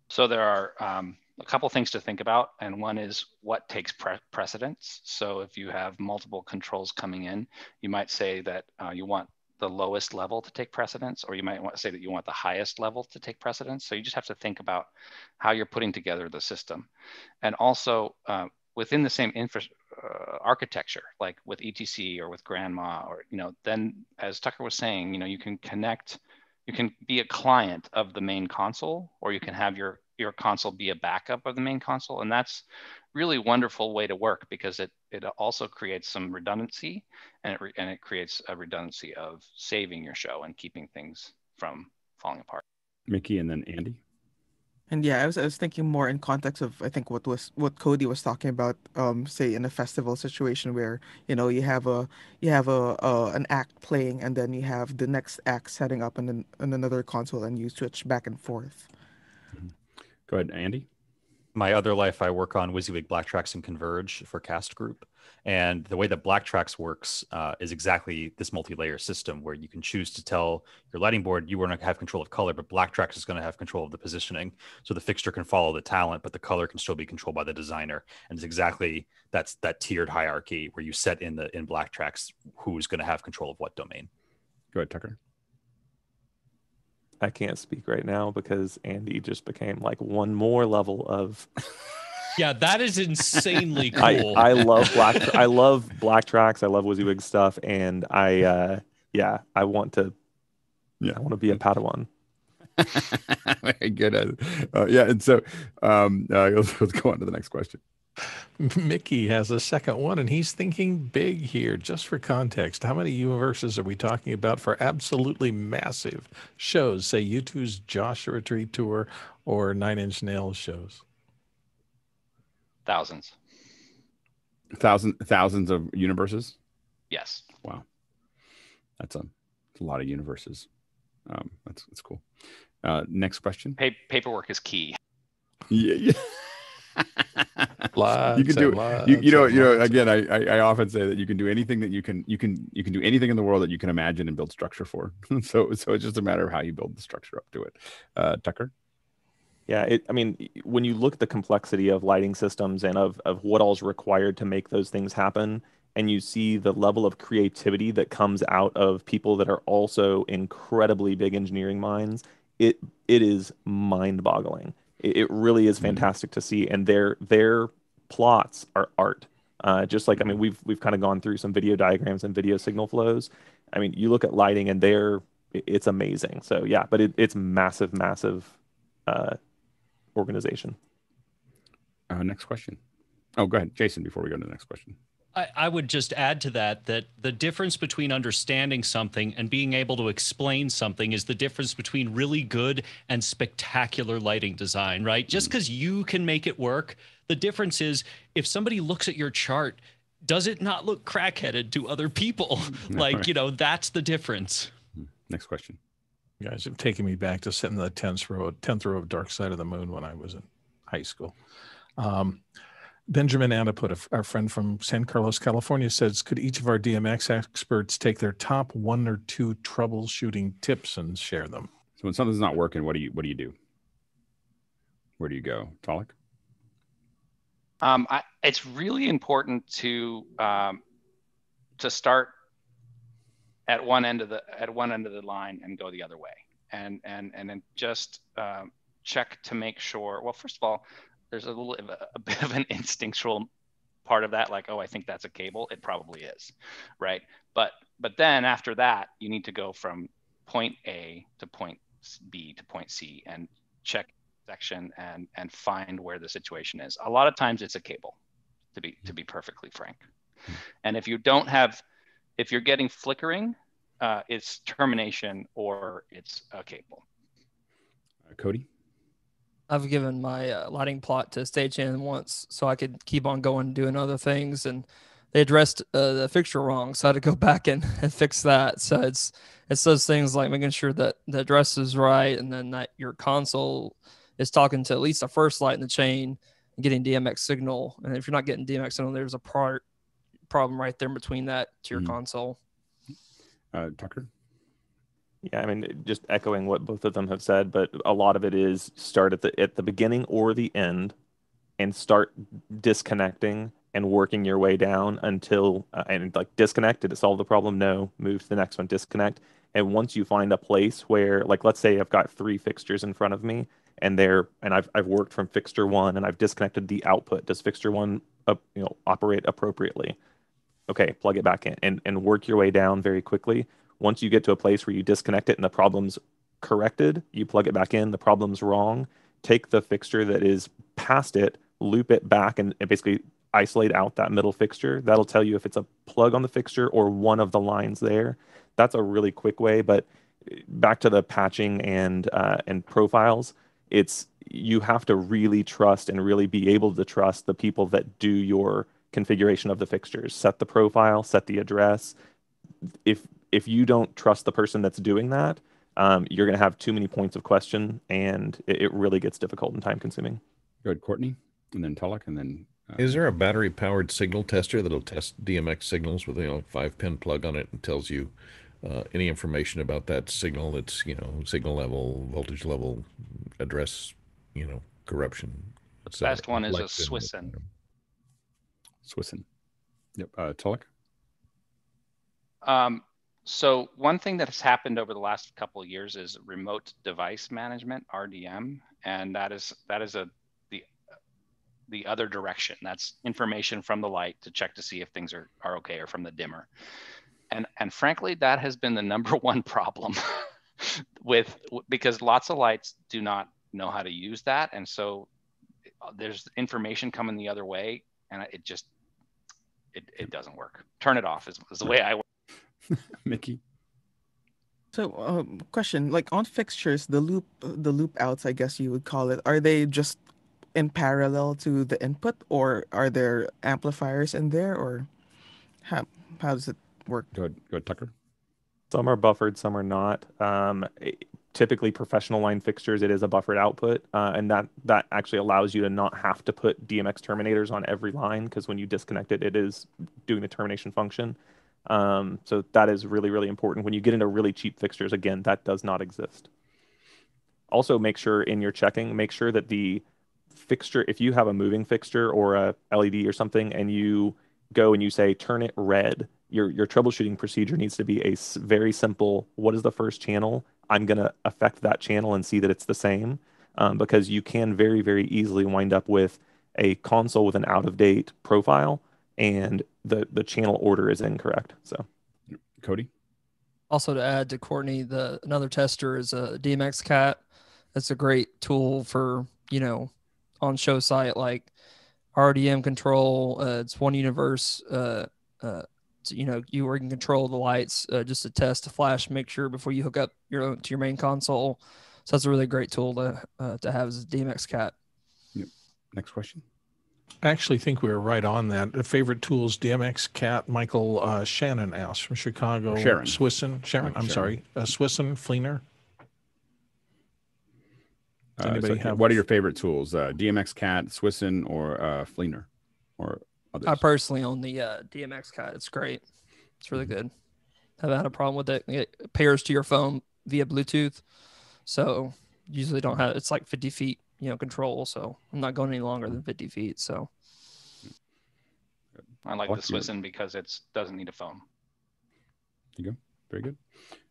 So there are a couple things to think about, and one is what takes precedence. So if you have multiple controls coming in, you might say that you want the lowest level to take precedence, or you might want to say that you want the highest level to take precedence. So you just have to think about how you're putting together the system. And also within the same architecture, like with ETC or with Grandma, or, then as Tucker was saying, you can connect, you can be a client of the main console, or you can have your console be a backup of the main console. And that's really wonderful way to work, because it also creates some redundancy, and it creates a redundancy of saving your show and keeping things from falling apart. Mickey and then Andy. And yeah, I was thinking more in context of, I think, what Cody was talking about, say in a festival situation where you have an act playing, and then you have the next act setting up in another console, and you switch back and forth. Go ahead, Andy. My other life, I work on WYSIWYG Blacktracks and Converge for Cast Group. And the way that Blacktracks works is exactly this multi-layer system where you can choose to tell your lighting board you want to have control of color, but Blacktracks is going to have control of the positioning. So the fixture can follow the talent, but the color can still be controlled by the designer. And it's exactly that tiered hierarchy where you set in Blacktracks who's going to have control of what domain. Go ahead, Tucker. I can't speak right now because Andy just became like one more level of. Yeah, that is insanely cool. I love Blacktracks. I love WYSIWYG stuff, and I want to. Yeah, I want to be a Padawan. Very good. And so let's go on to the next question. Mickey has a second one, and he's thinking big here. Just for context, how many universes are we talking about for absolutely massive shows? Say U2's Joshua Tree Tour or Nine Inch Nails shows. Thousands of universes. Yes. Wow, that's a lot of universes. That's cool. Next question. Paperwork is key. Yeah. Lots you can do lots again, I often say that you can do anything that you can do anything in the world that you can imagine and build structure for. so it's just a matter of how you build the structure up to it. Tucker. Yeah, when you look at the complexity of lighting systems and of what all is required to make those things happen, and you see the level of creativity that comes out of people that are also incredibly big engineering minds, it is mind-boggling. It really is fantastic to see, and their plots are art. Just like we've kind of gone through some video diagrams and video signal flows. You look at lighting, and it's amazing. So yeah, but it's massive organization. Next question. Oh, go ahead, Jason. Before we go to the next question. I would just add to that the difference between understanding something and being able to explain something is the difference between really good and spectacular lighting design, right? Just because you can make it work, the difference is if somebody looks at your chart, does it not look crackheaded to other people? That's the difference. Next question. You guys have taken me back to sitting in the 10th row of Dark Side of the Moon when I was in high school. Benjamin Annaput, our friend from San Carlos, California, says, could each of our DMX experts take their top 1 or 2 troubleshooting tips and share them? So when something's not working, what do you do? Where do you go? Talik? It's really important to start at one end of the line and go the other way, and then just check to make sure. Well, first of all, there's a bit of an instinctual part of that, like, oh, I think that's a cable. It probably is, right? But then after that, you need to go from point A to point B to point C and check section and find where the situation is. A lot of times it's a cable, to be perfectly frank. And if you're getting flickering, it's termination or it's a cable. Cody? I've given my lighting plot to Stagehand once so I could keep on going doing other things, and they addressed the fixture wrong, so I had to go back and fix that. So it's those things like making sure that the address is right, and then that your console is talking to at least the first light in the chain and getting DMX signal. And if you're not getting DMX signal, there's a problem right there in between that to your console. Tucker? Yeah, just echoing what both of them have said, but a lot of it is start at the beginning or the end and start disconnecting and working your way down until and like disconnect. Did it solve the problem? No. Move to the next one, disconnect. And once you find a place where, like, let's say I've got 3 fixtures in front of me, and I've worked from fixture 1 and I've disconnected the output. Does fixture 1 operate appropriately? Okay, plug it back in and work your way down very quickly. Once you get to a place where you disconnect it and the problem's corrected, you plug it back in, the problem's wrong, take the fixture that is past it, loop it back, and basically isolate out that middle fixture. That'll tell you if it's a plug on the fixture or one of the lines there. That's a really quick way. But back to the patching and profiles, you have to really trust and really be able to trust the people that do your configuration of the fixtures. Set the profile, set the address. If you don't trust the person that's doing that, you're going to have too many points of question, and it really gets difficult and time consuming. Go ahead, Courtney, and then Tulloch, and then. Is there a battery powered signal tester that'll test DMX signals with a 5-pin plug on it and tells you any information about that signal? That's signal level, voltage level, address, corruption. The best one is a Swisson. Swisson. Yep. Tulloch. So one thing that has happened over the last couple of years is remote device management, RDM, and that is the other direction. That's information from the light to check to see if things are okay, or from the dimmer. And frankly, that has been the number one problem because lots of lights do not know how to use that, and so there's information coming the other way, and it doesn't work. Turn it off is the way I work. Mickey. So, question: like on fixtures, the loop outs, I guess you would call it, are they just in parallel to the input, or are there amplifiers in there, or how does it work? Go ahead, Tucker. Some are buffered, some are not. Typically, professional line fixtures, it is a buffered output, and that actually allows you to not have to put DMX terminators on every line, because when you disconnect it, it is doing the termination function. So that is really, really important. When you get into really cheap fixtures, again, that does not exist. Also, make sure in your checking, make sure that the fixture, if you have a moving fixture or a LED or something, and you go and you say, turn it red, your troubleshooting procedure needs to be a very simple, what is the first channel? I'm going to affect that channel and see that it's the same, because you can very, very easily wind up with a console with an out-of-date profile, and the channel order is incorrect. So, Cody? Also, to add to Courtney, another tester is a DMX Cat. That's a great tool for, on show site, like RDM control. It's one universe. You can control the lights just to test the flash mixture before you hook up to your main console. So that's a really great tool to have as a DMX Cat. Yep. Next question. I actually think we were right on that. The favorite tools, DMX Cat. Michael Shannon asked from Chicago. Sharon. Swisson. Sharon. I'm sorry. Swisson, Fleener. What are your favorite tools? DMX Cat, Swisson, or Fleener, or others? I personally own the DMX Cat. It's great. It's really good. Haven't had a problem with it. It pairs to your phone via Bluetooth, so usually don't have. It's like 50 feet, control. So I'm not going any longer than 50 feet. So I like the Swisson because it doesn't need a phone. There you go. Very good.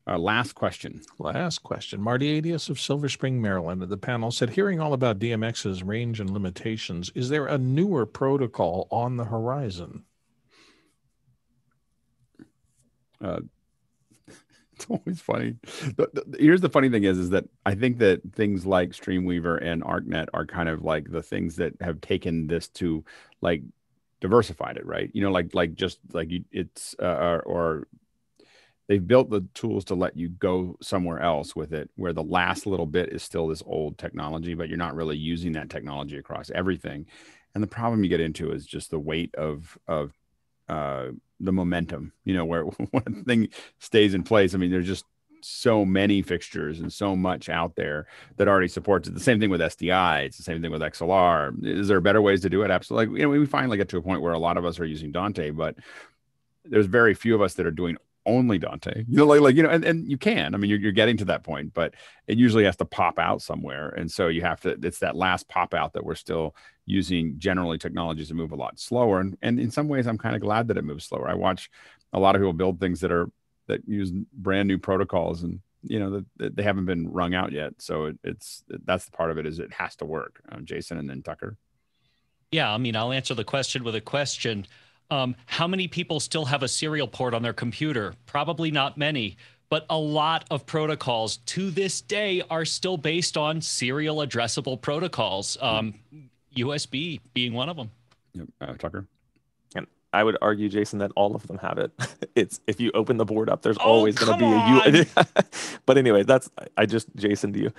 Last question. Marty Adius of Silver Spring, Maryland, at the panel said, hearing all about DMX's range and limitations, is there a newer protocol on the horizon? It's always funny. Here's the funny thing is that I think that things like Streamweaver and ArcNet are kind of like the things that have taken this to like diversified it, right? Or they've built the tools to let you go somewhere else with it, where the last little bit is still this old technology, but you're not really using that technology across everything. And the problem you get into is just the weight of the momentum, where one thing stays in place. I mean, there's just so many fixtures and so much out there that already supports it. The same thing with SDI. It's the same thing with XLR. Is there better ways to do it? Absolutely. We finally get to a point where a lot of us are using Dante, but there's very few of us that are doing only Dante, and you can, you're getting to that point, but it usually has to pop out somewhere. And so you have to, it's that last pop out that we're still using generally technologies that move a lot slower. And in some ways, I'm kind of glad that it moves slower. I watch a lot of people build things that use brand new protocols, and that they haven't been wrung out yet. So that's the part of it, is it has to work. Jason and then Tucker. Yeah, I mean, I'll answer the question with a question. How many people still have a serial port on their computer? Probably not many, but a lot of protocols to this day are still based on serial addressable protocols, USB being one of them. Yep. Tucker? And I would argue, Jason, that all of them have it. It's if you open the board up, there's always going to be a But anyway, Jason to you.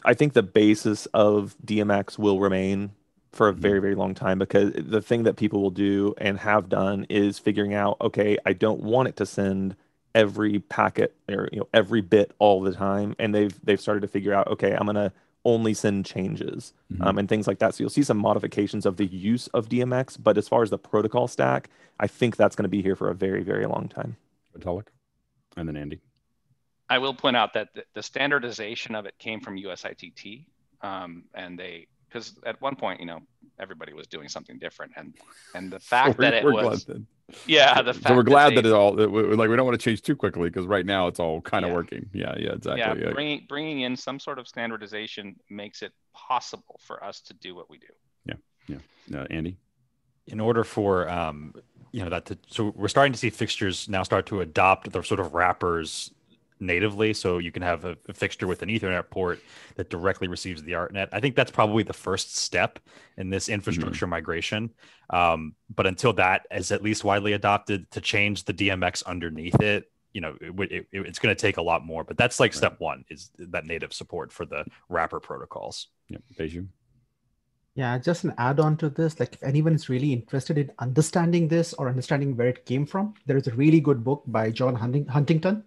I think the basis of DMX will remain for a very, very long time, because the thing that people will do and have done is figuring out, okay, I don't want it to send every packet or every bit all the time, and they've started to figure out, okay, I'm gonna only send changes and things like that. So you'll see some modifications of the use of DMX, but as far as the protocol stack, I think that's going to be here for a very, very long time. Vitalik, and then Andy. I will point out that the standardization of it came from USITT, and because at one point, everybody was doing something different, and the fact that it was, so we're glad that it all, like, we don't want to change too quickly, because right now it's all kind of working. Yeah, exactly. Yeah, bringing in some sort of standardization makes it possible for us to do what we do. Yeah. Andy, in order for so we're starting to see fixtures now start to adopt the sort of wrappers natively, so you can have a fixture with an Ethernet port that directly receives the ArtNet. I think that's probably the first step in this infrastructure migration. But until that is at least widely adopted, to change the DMX underneath it, it's going to take a lot more. But that's like step one, is that native support for the wrapper protocols. Yeah, Beju. Yeah, just an add-on to this, like if anyone is really interested in understanding this or understanding where it came from, there is a really good book by John Huntington,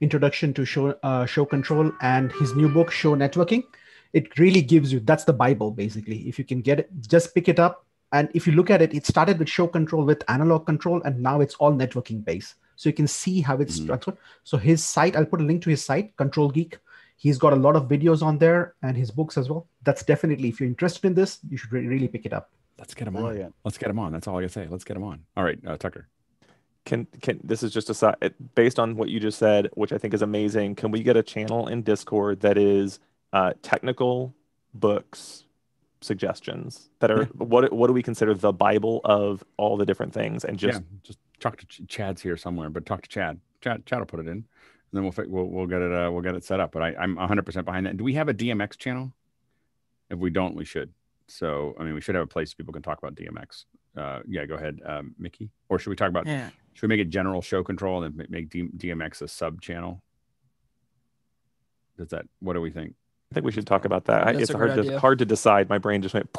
Introduction to Show Control, and his new book, Show Networking. It really gives you, that's the Bible, basically. If you can get it, just pick it up. And if you look at it, it started with show control with analog control, and now it's all networking based. So you can see how it's structured. So his site, I'll put a link to his site, Control Geek. He's got a lot of videos on there and his books as well. That's definitely, if you're interested in this, you should really pick it up. Let's get him on. Let's get him on. That's all I can say. Let's get him on. All right, Tucker. Can this is just a side, based on what you just said, which I think is amazing. Can we get a channel in Discord that is technical books suggestions that are what do we consider the Bible of all the different things? And just talk to Chad's here somewhere, but talk to Chad. Chad will put it in, and then we'll get it set up. But I'm 100% behind that. Do we have a DMX channel? If we don't, we should. So I mean, we should have a place people can talk about DMX. Go ahead, Mickey. Or should we talk about? Yeah. Should we make it general show control and then make DMX a sub channel? What do we think? I think we should talk about that. It's hard to decide. My brain just went.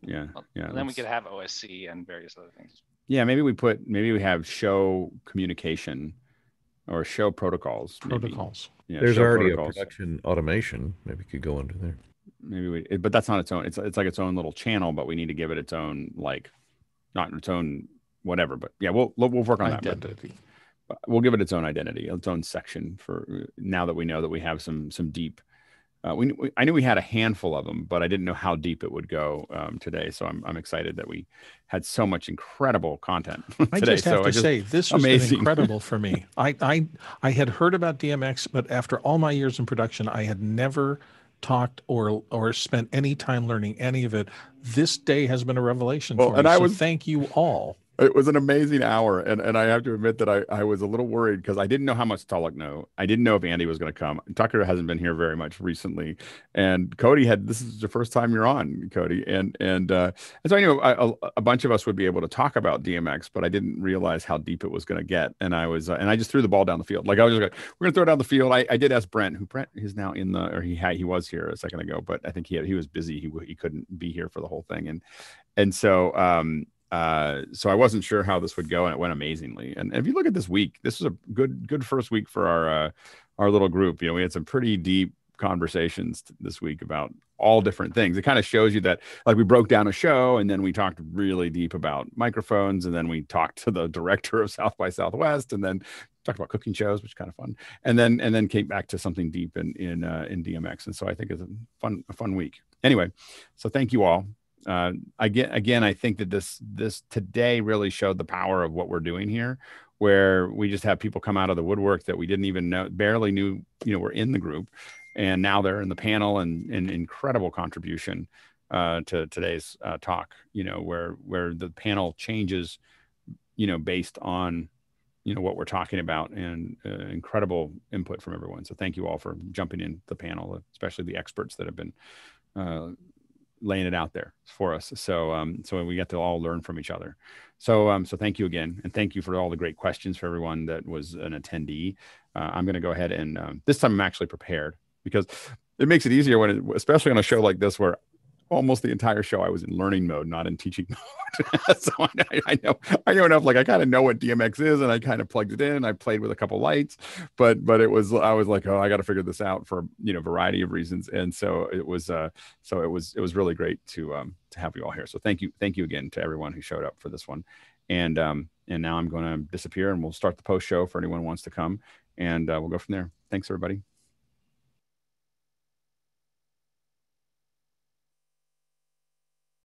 Yeah. Then we could have OSC and various other things. Yeah, maybe we have show communication or show protocols. Protocols. Yeah, there's already a production automation. Maybe we could go under there. Maybe but that's not its own. It's like its own little channel, but we need to give it its own, like, not its own whatever. But yeah, we'll work on identity. But we'll give it its own identity, its own section, for now that we know that we have some deep. I knew we had a handful of them, but I didn't know how deep it would go today. So I'm excited that we had so much incredible content today. I just have to say, this was incredible for me. I had heard about DMX, but after all my years in production, I had never talked or spent any time learning any of it. This day has been a revelation for me. So thank you all. It was an amazing hour, and I have to admit that I was a little worried because I didn't know how much Tulloch knew. I didn't know if Andy was going to come. Tucker hasn't been here very much recently, and Cody this is the first time you're on, Cody, and so I knew a bunch of us would be able to talk about DMX, but I didn't realize how deep it was going to get, and I just threw the ball down the field. Like I was just like, we're going to throw it down the field. I did ask Brent, who Brent is now he was here a second ago, but I think he was busy. He couldn't be here for the whole thing, and so I wasn't sure how this would go, and it went amazingly. And if you look at this week, this was a good first week for our little group. We had some pretty deep conversations this week about all different things. It kind of shows you that, like, we broke down a show, and then we talked really deep about microphones, and then we talked to the director of South by Southwest, and then talked about cooking shows, which is kind of fun, and then came back to something deep in DMX. And so I think it's a fun week. Anyway, so thank you all. Again, I think that this today really showed the power of what we're doing here, where we just have people come out of the woodwork that we didn't even know, barely knew, were in the group, and now they're in the panel, and incredible contribution to today's talk. Where the panel changes, based on what we're talking about, and incredible input from everyone. So thank you all for jumping in the panel, especially the experts that have been laying it out there for us. So we get to all learn from each other. So thank you again. And thank you for all the great questions for everyone that was an attendee. I'm going to go ahead and this time I'm actually prepared, because it makes it easier especially on a show like this, where almost the entire show I was in learning mode, not in teaching mode. So I know enough, like I kind of know what DMX is, and I kind of plugged it in. I played with a couple lights, but I was like, oh, I got to figure this out for a variety of reasons. And so it was really great to have you all here. So thank you again to everyone who showed up for this one. And now I'm going to disappear, and we'll start the post show for anyone who wants to come, and we'll go from there. Thanks everybody.